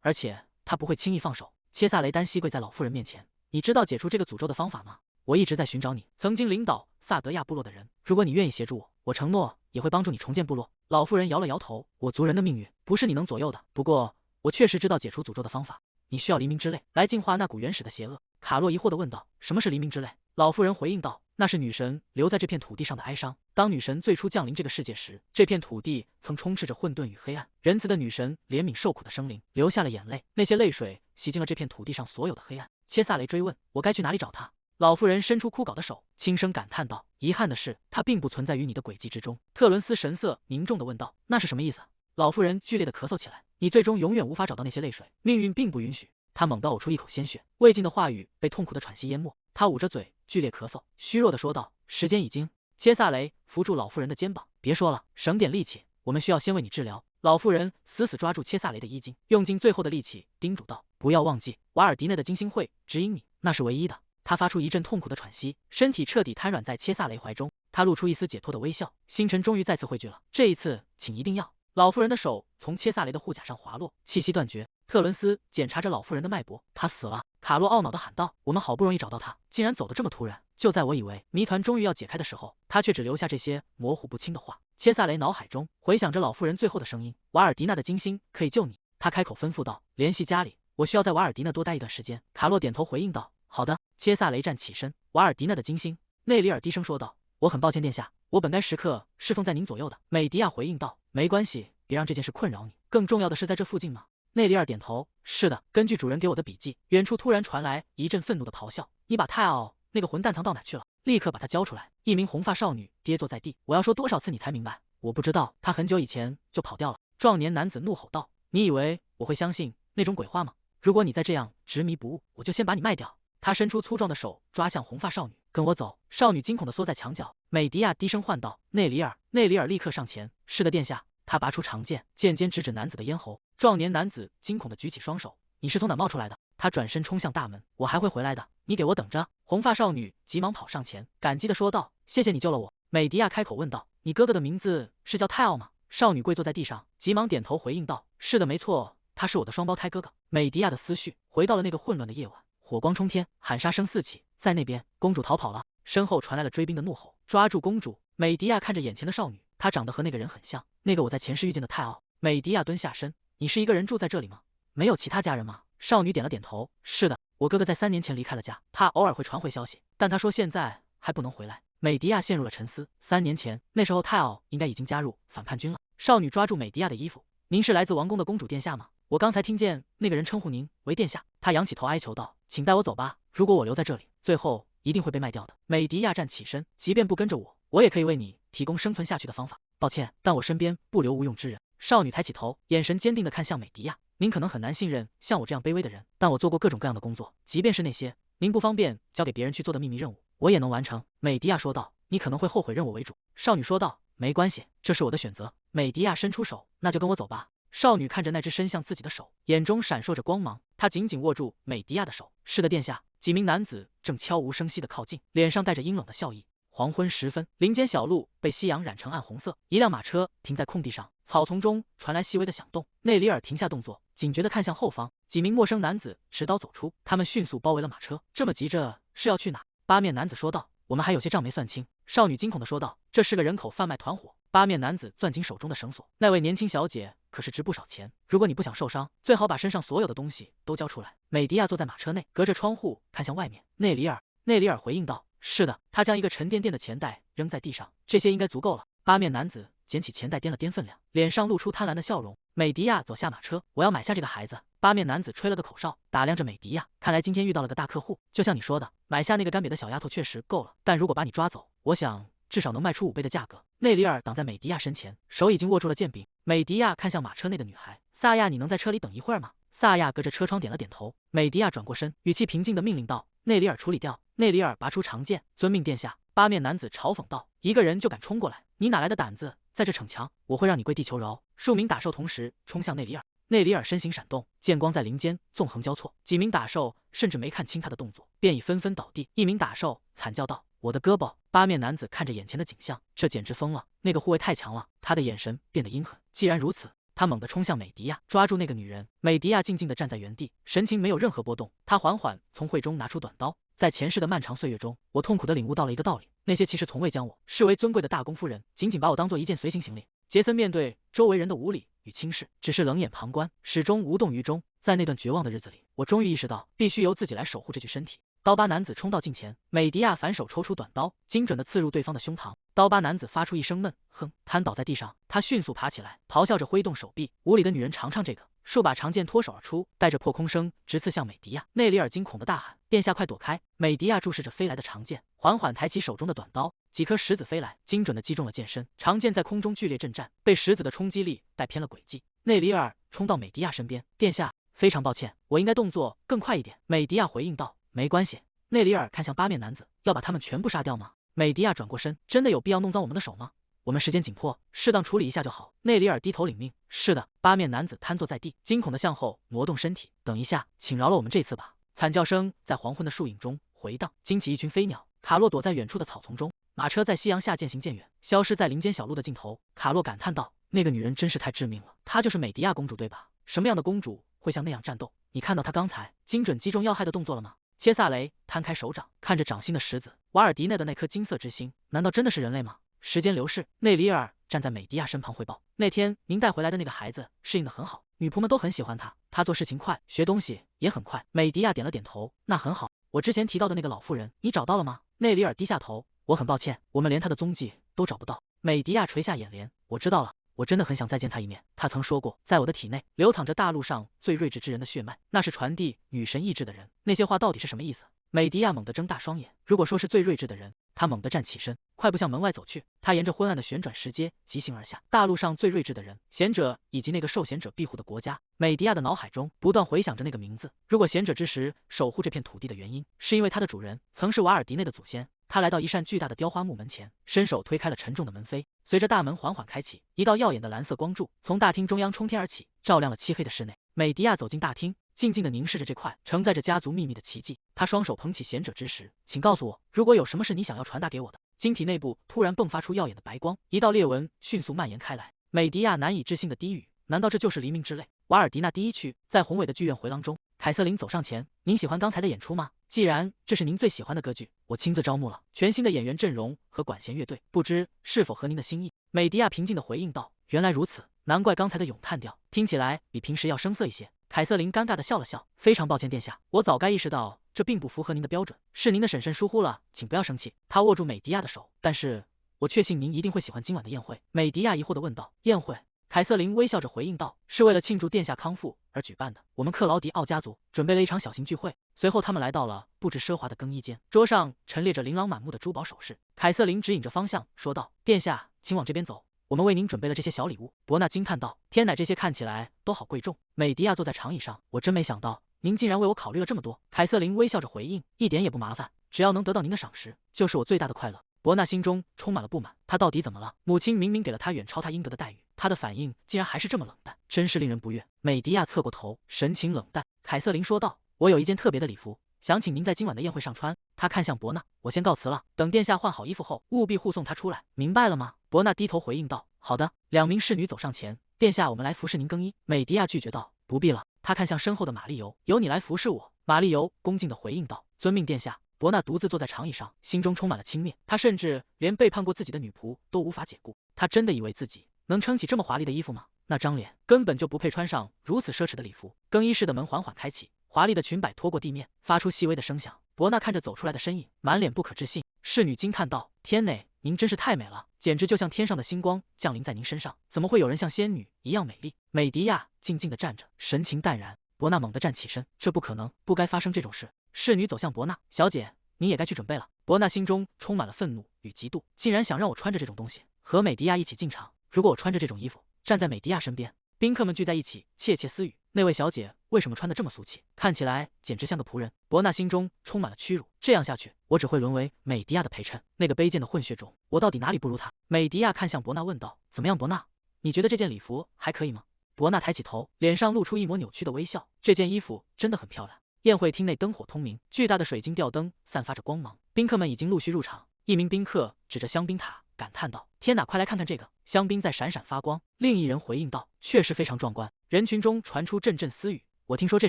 而且他不会轻易放手。”切萨雷单膝跪在老妇人面前：“你知道解除这个诅咒的方法吗？我一直在寻找你，曾经领导萨德亚部落的人。如果你愿意协助我，我承诺也会帮助你重建部落。”老妇人摇了摇头：“我族人的命运不是你能左右的。不过，我确实知道解除诅咒的方法。你需要黎明之泪来净化那股原始的邪恶。”卡洛疑惑地问道：“什么是黎明之泪？”老妇人回应道：“那是女神留在这片土地上的哀伤。当女神最初降临这个世界时，这片土地曾充斥着混沌与黑暗。仁慈的女神怜悯受苦的生灵，流下了眼泪，那些泪水洗净了这片土地上所有的黑暗。”切萨雷追问：“我该去哪里找她？”老妇人伸出枯槁的手，轻声感叹道：“遗憾的是，她并不存在于你的轨迹之中。”特伦斯神色凝重地问道：“那是什么意思？”老妇人剧烈地咳嗽起来：“你最终永远无法找到那些泪水，命运并不允许。”他猛地呕出一口鲜血，未尽的话语被痛苦的喘息淹没。他捂着嘴，剧烈咳嗽，虚弱地说道：“时间已经。”切萨雷扶住老妇人的肩膀：“别说了，省点力气，我们需要先为你治疗。”老妇人死死抓住切萨雷的衣襟，用尽最后的力气叮嘱道：“不要忘记，瓦尔迪内的金星会指引你，那是唯一的。”他发出一阵痛苦的喘息，身体彻底瘫软在切萨雷怀中。他露出一丝解脱的微笑：“星辰终于再次汇聚了，这一次，请一定要……”老妇人的手从切萨雷的护甲上滑落，气息断绝。特伦斯检查着老妇人的脉搏：“她死了。”卡洛懊恼地喊道：“我们好不容易找到她，竟然走得这么突然！就在我以为谜团终于要解开的时候，她却只留下这些模糊不清的话。”切萨雷脑海中回想着老妇人最后的声音：“瓦尔迪纳的金星可以救你。”他开口吩咐道：“联系家里，我需要在瓦尔迪纳多待一段时间。”卡洛点头回应道：“好的。”切萨雷站起身：“瓦尔迪纳的金星。”内里尔低声说道：“我很抱歉，殿下，我本该时刻侍奉在您左右的。”美迪亚回应道：“没关系，别让这件事困扰你。更重要的是在这附近吗？”内里尔点头：“是的，根据主人给我的笔记。”远处突然传来一阵愤怒的咆哮：“你把泰奥那个混蛋藏到哪去了？立刻把他交出来！”一名红发少女跌坐在地：“我要说多少次你才明白？我不知道，他很久以前就跑掉了。”壮年男子怒吼道：“你以为我会相信那种鬼话吗？如果你再这样执迷不悟，我就先把你卖掉！”他伸出粗壮的手抓向红发少女：“跟我走！”少女惊恐地缩在墙角。美迪亚低声唤道：“内里尔！”内里尔立刻上前：“是的，殿下。”他拔出长剑，剑尖直指男子的咽喉。壮年男子惊恐地举起双手：“你是从哪冒出来的？”他转身冲向大门：“我还会回来的，你给我等着！”红发少女急忙跑上前，感激地说道：“谢谢你救了我。”美迪亚开口问道：“你哥哥的名字是叫泰奥吗？”少女跪坐在地上，急忙点头回应道：“是的，没错，他是我的双胞胎哥哥。”美迪亚的思绪回到了那个混乱的夜晚，火光冲天，喊杀声四起。在那边，公主逃跑了。身后传来了追兵的怒吼：“抓住公主！”美迪亚看着眼前的少女，她长得和那个人很像，那个我在前世遇见的泰奥。美迪亚蹲下身，你是一个人住在这里吗？没有其他家人吗？少女点了点头，是的，我哥哥在3年前离开了家，他偶尔会传回消息，但他说现在还不能回来。美迪亚陷入了沉思。3年前，那时候泰奥应该已经加入反叛军了。少女抓住美迪亚的衣服，您是来自王宫的公主殿下吗？我刚才听见那个人称呼您为殿下。他仰起头哀求道，请带我走吧，如果我留在这里，最后一定会被卖掉的。美迪亚站起身，即便不跟着我，我也可以为你提供生存下去的方法。抱歉，但我身边不留无用之人。少女抬起头，眼神坚定地看向美迪亚，您可能很难信任像我这样卑微的人，但我做过各种各样的工作，即便是那些您不方便交给别人去做的秘密任务，我也能完成。美迪亚说道，你可能会后悔认我为主。少女说道，没关系，这是我的选择。美迪亚伸出手，那就跟我走吧。少女看着那只伸向自己的手，眼中闪烁着光芒。她紧紧握住美迪亚的手。是的，殿下。几名男子正悄无声息地靠近，脸上带着阴冷的笑意。黄昏时分，林间小路被夕阳染成暗红色。一辆马车停在空地上，草丛中传来细微的响动。内里尔停下动作，警觉地看向后方。几名陌生男子持刀走出，他们迅速包围了马车。这么急着是要去哪？八面男子说道。我们还有些账没算清。少女惊恐地说道。这是个人口贩卖团伙。八面男子攥紧手中的绳索。那位年轻小姐可是值不少钱，如果你不想受伤，最好把身上所有的东西都交出来。美迪亚坐在马车内，隔着窗户看向外面。内里尔回应道。是的，他将一个沉甸甸的钱袋扔在地上，这些应该足够了。八面男子捡起钱袋掂了掂分量，脸上露出贪婪的笑容。美迪亚走下马车，我要买下这个孩子。八面男子吹了个口哨，打量着美迪亚，看来今天遇到了个大客户。就像你说的，买下那个干瘪的小丫头确实够了，但如果把你抓走，我想至少能卖出5倍的价格。内里尔挡在美迪亚身前，手已经握住了剑柄。美迪亚看向马车内的女孩，萨亚，你能在车里等一会儿吗？萨亚隔着车窗点了点头。美迪亚转过身，语气平静地命令道，内里尔处理掉。内里尔拔出长剑，遵命殿下。八面男子嘲讽道，一个人就敢冲过来，你哪来的胆子在这逞强？我会让你跪地求饶。数名打兽同时冲向内里尔，内里尔身形闪动，剑光在林间纵横交错，几名打兽甚至没看清他的动作，便已纷纷倒地。一名打兽惨叫道，我的胳膊！八面男子看着眼前的景象，这简直疯了，那个护卫太强了。他的眼神变得阴狠。既然如此，他猛地冲向美迪亚，抓住那个女人。美迪亚静静地站在原地，神情没有任何波动。她缓缓从会中拿出短刀。在前世的漫长岁月中，我痛苦地领悟到了一个道理，那些骑士从未将我视为尊贵的大公夫人，仅仅把我当做一件随行行李。杰森面对周围人的无礼与轻视，只是冷眼旁观，始终无动于衷。在那段绝望的日子里，我终于意识到，必须由自己来守护这具身体。刀疤男子冲到近前，美迪亚反手抽出短刀，精准地刺入对方的胸膛。刀疤男子发出一声闷哼，瘫倒在地上。他迅速爬起来，咆哮着挥动手臂。无礼的女人，尝尝这个！数把长剑脱手而出，带着破空声直刺向美迪亚。内里尔惊恐地大喊：“殿下，快躲开！”美迪亚注视着飞来的长剑，缓缓抬起手中的短刀。几颗石子飞来，精准地击中了剑身。长剑在空中剧烈震颤，被石子的冲击力带偏了轨迹。内里尔冲到美迪亚身边：“殿下，非常抱歉，我应该动作更快一点。”美迪亚回应道：“没关系。”内里尔看向八面男子：“要把他们全部杀掉吗？”美迪亚转过身：“真的有必要弄脏我们的手吗？我们时间紧迫，适当处理一下就好。”内里尔低头领命：“是的。”八面男子瘫坐在地，惊恐地向后挪动身体：“等一下，请饶了我们这次吧。”惨叫声在黄昏的树影中回荡，惊起一群飞鸟。卡洛躲在远处的草丛中，马车在夕阳下渐行渐远，消失在林间小路的尽头。卡洛感叹道：“那个女人真是太致命了，她就是美迪亚公主对吧？什么样的公主会像那样战斗？你看到她刚才精准击中要害的动作了吗？”切萨雷摊开手掌，看着掌心的石子，瓦尔迪内的那颗金色之星，难道真的是人类吗？时间流逝，内里尔站在美迪亚身旁汇报：“那天您带回来的那个孩子适应得很好，女仆们都很喜欢他，他做事情快，学东西也很快。”美迪亚点了点头：“那很好。我之前提到的那个老妇人，你找到了吗？”内里尔低下头：“我很抱歉，我们连她的踪迹都找不到。”美迪亚垂下眼帘：“我知道了。我真的很想再见她一面。她曾说过，在我的体内流淌着大陆上最睿智之人的血脉，那是传递女神意志的人。那些话到底是什么意思？”美迪亚猛地睁大双眼，如果说是最睿智的人，他猛地站起身，快步向门外走去。他沿着昏暗的旋转石阶疾行而下。大陆上最睿智的人，贤者以及那个受贤者庇护的国家。美迪亚的脑海中不断回想着那个名字。如果贤者之时守护这片土地的原因，是因为他的主人曾是瓦尔迪内的祖先。他来到一扇巨大的雕花木门前，伸手推开了沉重的门扉。随着大门缓缓开启，一道耀眼的蓝色光柱从大厅中央冲天而起，照亮了漆黑的室内。美迪亚走进大厅，静静地凝视着这块承载着家族秘密的奇迹。他双手捧起贤者之石：“请告诉我，如果有什么是你想要传达给我的。”晶体内部突然迸发出耀眼的白光，一道裂纹迅速蔓延开来。美迪亚难以置信的低语：“难道这就是黎明之泪？”瓦尔迪纳第1区在宏伟的剧院回廊中，凯瑟琳走上前，您喜欢刚才的演出吗？既然这是您最喜欢的歌剧，我亲自招募了全新的演员阵容和管弦乐队，不知是否合您的心意？美迪亚平静地回应道：“原来如此，难怪刚才的咏叹调听起来比平时要生涩一些。”凯瑟琳尴尬地笑了笑，非常抱歉，殿下，我早该意识到这并不符合您的标准，是您的婶婶疏忽了，请不要生气。他握住美迪亚的手，但是我确信您一定会喜欢今晚的宴会。美迪亚疑惑地问道：“宴会？”凯瑟琳微笑着回应道：“是为了庆祝殿下康复而举办的。我们克劳迪奥家族准备了一场小型聚会。”随后，他们来到了布置奢华的更衣间，桌上陈列着琳琅满目的珠宝首饰。凯瑟琳指引着方向，说道：“殿下，请往这边走，我们为您准备了这些小礼物。”伯纳惊叹道：“天哪，这些看起来都好贵重。”美迪亚坐在长椅上，我真没想到您竟然为我考虑了这么多。凯瑟琳微笑着回应：“一点也不麻烦，只要能得到您的赏识，就是我最大的快乐。”伯纳心中充满了不满，他到底怎么了？母亲明明给了他远超他应得的待遇，他的反应竟然还是这么冷淡，真是令人不悦。美迪亚侧过头，神情冷淡。凯瑟琳说道：“我有一件特别的礼服，想请您在今晚的宴会上穿。”他看向伯纳：“我先告辞了，等殿下换好衣服后，务必护送他出来，明白了吗？”伯纳低头回应道：“好的。”两名侍女走上前：“殿下，我们来服侍您更衣。”美迪亚拒绝道：“不必了。”他看向身后的玛丽尤：“由你来服侍我。”玛丽尤恭敬地回应道：“遵命，殿下。”伯纳独自坐在长椅上，心中充满了轻蔑。他甚至连背叛过自己的女仆都无法解雇。他真的以为自己能撑起这么华丽的衣服吗？那张脸根本就不配穿上如此奢侈的礼服。更衣室的门缓缓开启，华丽的裙摆拖过地面，发出细微的声响。伯纳看着走出来的身影，满脸不可置信。侍女惊叹道：“天哪，您真是太美了，简直就像天上的星光降临在您身上。怎么会有人像仙女一样美丽？”美迪亚静静地站着，神情淡然。伯纳猛地站起身：“这不可能，不该发生这种事。”侍女走向伯纳：“小姐，你也该去准备了。”伯纳心中充满了愤怒与嫉妒，竟然想让我穿着这种东西和美迪亚一起进场。如果我穿着这种衣服站在美迪亚身边，宾客们聚在一起窃窃私语：“那位小姐为什么穿得这么俗气？看起来简直像个仆人。”伯纳心中充满了屈辱，这样下去，我只会沦为美迪亚的陪衬。那个卑贱的混血种，我到底哪里不如他？美迪亚看向伯纳问道：“怎么样，伯纳？你觉得这件礼服还可以吗？”伯纳抬起头，脸上露出一抹扭曲的微笑：“这件衣服真的很漂亮。”宴会厅内灯火通明，巨大的水晶吊灯散发着光芒，宾客们已经陆续入场。一名宾客指着香槟塔感叹道：“天哪，快来看看这个！”香槟在闪闪发光。另一人回应道：“确实非常壮观。”人群中传出阵阵私语：“我听说这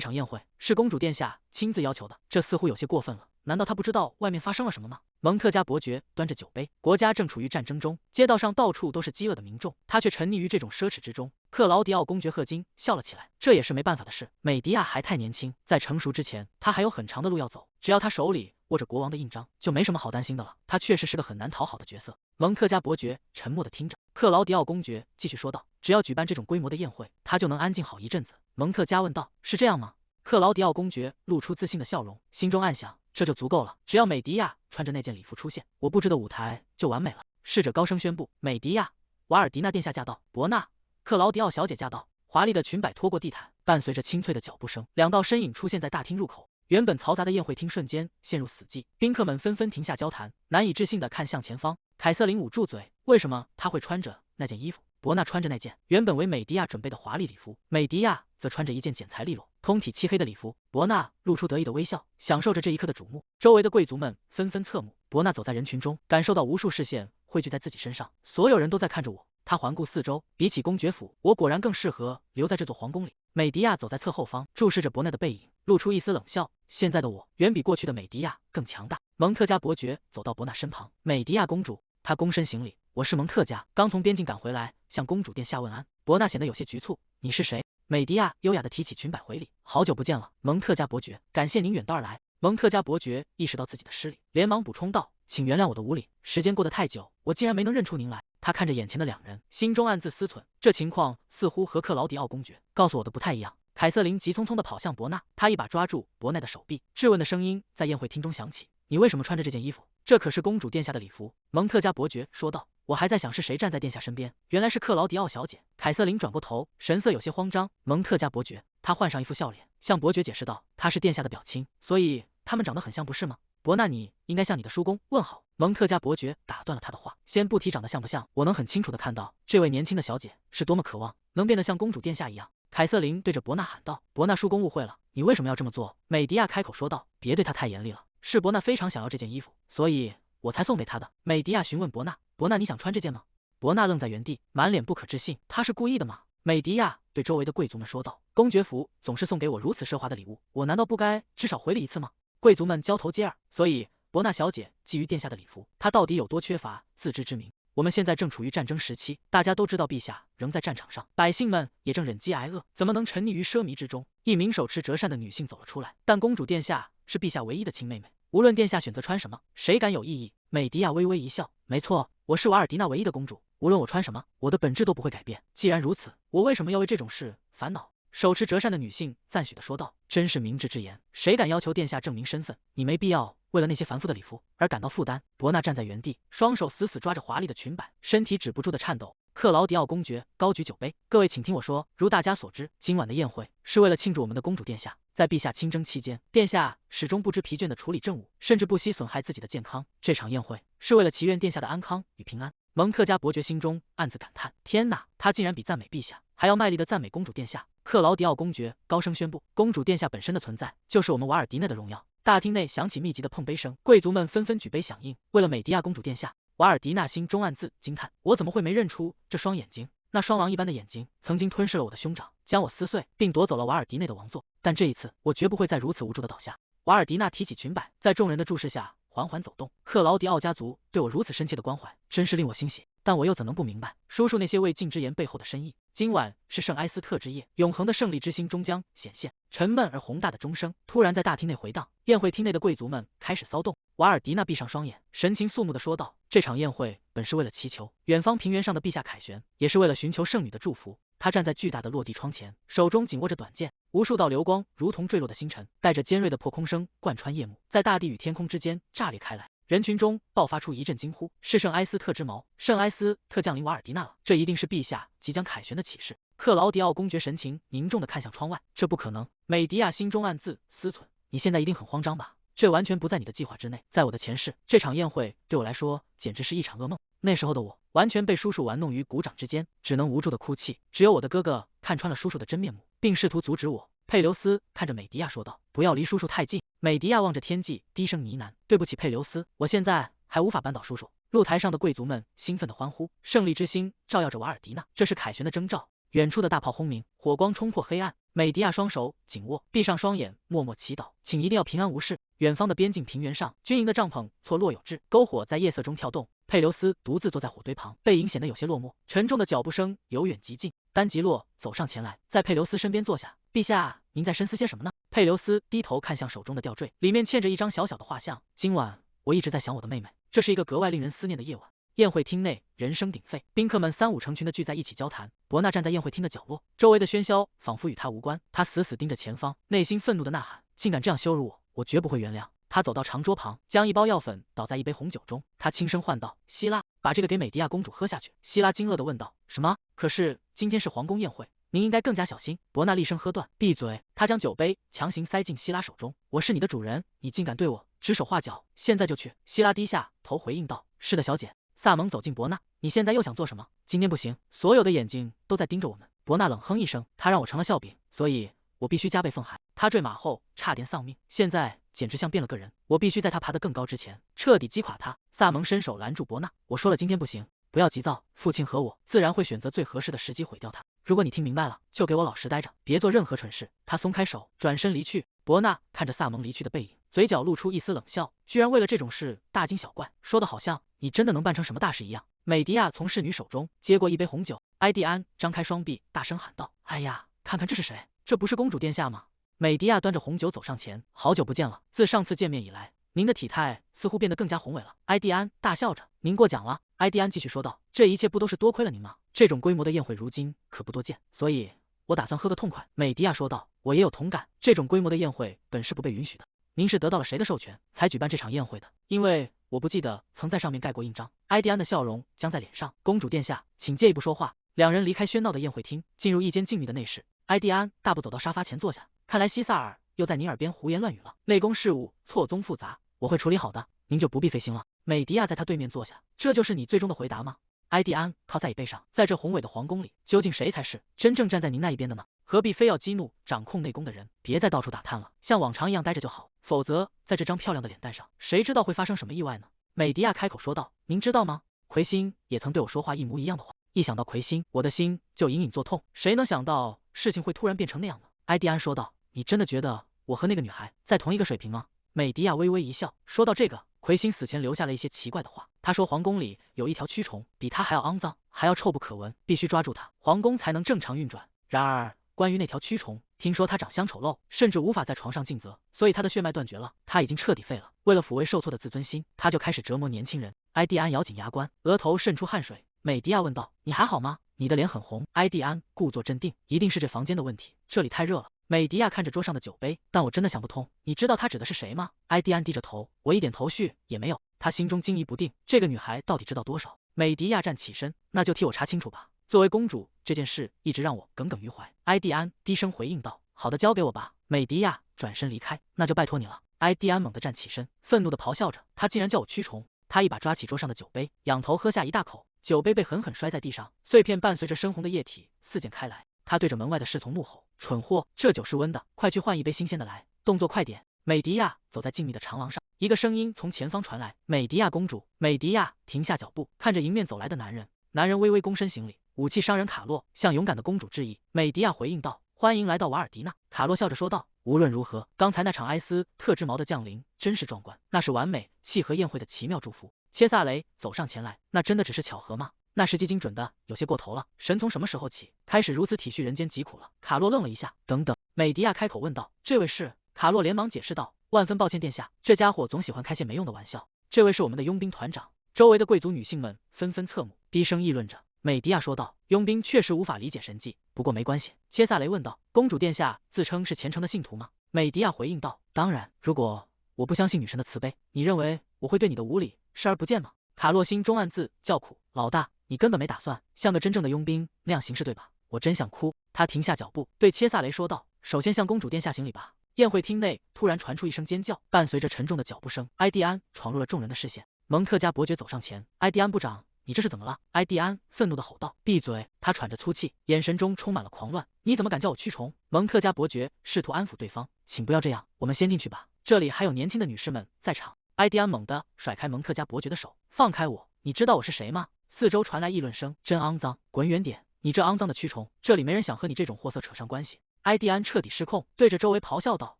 场宴会是公主殿下亲自要求的，这似乎有些过分了。难道他不知道外面发生了什么吗？”蒙特加伯爵端着酒杯，国家正处于战争中，街道上到处都是饥饿的民众，他却沉溺于这种奢侈之中。克劳迪奥公爵赫金笑了起来：“这也是没办法的事。美迪亚还太年轻，在成熟之前，他还有很长的路要走。只要他手里握着国王的印章，就没什么好担心的了。他确实是个很难讨好的角色。”蒙特加伯爵沉默地听着。克劳迪奥公爵继续说道：“只要举办这种规模的宴会，他就能安静好一阵子。”蒙特加问道：“是这样吗？”克劳迪奥公爵露出自信的笑容，心中暗想：这就足够了。只要美迪亚穿着那件礼服出现，我布置的舞台就完美了。侍者高声宣布：“美迪亚·瓦尔迪娜殿下驾到！”伯纳·克劳迪奥小姐驾到！华丽的裙摆拖过地毯，伴随着清脆的脚步声，两道身影出现在大厅入口。原本嘈杂的宴会厅瞬间陷入死寂，宾客们纷纷停下交谈，难以置信地看向前方。凯瑟琳捂住嘴，为什么她会穿着那件衣服？伯纳穿着那件原本为美迪亚准备的华丽礼服，美迪亚则穿着一件剪裁利落、通体漆黑的礼服。伯纳露出得意的微笑，享受着这一刻的瞩目。周围的贵族们纷纷侧目。伯纳走在人群中，感受到无数视线汇聚在自己身上，所有人都在看着我。他环顾四周，比起公爵府，我果然更适合留在这座皇宫里。美迪亚走在侧后方，注视着伯纳的背影，露出一丝冷笑。现在的我远比过去的美迪亚更强大。蒙特加伯爵走到伯纳身旁，美迪亚公主，他躬身行礼：“我是蒙特加，刚从边境赶回来，向公主殿下问安。”伯纳显得有些局促：“你是谁？”美迪亚优雅地提起裙摆回礼：“好久不见了，蒙特加伯爵，感谢您远道而来。”蒙特加伯爵意识到自己的失礼，连忙补充道：“请原谅我的无礼，时间过得太久，我竟然没能认出您来。”他看着眼前的两人，心中暗自思忖，这情况似乎和克劳迪奥公爵告诉我的不太一样。凯瑟琳急匆匆地跑向伯纳，他一把抓住伯纳的手臂，质问的声音在宴会厅中响起：“你为什么穿着这件衣服？这可是公主殿下的礼服。”蒙特加伯爵说道：“我还在想是谁站在殿下身边，原来是克劳迪奥小姐。”凯瑟琳转过头，神色有些慌张。蒙特加伯爵，他换上一副笑脸，向伯爵解释道：“他是殿下的表亲，所以他们长得很像，不是吗？”伯纳，你应该向你的叔公问好。蒙特加伯爵打断了他的话：“先不提长得像不像，我能很清楚地看到这位年轻的小姐是多么渴望能变得像公主殿下一样。”凯瑟琳对着伯纳喊道：“伯纳叔公误会了，你为什么要这么做？”美迪亚开口说道：“别对他太严厉了，是伯纳非常想要这件衣服，所以我才送给他的。”美迪亚询问伯纳：“伯纳，你想穿这件吗？”伯纳愣在原地，满脸不可置信：“他是故意的吗？美迪亚对周围的贵族们说道：“公爵府总是送给我如此奢华的礼物，我难道不该至少回礼一次吗？”贵族们交头接耳，所以伯纳小姐觊觎殿下的礼服，她到底有多缺乏，自知之明。我们现在正处于战争时期，大家都知道陛下仍在战场上，百姓们也正忍饥挨饿，怎么能沉溺于奢靡之中？一名手持折扇的女性走了出来，但公主殿下是陛下唯一的亲妹妹，无论殿下选择穿什么，谁敢有异议？美迪亚微微一笑，没错，我是瓦尔迪纳唯一的公主，无论我穿什么，我的本质都不会改变。既然如此，我为什么要为这种事烦恼？手持折扇的女性赞许地说道：“真是明智之言，谁敢要求殿下证明身份？你没必要为了那些繁复的礼服而感到负担。”伯纳站在原地，双手死死抓着华丽的裙摆，身体止不住的颤抖。克劳迪奥公爵高举酒杯：“各位，请听我说，如大家所知，今晚的宴会是为了庆祝我们的公主殿下。在陛下亲征期间，殿下始终不知疲倦地处理政务，甚至不惜损害自己的健康。这场宴会是为了祈愿殿下的安康与平安。”蒙特加伯爵心中暗自感叹：“天哪，他竟然比赞美陛下还要卖力地赞美公主殿下！”克劳迪奥公爵高声宣布：“公主殿下本身的存在，就是我们瓦尔迪内的荣耀。”大厅内响起密集的碰杯声，贵族们纷纷举杯响应。为了美迪亚公主殿下，瓦尔迪纳心中暗自惊叹：“我怎么会没认出这双眼睛？那双狼一般的眼睛曾经吞噬了我的兄长，将我撕碎，并夺走了瓦尔迪内的王座。但这一次，我绝不会再如此无助地倒下。”瓦尔迪纳提起裙摆，在众人的注视下缓缓走动。克劳迪奥家族对我如此深切的关怀，真是令我欣喜。但我又怎能不明白叔叔那些未尽之言背后的深意？今晚是圣埃斯特之夜，永恒的胜利之星终将显现。沉闷而宏大的钟声突然在大厅内回荡，宴会厅内的贵族们开始骚动。瓦尔迪纳闭上双眼，神情肃穆地说道：“这场宴会本是为了祈求远方平原上的陛下凯旋，也是为了寻求圣女的祝福。”他站在巨大的落地窗前，手中紧握着短剑，无数道流光如同坠落的星辰，带着尖锐的破空声贯穿夜幕，在大地与天空之间炸裂开来。人群中爆发出一阵惊呼：“是圣埃斯特之矛！圣埃斯特降临瓦尔迪纳了！这一定是陛下即将凯旋的启示。”克劳迪奥公爵神情凝重地看向窗外：“这不可能！”美迪亚心中暗自思忖：“你现在一定很慌张吧？这完全不在你的计划之内。在我的前世，这场宴会对我来说简直是一场噩梦。那时候的我完全被叔叔玩弄于股掌之间，只能无助地哭泣。只有我的哥哥看穿了叔叔的真面目，并试图阻止我。”佩留斯看着美迪亚说道：“不要离叔叔太近。”美迪亚望着天际，低声呢喃：“对不起，佩留斯，我现在还无法扳倒叔叔。”露台上的贵族们兴奋地欢呼，胜利之星照耀着瓦尔迪纳，这是凯旋的征兆。远处的大炮轰鸣，火光冲破黑暗。美迪亚双手紧握，闭上双眼，默默祈祷：“请一定要平安无事。”远方的边境平原上，军营的帐篷错落有致，篝火在夜色中跳动。佩留斯独自坐在火堆旁，背影显得有些落寞。沉重的脚步声由远及近，丹吉洛走上前来，在佩留斯身边坐下。“陛下，您在深思些什么呢？”佩留斯低头看向手中的吊坠，里面嵌着一张小小的画像。“今晚我一直在想我的妹妹，这是一个格外令人思念的夜晚。”宴会厅内人声鼎沸，宾客们三五成群的聚在一起交谈。伯纳站在宴会厅的角落，周围的喧嚣仿佛与他无关。他死死盯着前方，内心愤怒的呐喊：“竟敢这样羞辱我，我绝不会原谅！”他走到长桌旁，将一包药粉倒在一杯红酒中，他轻声唤道：“希拉，把这个给美迪亚公主喝下去。”希拉惊愕地问道：“什么？可是今天是皇宫宴会，您应该更加小心。”伯纳厉声喝断：“闭嘴！”他将酒杯强行塞进希拉手中。“我是你的主人，你竟敢对我指手画脚！现在就去！”希拉低下头回应道：“是的，小姐。”萨蒙走近伯纳：“你现在又想做什么？今天不行，所有的眼睛都在盯着我们。”伯纳冷哼一声：“他让我成了笑柄，所以我必须加倍奉还。”他坠马后差点丧命，现在简直像变了个人。我必须在他爬得更高之前彻底击垮他。萨蒙伸手拦住伯纳：“我说了，今天不行，不要急躁。父亲和我自然会选择最合适的时机毁掉他。如果你听明白了，就给我老实待着，别做任何蠢事。”他松开手，转身离去。伯纳看着萨蒙离去的背影，嘴角露出一丝冷笑：“居然为了这种事大惊小怪，说的好像你真的能办成什么大事一样。”美迪亚从侍女手中接过一杯红酒，埃蒂安张开双臂，大声喊道：“哎呀，看看这是谁？这不是公主殿下吗？”美迪亚端着红酒走上前：“好久不见了，自上次见面以来，您的体态似乎变得更加宏伟了。”埃蒂安大笑着：“您过奖了。”埃蒂安继续说道：“这一切不都是多亏了您吗？这种规模的宴会如今可不多见，所以我打算喝个痛快。”美迪亚说道：“我也有同感，这种规模的宴会本是不被允许的。您是得到了谁的授权才举办这场宴会的？因为我不记得曾在上面盖过印章。”埃蒂安的笑容僵在脸上。“公主殿下，请借一步说话。”两人离开喧闹的宴会厅，进入一间静谧的内室。埃蒂安大步走到沙发前坐下，看来西萨尔又在您耳边胡言乱语了。内宫事务错综复杂，我会处理好的，您就不必费心了。美迪亚在他对面坐下。“这就是你最终的回答吗？”埃蒂安靠在椅背上，在这宏伟的皇宫里，究竟谁才是真正站在您那一边的呢？何必非要激怒掌控内宫的人？别再到处打探了，像往常一样待着就好，否则在这张漂亮的脸蛋上，谁知道会发生什么意外呢？美迪亚开口说道：“您知道吗？魁星也曾对我说话一模一样的话。”一想到魁星，我的心就隐隐作痛。谁能想到事情会突然变成那样呢？埃蒂安说道：“你真的觉得我和那个女孩在同一个水平吗？”美迪亚微微一笑，说到这个，魁星死前留下了一些奇怪的话。他说皇宫里有一条蛆虫，比他还要肮脏，还要臭不可闻，必须抓住它，皇宫才能正常运转。然而，关于那条蛆虫，听说它长相丑陋，甚至无法在床上尽责，所以他的血脉断绝了，他已经彻底废了。为了抚慰受挫的自尊心，他就开始折磨年轻人。埃蒂安咬紧牙关，额头渗出汗水。美迪亚问道：“你还好吗？你的脸很红。”埃蒂安故作镇定：“一定是这房间的问题，这里太热了。”美迪亚看着桌上的酒杯，但我真的想不通，你知道他指的是谁吗？埃蒂安低着头，我一点头绪也没有。他心中惊疑不定，这个女孩到底知道多少？美迪亚站起身，那就替我查清楚吧。作为公主，这件事一直让我耿耿于怀。埃蒂安低声回应道：“好的，交给我吧。”美迪亚转身离开，那就拜托你了。埃蒂安猛地站起身，愤怒地咆哮着：“他竟然叫我蛆虫！”他一把抓起桌上的酒杯，仰头喝下一大口，酒杯被狠狠摔在地上，碎片伴随着深红的液体四溅开来。他对着门外的侍从怒吼：“蠢货，这酒是温的，快去换一杯新鲜的来，动作快点！”美迪亚走在静谧的长廊上，一个声音从前方传来：“美迪亚公主！”美迪亚停下脚步，看着迎面走来的男人。男人微微躬身行礼：“武器商人卡洛向勇敢的公主致意。”美迪亚回应道：“欢迎来到瓦尔迪纳。”卡洛笑着说道：“无论如何，刚才那场埃斯特之矛的降临真是壮观，那是完美契合宴会的奇妙祝福。”切萨雷走上前来：“那真的只是巧合吗？那时机精准的有些过头了。神从什么时候起开始如此体恤人间疾苦了？”卡洛愣了一下：“等等。”美迪亚开口问道：“这位是？”卡洛连忙解释道：“万分抱歉，殿下，这家伙总喜欢开些没用的玩笑。这位是我们的佣兵团长。”周围的贵族女性们纷纷侧目，低声议论着。美迪亚说道：“佣兵确实无法理解神迹，不过没关系。”切萨雷问道：“公主殿下自称是虔诚的信徒吗？”美迪亚回应道：“当然，如果我不相信女神的慈悲，你认为我会对你的无礼视而不见吗？”卡洛心中暗自叫苦：“老大，你根本没打算像个真正的佣兵那样行事，对吧？我真想哭。”他停下脚步，对切萨雷说道：“首先向公主殿下行礼吧。”宴会厅内突然传出一声尖叫，伴随着沉重的脚步声，埃蒂安闯入了众人的视线。蒙特加伯爵走上前：“埃蒂安部长，你这是怎么了？”埃蒂安愤怒地吼道：“闭嘴！”他喘着粗气，眼神中充满了狂乱。“你怎么敢叫我蛆虫？”蒙特加伯爵试图安抚对方：“请不要这样，我们先进去吧，这里还有年轻的女士们在场。”埃蒂安猛地甩开蒙特加伯爵的手：“放开我！你知道我是谁吗？”四周传来议论声：“真肮脏，滚远点！你这肮脏的蛆虫，这里没人想和你这种货色扯上关系。”埃蒂安彻底失控，对着周围咆哮道：“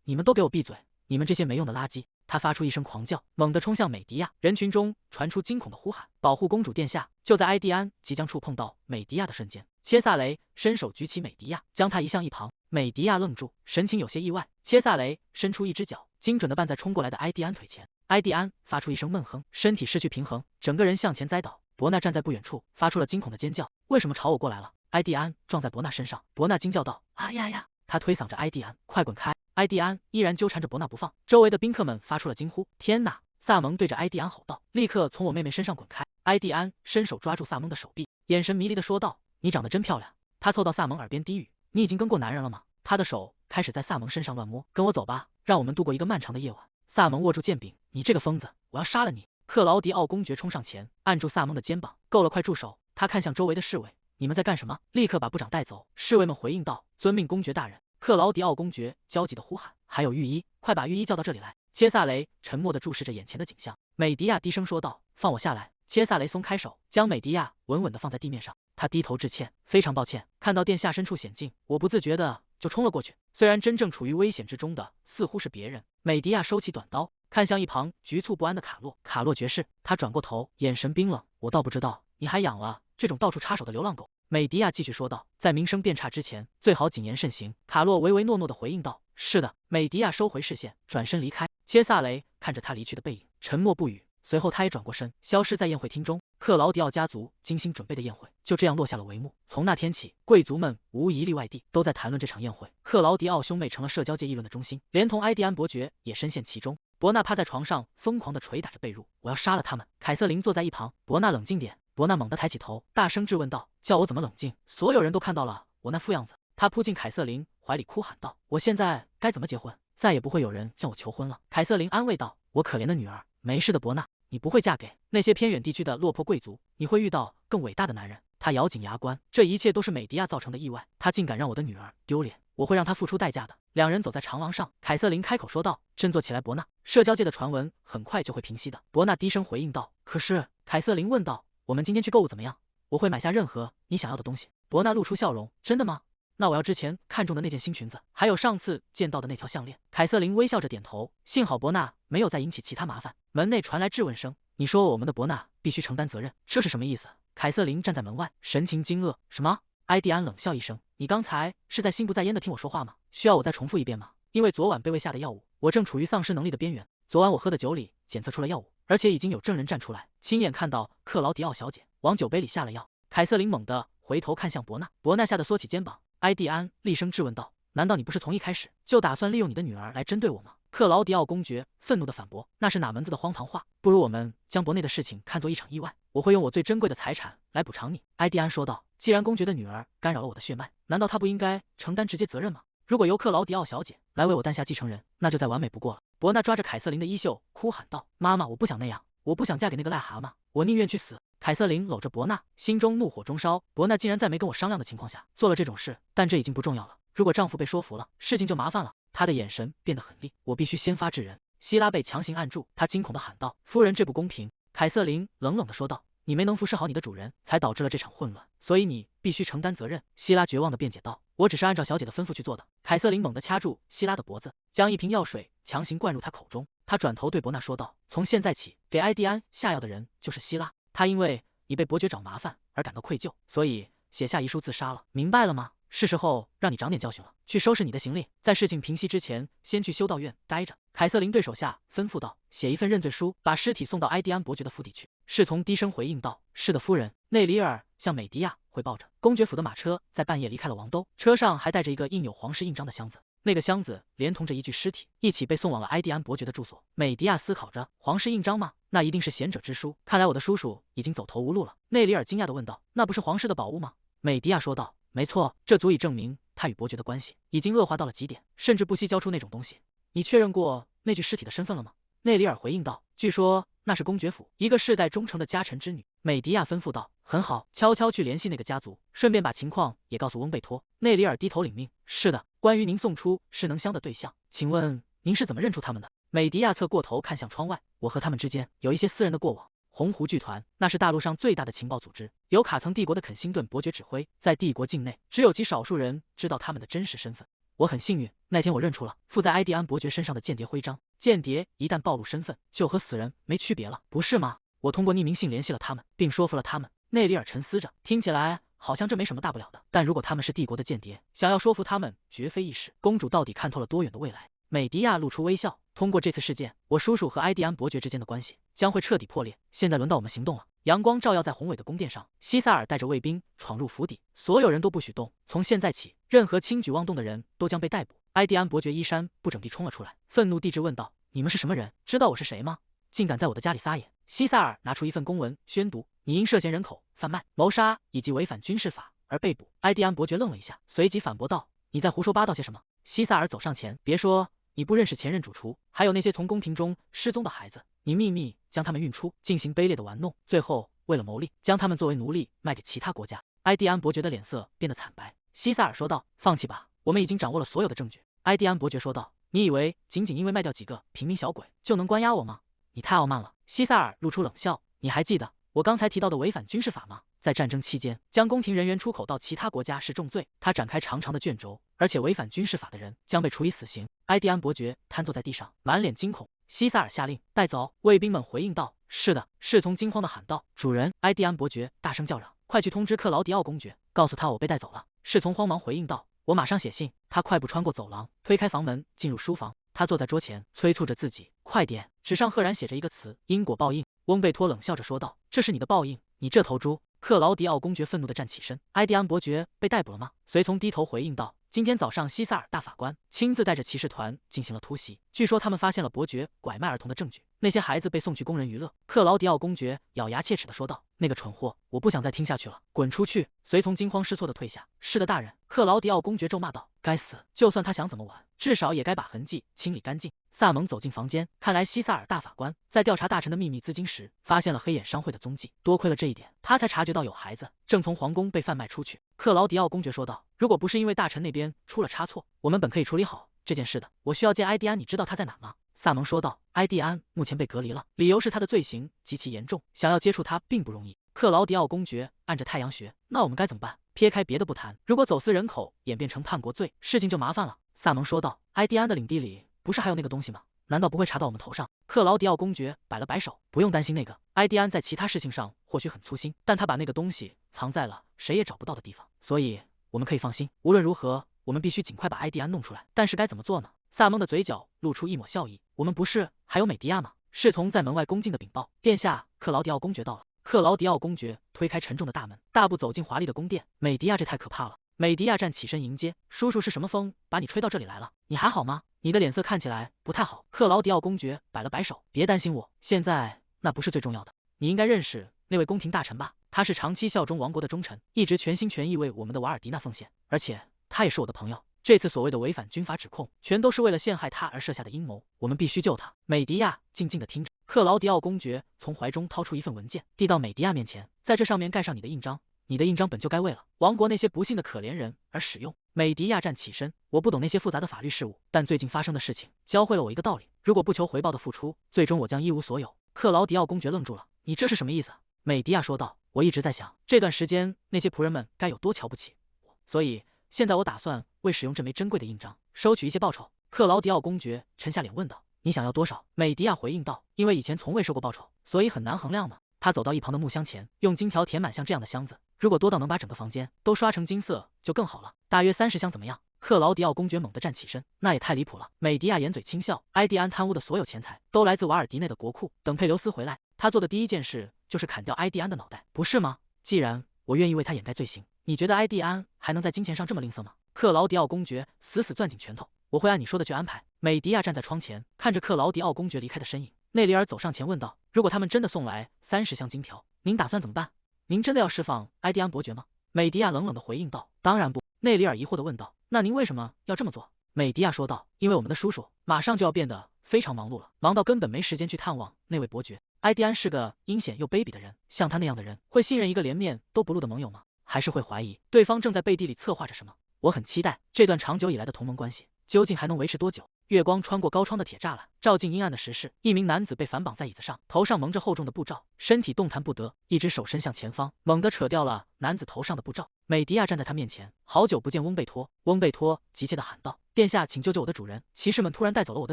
你们都给我闭嘴！你们这些没用的垃圾！”他发出一声狂叫，猛地冲向美迪亚。人群中传出惊恐的呼喊：“保护公主殿下！”就在埃蒂安即将触碰到美迪亚的瞬间，切萨雷伸手举起美迪亚，将她移向一旁。美迪亚愣住，神情有些意外。切萨雷伸出一只脚，精准地绊在冲过来的埃蒂安腿前。埃蒂安发出一声闷哼，身体失去平衡，整个人向前栽倒。伯纳站在不远处，发出了惊恐的尖叫：“为什么朝我过来了？”埃蒂安撞在伯纳身上，伯纳惊叫道：“啊呀呀！”他推搡着埃蒂安：“快滚开！”埃蒂安依然纠缠着伯纳不放，周围的宾客们发出了惊呼：“天哪！”萨蒙对着埃蒂安吼道：“立刻从我妹妹身上滚开！”埃蒂安伸手抓住萨蒙的手臂，眼神迷离地说道：“你长得真漂亮。”他凑到萨蒙耳边低语：“你已经跟过男人了吗？”他的手开始在萨蒙身上乱摸：“跟我走吧，让我们度过一个漫长的夜晚。”萨蒙握住剑柄：“你这个疯子，我要杀了你！”克劳迪奥公爵冲上前，按住萨蒙的肩膀：“够了，快住手！”他看向周围的侍卫：“你们在干什么？立刻把部长带走！”侍卫们回应道：“遵命，公爵大人。”克劳迪奥公爵焦急地呼喊：“还有御医，快把御医叫到这里来！”切萨雷沉默地注视着眼前的景象。美迪亚低声说道：“放我下来。”切萨雷松开手，将美迪亚稳稳地放在地面上。他低头致歉：“非常抱歉，看到殿下身处险境，我不自觉地就冲了过去。虽然真正处于危险之中的似乎是别人。”美迪亚收起短刀，看向一旁局促不安的卡洛。卡洛爵士，他转过头，眼神冰冷：“我倒不知道你还养了这种到处插手的流浪狗。”美迪亚继续说道：“在名声变差之前，最好谨言慎行。”卡洛唯唯诺诺地回应道：“是的。”美迪亚收回视线，转身离开。切萨雷看着他离去的背影，沉默不语。随后他也转过身，消失在宴会厅中。克劳迪奥家族精心准备的宴会就这样落下了帷幕。从那天起，贵族们无一例外地都在谈论这场宴会。克劳迪奥兄妹成了社交界议论的中心，连同埃蒂安伯爵也深陷其中。伯纳趴在床上，疯狂地捶打着被褥：“我要杀了他们！”凯瑟琳坐在一旁：“伯纳，冷静点。”伯纳猛地抬起头，大声质问道：“叫我怎么冷静？所有人都看到了我那副样子。”他扑进凯瑟琳怀里，哭喊道：“我现在该怎么结婚？再也不会有人向我求婚了。”凯瑟琳安慰道：“我可怜的女儿，没事的，伯纳，你不会嫁给那些偏远地区的落魄贵族，你会遇到更伟大的男人。”他咬紧牙关，这一切都是美迪亚造成的意外，他竟敢让我的女儿丢脸，我会让她付出代价的。两人走在长廊上，凯瑟琳开口说道：“振作起来，伯纳，社交界的传闻很快就会平息的。”伯纳低声回应道：“可是……”凯瑟琳问道：“我们今天去购物怎么样？”我会买下任何你想要的东西。伯纳露出笑容，真的吗？那我要之前看中的那件新裙子，还有上次见到的那条项链。凯瑟琳微笑着点头，幸好伯纳没有再引起其他麻烦。门内传来质问声：“你说我们的伯纳必须承担责任，这是什么意思？”凯瑟琳站在门外，神情惊愕。什么？埃蒂安冷笑一声：“你刚才是在心不在焉的听我说话吗？需要我再重复一遍吗？因为昨晚被喂下的药物，我正处于丧失能力的边缘。昨晚我喝的酒里检测出了药物，而且已经有证人站出来，亲眼看到克劳迪奥小姐往酒杯里下了药。”凯瑟琳猛地回头看向伯纳，伯纳吓得缩起肩膀。埃蒂安厉声质问道：“难道你不是从一开始就打算利用你的女儿来针对我吗？”克劳迪奥公爵愤怒地反驳：“那是哪门子的荒唐话？不如我们将伯内的事情看作一场意外，我会用我最珍贵的财产来补偿你。”埃蒂安说道：“既然公爵的女儿干扰了我的血脉，难道她不应该承担直接责任吗？如果由克劳迪奥小姐来为我诞下继承人，那就再完美不过了。”伯纳抓着凯瑟琳的衣袖，哭喊道：“妈妈，我不想那样，我不想嫁给那个癞蛤蟆，我宁愿去死。”凯瑟琳搂着伯纳，心中怒火中烧。伯纳竟然在没跟我商量的情况下做了这种事，但这已经不重要了。如果丈夫被说服了，事情就麻烦了。他的眼神变得狠厉，我必须先发制人。希拉被强行按住，他惊恐地喊道：“夫人，这不公平！”凯瑟琳冷冷地说道：“你没能服侍好你的主人，才导致了这场混乱，所以你必须承担责任。”希拉绝望地辩解道：“我只是按照小姐的吩咐去做的。”凯瑟琳猛地掐住希拉的脖子，将一瓶药水强行灌入他口中。他转头对伯纳说道：“从现在起，给埃蒂安下药的人就是希拉。他因为你被伯爵找麻烦而感到愧疚，所以写下遗书自杀了，明白了吗？是时候让你长点教训了。去收拾你的行李，在事情平息之前，先去修道院待着。”凯瑟琳对手下吩咐道：“写一份认罪书，把尸体送到埃蒂安伯爵的府邸去。”侍从低声回应道：“是的，夫人。”内里尔向美迪亚汇报着，公爵府的马车在半夜离开了王都，车上还带着一个印有皇室印章的箱子。那个箱子连同着一具尸体一起被送往了埃蒂安伯爵的住所。美迪亚思考着，皇室印章吗？那一定是贤者之书。看来我的叔叔已经走投无路了。内里尔惊讶地问道：“那不是皇室的宝物吗？”美迪亚说道：“没错，这足以证明他与伯爵的关系已经恶化到了极点，甚至不惜交出那种东西。你确认过那具尸体的身份了吗？”内里尔回应道：“据说那是公爵府一个世代忠诚的家臣之女。”美迪亚吩咐道：“很好，悄悄去联系那个家族，顺便把情况也告诉翁贝托。”内里尔低头领命：“是的，关于您送出势能箱的对象，请问您是怎么认出他们的？”美迪亚侧过头看向窗外：“我和他们之间有一些私人的过往。红湖剧团，那是大陆上最大的情报组织，由卡曾帝国的肯辛顿伯爵指挥，在帝国境内只有极少数人知道他们的真实身份。我很幸运，那天我认出了附在埃蒂安伯爵身上的间谍徽章。间谍一旦暴露身份，就和死人没区别了，不是吗？我通过匿名信联系了他们，并说服了他们。”内里尔沉思着，听起来好像这没什么大不了的，但如果他们是帝国的间谍，想要说服他们绝非易事。公主到底看透了多远的未来？美迪亚露出微笑，通过这次事件，我叔叔和埃蒂安伯爵之间的关系将会彻底破裂。现在轮到我们行动了。阳光照耀在宏伟的宫殿上，西萨尔带着卫兵闯入府邸，所有人都不许动。从现在起，任何轻举妄动的人都将被逮捕。埃蒂安伯爵衣衫不整地冲了出来，愤怒地质问道：“你们是什么人？知道我是谁吗？竟敢在我的家里撒野！”西萨尔拿出一份公文，宣读：“你因涉嫌人口贩卖、谋杀以及违反军事法而被捕。”埃蒂安伯爵愣了一下，随即反驳道：“你在胡说八道些什么？”西萨尔走上前，别说你不认识前任主厨，还有那些从宫廷中失踪的孩子，你秘密将他们运出，进行卑劣的玩弄，最后为了牟利，将他们作为奴隶卖给其他国家。埃蒂安伯爵的脸色变得惨白。西萨尔说道：“放弃吧，我们已经掌握了所有的证据。”埃蒂安伯爵说道：“你以为仅仅因为卖掉几个平民小鬼就能关押我吗？你太傲慢了。”西萨尔露出冷笑：“你还记得我刚才提到的违反军事法吗？在战争期间，将宫廷人员出口到其他国家是重罪。”他展开长长的卷轴，而且违反军事法的人将被处以死刑。埃蒂安伯爵瘫坐在地上，满脸惊恐。西萨尔下令带走。卫兵们回应道：“是的。”侍从惊慌地喊道：“主人！”埃蒂安伯爵大声叫嚷：“快去通知克劳迪奥公爵，告诉他我被带走了。”侍从慌忙回应道：“我马上写信。”他快步穿过走廊，推开房门，进入书房。他坐在桌前，催促着自己：“快点！”纸上赫然写着一个词：因果报应。翁贝托冷笑着说道：“这是你的报应，你这头猪！”克劳迪奥公爵愤怒地站起身。埃蒂安伯爵被逮捕了吗？随从低头回应道：“今天早上，西萨尔大法官亲自带着骑士团进行了突袭，据说他们发现了伯爵拐卖儿童的证据，那些孩子被送去供人娱乐。”克劳迪奥公爵咬牙切齿地说道：“那个蠢货，我不想再听下去了，滚出去！”随从惊慌失措地退下。“是的，大人。”克劳迪奥公爵咒骂道：“该死！就算他想怎么玩，至少也该把痕迹清理干净。”萨蒙走进房间，看来西萨尔大法官在调查大臣的秘密资金时，发现了黑眼商会的踪迹。多亏了这一点，他才察觉到有孩子正从皇宫被贩卖出去。克劳迪奥公爵说道：“如果不是因为大臣那边出了差错，我们本可以处理好这件事的。我需要见埃蒂安，你知道他在哪吗？”萨蒙说道。埃蒂安目前被隔离了，理由是他的罪行极其严重，想要接触他并不容易。克劳迪奥公爵按着太阳穴，那我们该怎么办？撇开别的不谈，如果走私人口演变成叛国罪，事情就麻烦了。萨蒙说道。埃蒂安的领地里不是还有那个东西吗？难道不会查到我们头上？克劳迪奥公爵摆了摆手，不用担心那个。埃蒂安在其他事情上或许很粗心，但他把那个东西藏在了谁也找不到的地方，所以我们可以放心。无论如何，我们必须尽快把埃蒂安弄出来。但是该怎么做呢？萨蒙的嘴角露出一抹笑意。我们不是还有美迪亚吗？侍从在门外恭敬的禀报：殿下，克劳迪奥公爵到了。克劳迪奥公爵推开沉重的大门，大步走进华丽的宫殿。美迪亚，这太可怕了！美迪亚站起身迎接，叔叔，是什么风把你吹到这里来了？你还好吗？你的脸色看起来不太好。克劳迪奥公爵摆了摆手，别担心我，现在那不是最重要的。你应该认识那位宫廷大臣吧？他是长期效忠王国的忠臣，一直全心全意为我们的瓦尔迪纳奉献，而且他也是我的朋友。这次所谓的违反军法指控，全都是为了陷害他而设下的阴谋。我们必须救他。美迪亚静静的听着。克劳迪奥公爵从怀中掏出一份文件，递到美迪亚面前，在这上面盖上你的印章。你的印章本就该为了王国那些不幸的可怜人而使用。美迪亚站起身，我不懂那些复杂的法律事务，但最近发生的事情教会了我一个道理：如果不求回报的付出，最终我将一无所有。克劳迪奥公爵愣住了，你这是什么意思？美迪亚说道，我一直在想，这段时间那些仆人们该有多瞧不起我，所以现在我打算为使用这枚珍贵的印章收取一些报酬。克劳迪奥公爵沉下脸问道，你想要多少？美迪亚回应道，因为以前从未收过报酬，所以很难衡量呢。他走到一旁的木箱前，用金条填满像这样的箱子，如果多到能把整个房间都刷成金色就更好了。大约30箱怎么样？克劳迪奥公爵猛地站起身，那也太离谱了。美迪亚掩嘴轻笑，埃蒂安贪污的所有钱财都来自瓦尔迪内的国库，等佩留斯回来，他做的第一件事就是砍掉埃蒂安的脑袋，不是吗？既然我愿意为他掩盖罪行，你觉得埃蒂安还能在金钱上这么吝啬吗？克劳迪奥公爵死死攥紧拳头，我会按你说的去安排。美迪亚站在窗前，看着克劳迪奥公爵离开的身影。内里尔走上前问道，如果他们真的送来30箱金条，您打算怎么办？您真的要释放埃蒂安伯爵吗？美迪亚冷冷地回应道，当然不。内里尔疑惑地问道，那您为什么要这么做？美迪亚说道，因为我们的叔叔马上就要变得非常忙碌了，忙到根本没时间去探望那位伯爵。埃蒂安是个阴险又卑鄙的人，像他那样的人会信任一个连面都不露的盟友吗？还是会怀疑对方正在背地里策划着什么？我很期待这段长久以来的同盟关系究竟还能维持多久。月光穿过高窗的铁栅栏，照进阴暗的石室。一名男子被反绑在椅子上，头上蒙着厚重的布罩，身体动弹不得，一只手伸向前方，猛地扯掉了男子头上的布罩。美迪亚站在他面前，好久不见翁贝托。翁贝托急切地喊道，殿下，请救救我的主人，骑士们突然带走了我的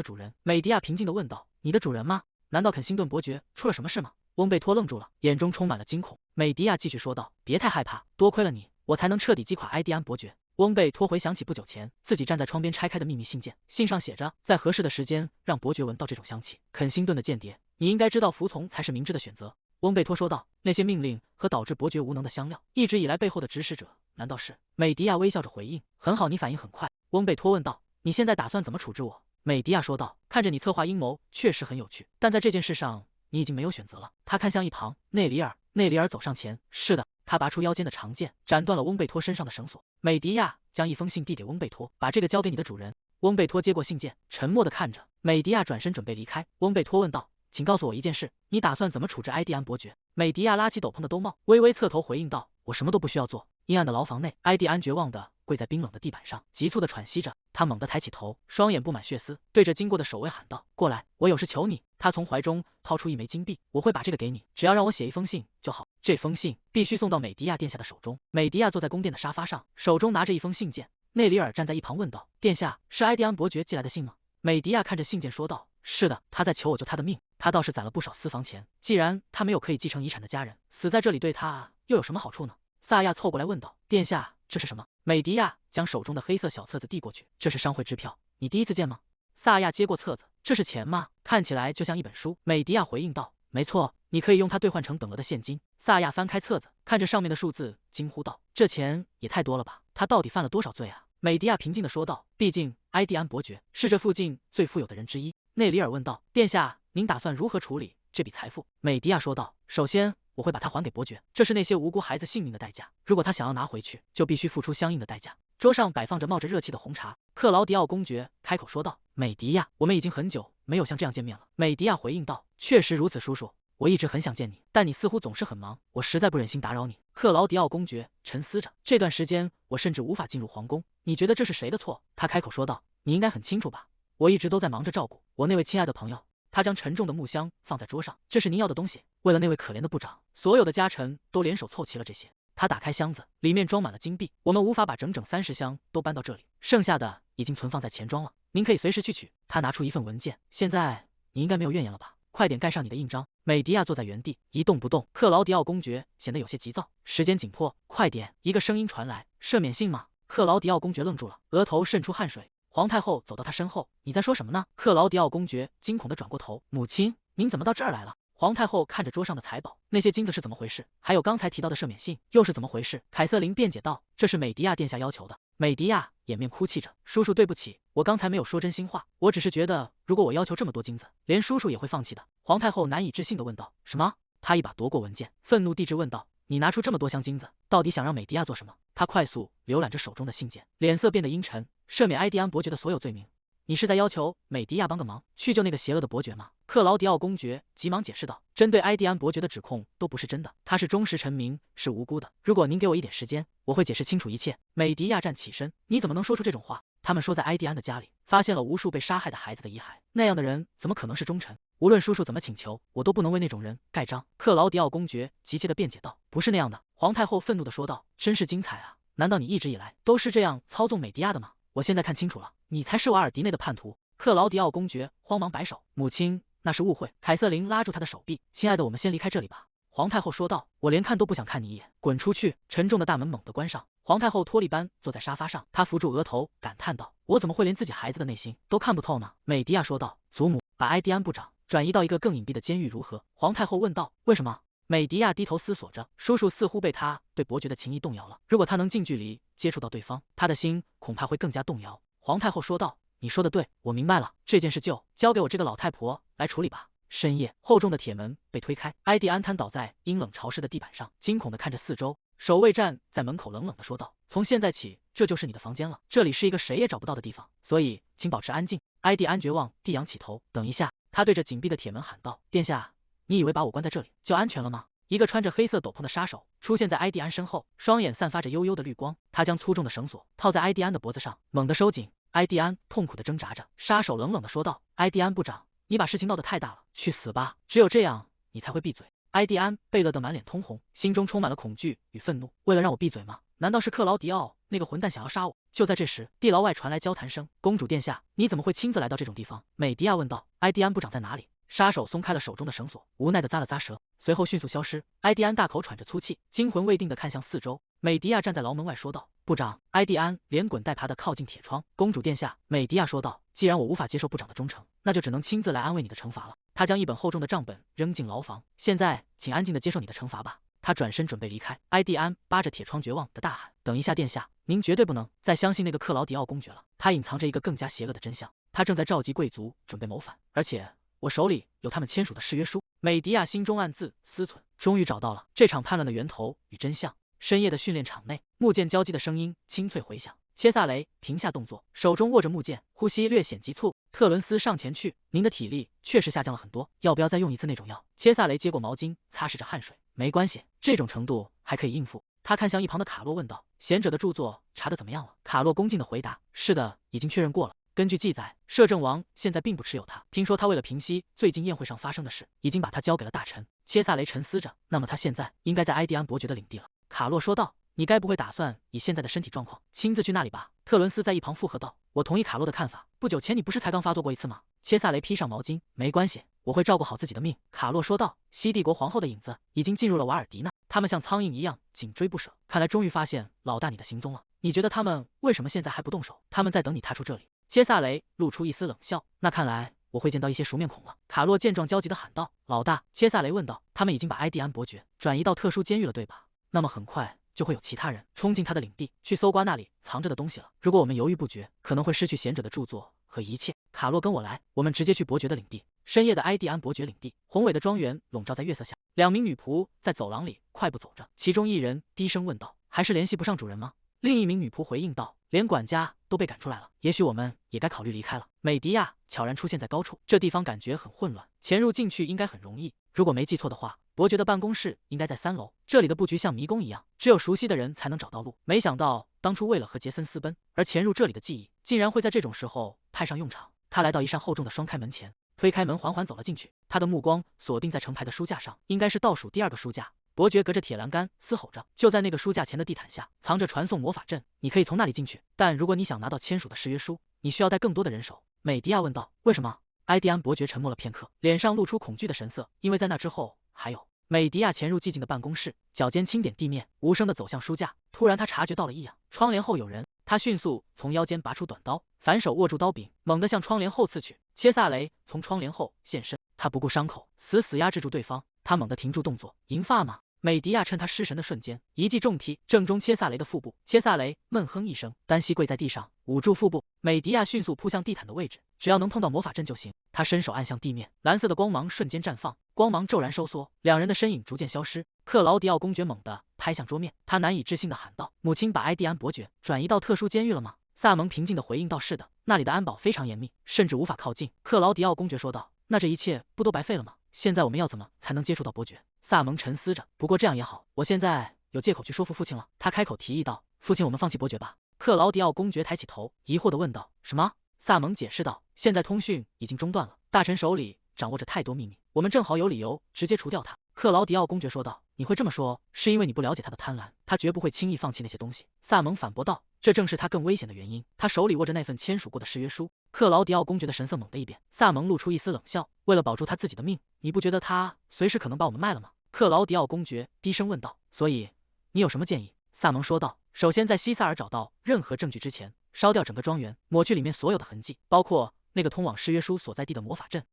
主人。美迪亚平静地问道，你的主人吗？难道肯辛顿伯爵出了什么事吗？翁贝托愣住了，眼中充满了惊恐。美迪亚继续说道，别太害怕，多亏了你，我才能彻底击垮埃蒂安伯爵。翁贝托回想起不久前自己站在窗边拆开的秘密信件，信上写着，在合适的时间让伯爵闻到这种香气。肯辛顿的间谍，你应该知道服从才是明智的选择。翁贝托说道，那些命令和导致伯爵无能的香料，一直以来背后的指使者难道是？美迪亚微笑着回应，很好，你反应很快。翁贝托问道，你现在打算怎么处置我？美迪亚说道，看着你策划阴谋确实很有趣，但在这件事上你已经没有选择了。他看向一旁内里尔，内里尔走上前，是的。他拔出腰间的长剑，斩断了翁贝托身上的绳索。美迪亚将一封信递给翁贝托，把这个交给你的主人。翁贝托接过信件，沉默地看着。美迪亚转身准备离开。翁贝托问道，请告诉我一件事，你打算怎么处置埃蒂安伯爵？美迪亚拉起斗篷的兜帽，微微侧头回应道，我什么都不需要做。阴暗的牢房内，埃蒂安绝望地跪在冰冷的地板上，急促地喘息着。他猛地抬起头，双眼布满血丝，对着经过的守卫喊道，过来，我有事求你。他从怀中掏出一枚金币，我会把这个给你，只要让我写一封信就好。这封信必须送到美迪亚殿下的手中。美迪亚坐在宫殿的沙发上，手中拿着一封信件。内里尔站在一旁问道，殿下，是埃蒂安伯爵寄来的信吗？美迪亚看着信件说道，是的，他在求我救他的命。他倒是攒了不少私房钱，既然他没有可以继承遗产的家人，死在这里对他又有什么好处呢？萨亚凑过来问道，殿下，这是什么？美迪亚将手中的黑色小册子递过去，这是商会支票，你第一次见吗？萨亚接过册子，这是钱吗？看起来就像一本书。美迪亚回应道，没错，你可以用它兑换成等额的现金。萨亚翻开册子，看着上面的数字，惊呼道，这钱也太多了吧，他到底犯了多少罪啊？美迪亚平静地说道，毕竟埃蒂安伯爵是这附近最富有的人之一。内里尔问道，殿下，您打算如何处理这笔财富？美迪亚说道，首先我会把它还给伯爵，这是那些无辜孩子性命的代价，如果他想要拿回去，就必须付出相应的代价。桌上摆放着冒着热气的红茶。克劳迪奥公爵开口说道，美迪亚，我们已经很久没有像这样见面了。美迪亚回应道，确实如此，叔叔，我一直很想见你，但你似乎总是很忙，我实在不忍心打扰你。克劳迪奥公爵沉思着，这段时间我甚至无法进入皇宫，你觉得这是谁的错？他开口说道，你应该很清楚吧，我一直都在忙着照顾我那位亲爱的朋友。他将沉重的木箱放在桌上，这是您要的东西。为了那位可怜的部长，所有的家臣都联手凑齐了这些。他打开箱子，里面装满了金币，我们无法把整整30箱都搬到这里，剩下的已经存放在钱庄了，您可以随时去取。他拿出一份文件，现在你应该没有怨言了吧？快点盖上你的印章。美迪亚坐在原地一动不动，克劳迪奥公爵显得有些急躁，时间紧迫，快点！一个声音传来：赦免信吗？克劳迪奥公爵愣住了，额头渗出汗水。皇太后走到他身后，你在说什么呢？克劳迪奥公爵惊恐地转过头，母亲，您怎么到这儿来了？皇太后看着桌上的财宝，那些金子是怎么回事？还有刚才提到的赦免信又是怎么回事？凯瑟琳辩解道：“这是美迪亚殿下要求的。”美迪亚掩面哭泣着：“叔叔，对不起，我刚才没有说真心话，我只是觉得，如果我要求这么多金子，连叔叔也会放弃的。”皇太后难以置信地问道：“什么？”他一把夺过文件，愤怒地质问道：“你拿出这么多箱金子，到底想让美迪亚做什么？”他快速浏览着手中的信件，脸色变得阴沉。赦免埃迪安伯爵的所有罪名。你是在要求美迪亚帮个忙，去救那个邪恶的伯爵吗？克劳迪奥公爵急忙解释道：“针对埃迪安伯爵的指控都不是真的，他是忠实臣民，是无辜的。如果您给我一点时间，我会解释清楚一切。”美迪亚站起身：“你怎么能说出这种话？他们说在埃迪安的家里发现了无数被杀害的孩子的遗骸，那样的人怎么可能是忠臣？无论叔叔怎么请求，我都不能为那种人盖章。”克劳迪奥公爵急切地辩解道：“不是那样的。”皇太后愤怒地说道：“真是精彩啊！难道你一直以来都是这样操纵美迪亚的吗？我现在看清楚了，你才是瓦尔迪内的叛徒！”克劳迪奥公爵慌忙摆手：“母亲，那是误会。”凯瑟琳拉住他的手臂：“亲爱的，我们先离开这里吧。”皇太后说道：“我连看都不想看你一眼，滚出去！”沉重的大门猛地关上，皇太后脱力般坐在沙发上，她扶住额头，感叹道：“我怎么会连自己孩子的内心都看不透呢？”美迪亚说道：“祖母，把埃迪安部长转移到一个更隐蔽的监狱如何？”皇太后问道：“为什么？”美迪亚低头思索着，叔叔似乎被他对伯爵的情谊动摇了。如果他能近距离接触到对方，他的心恐怕会更加动摇。皇太后说道：“你说的对，我明白了，这件事就交给我这个老太婆来处理吧。”深夜，厚重的铁门被推开，埃迪安瘫倒在阴冷潮湿的地板上，惊恐地看着四周。守卫站在门口冷冷地说道：“从现在起，这就是你的房间了，这里是一个谁也找不到的地方，所以请保持安静。”埃迪安绝望地仰起头。等一下，他对着紧闭的铁门喊道：“殿下，你以为把我关在这里就安全了吗？”一个穿着黑色斗篷的杀手出现在埃迪安身后，双眼散发着幽幽的绿光。他将粗重的绳索套在埃迪安的脖子上，猛地收紧。埃迪安痛苦地挣扎着。杀手冷冷地说道：“埃迪安部长，你把事情闹得太大了，去死吧！只有这样，你才会闭嘴。”埃迪安被勒得满脸通红，心中充满了恐惧与愤怒。为了让我闭嘴吗？难道是克劳迪奥那个混蛋想要杀我？就在这时，地牢外传来交谈声：“公主殿下，你怎么会亲自来到这种地方？”美迪亚问道。“埃迪安部长在哪里？”杀手松开了手中的绳索，无奈地咂了咂舌，随后迅速消失。埃迪安大口喘着粗气，惊魂未定地看向四周。美迪亚站在牢门外说道：“部长。”埃迪安连滚带爬地靠近铁窗。“公主殿下。”美迪亚说道：“既然我无法接受部长的忠诚，那就只能亲自来安慰你的惩罚了。”他将一本厚重的账本扔进牢房。“现在，请安静地接受你的惩罚吧。”他转身准备离开。埃迪安扒着铁窗绝望地大喊：“等一下，殿下，您绝对不能再相信那个克劳迪奥公爵了，他隐藏着一个更加邪恶的真相，他正在召集贵族准备谋反，而且我手里有他们签署的誓约书。”美迪亚心中暗自思忖，终于找到了这场叛乱的源头与真相。深夜的训练场内，木剑交击的声音清脆回响。切萨雷停下动作，手中握着木剑，呼吸略显急促。特伦斯上前去：“您的体力确实下降了很多，要不要再用一次那种药？”切萨雷接过毛巾，擦拭着汗水：“没关系，这种程度还可以应付。”他看向一旁的卡洛问道：“贤者的著作查得怎么样了？”卡洛恭敬地回答：“是的，已经确认过了。根据记载，摄政王现在并不持有他。听说他为了平息最近宴会上发生的事，已经把他交给了大臣。”切萨雷沉思着：“那么他现在应该在埃迪安伯爵的领地了。”卡洛说道：“你该不会打算以现在的身体状况亲自去那里吧？”特伦斯在一旁附和道：“我同意卡洛的看法。不久前你不是才刚发作过一次吗？”切萨雷披上毛巾：“没关系，我会照顾好自己的命。”卡洛说道：“西帝国皇后的影子已经进入了瓦尔迪纳，他们像苍蝇一样紧追不舍，看来终于发现老大你的行踪了。你觉得他们为什么现在还不动手？他们在等你踏出这里。”切萨雷露出一丝冷笑：“那看来我会见到一些熟面孔了。”卡洛见状焦急地喊道：“老大！”切萨雷问道：“他们已经把埃迪安伯爵转移到特殊监狱了，对吧？那么很快就会有其他人冲进他的领地，去搜刮那里藏着的东西了。如果我们犹豫不决，可能会失去贤者的著作和一切。”卡洛，跟我来，我们直接去伯爵的领地。深夜的埃迪安伯爵领地，宏伟的庄园笼罩在月色下，两名女仆在走廊里快步走着，其中一人低声问道：“还是联系不上主人吗？”另一名女仆回应道：“连管家都被赶出来了，也许我们也该考虑离开了。”美迪亚悄然出现在高处，这地方感觉很混乱，潜入进去应该很容易。如果没记错的话，伯爵的办公室应该在3楼。这里的布局像迷宫一样，只有熟悉的人才能找到路。没想到当初为了和杰森私奔而潜入这里的记忆，竟然会在这种时候派上用场。他来到一扇厚重的双开门前，推开门，缓缓走了进去。他的目光锁定在成排的书架上，应该是倒数第2个书架。伯爵隔着铁栏杆嘶吼着，就在那个书架前的地毯下藏着传送魔法阵，你可以从那里进去，但如果你想拿到签署的誓约书，你需要带更多的人手。美迪亚问道：“为什么？”埃迪安伯爵沉默了片刻，脸上露出恐惧的神色，因为在那之后还有。美迪亚潜入寂静的办公室，脚尖轻点地面，无声地走向书架。突然，他察觉到了异样，窗帘后有人。他迅速从腰间拔出短刀，反手握住刀柄，猛地向窗帘后刺去。切萨雷从窗帘后现身，他不顾伤口，死死压制住对方。他猛地停住动作，银发吗？美迪亚趁他失神的瞬间，一记重踢正中切萨雷的腹部。切萨雷闷哼一声，单膝跪在地上，捂住腹部。美迪亚迅速扑向地毯的位置，只要能碰到魔法阵就行。他伸手按向地面，蓝色的光芒瞬间绽放，光芒骤然收缩，两人的身影逐渐消失。克劳迪奥公爵猛地拍向桌面，他难以置信地喊道：“母亲把埃蒂安伯爵转移到特殊监狱了吗？”萨蒙平静地回应道：“是的，那里的安保非常严密，甚至无法靠近。”克劳迪奥公爵说道：“那这一切不都白费了吗？现在我们要怎么才能接触到伯爵？”萨蒙沉思着，不过这样也好，我现在有借口去说服父亲了。他开口提议道：“父亲，我们放弃伯爵吧。”克劳迪奥公爵抬起头，疑惑地问道：“什么？”萨蒙解释道：“现在通讯已经中断了，大臣手里掌握着太多秘密，我们正好有理由直接除掉他。”克劳迪奥公爵说道：“你会这么说，是因为你不了解他的贪婪，他绝不会轻易放弃那些东西。”萨蒙反驳道：“这正是他更危险的原因。”他手里握着那份签署过的誓约书。克劳迪奥公爵的神色猛地一变，萨蒙露出一丝冷笑：“为了保住他自己的命，你不觉得他随时可能把我们卖了吗？”克劳迪奥公爵低声问道：“所以你有什么建议？”萨蒙说道：“首先，在西萨尔找到任何证据之前，烧掉整个庄园，抹去里面所有的痕迹，包括那个通往誓约书所在地的魔法阵。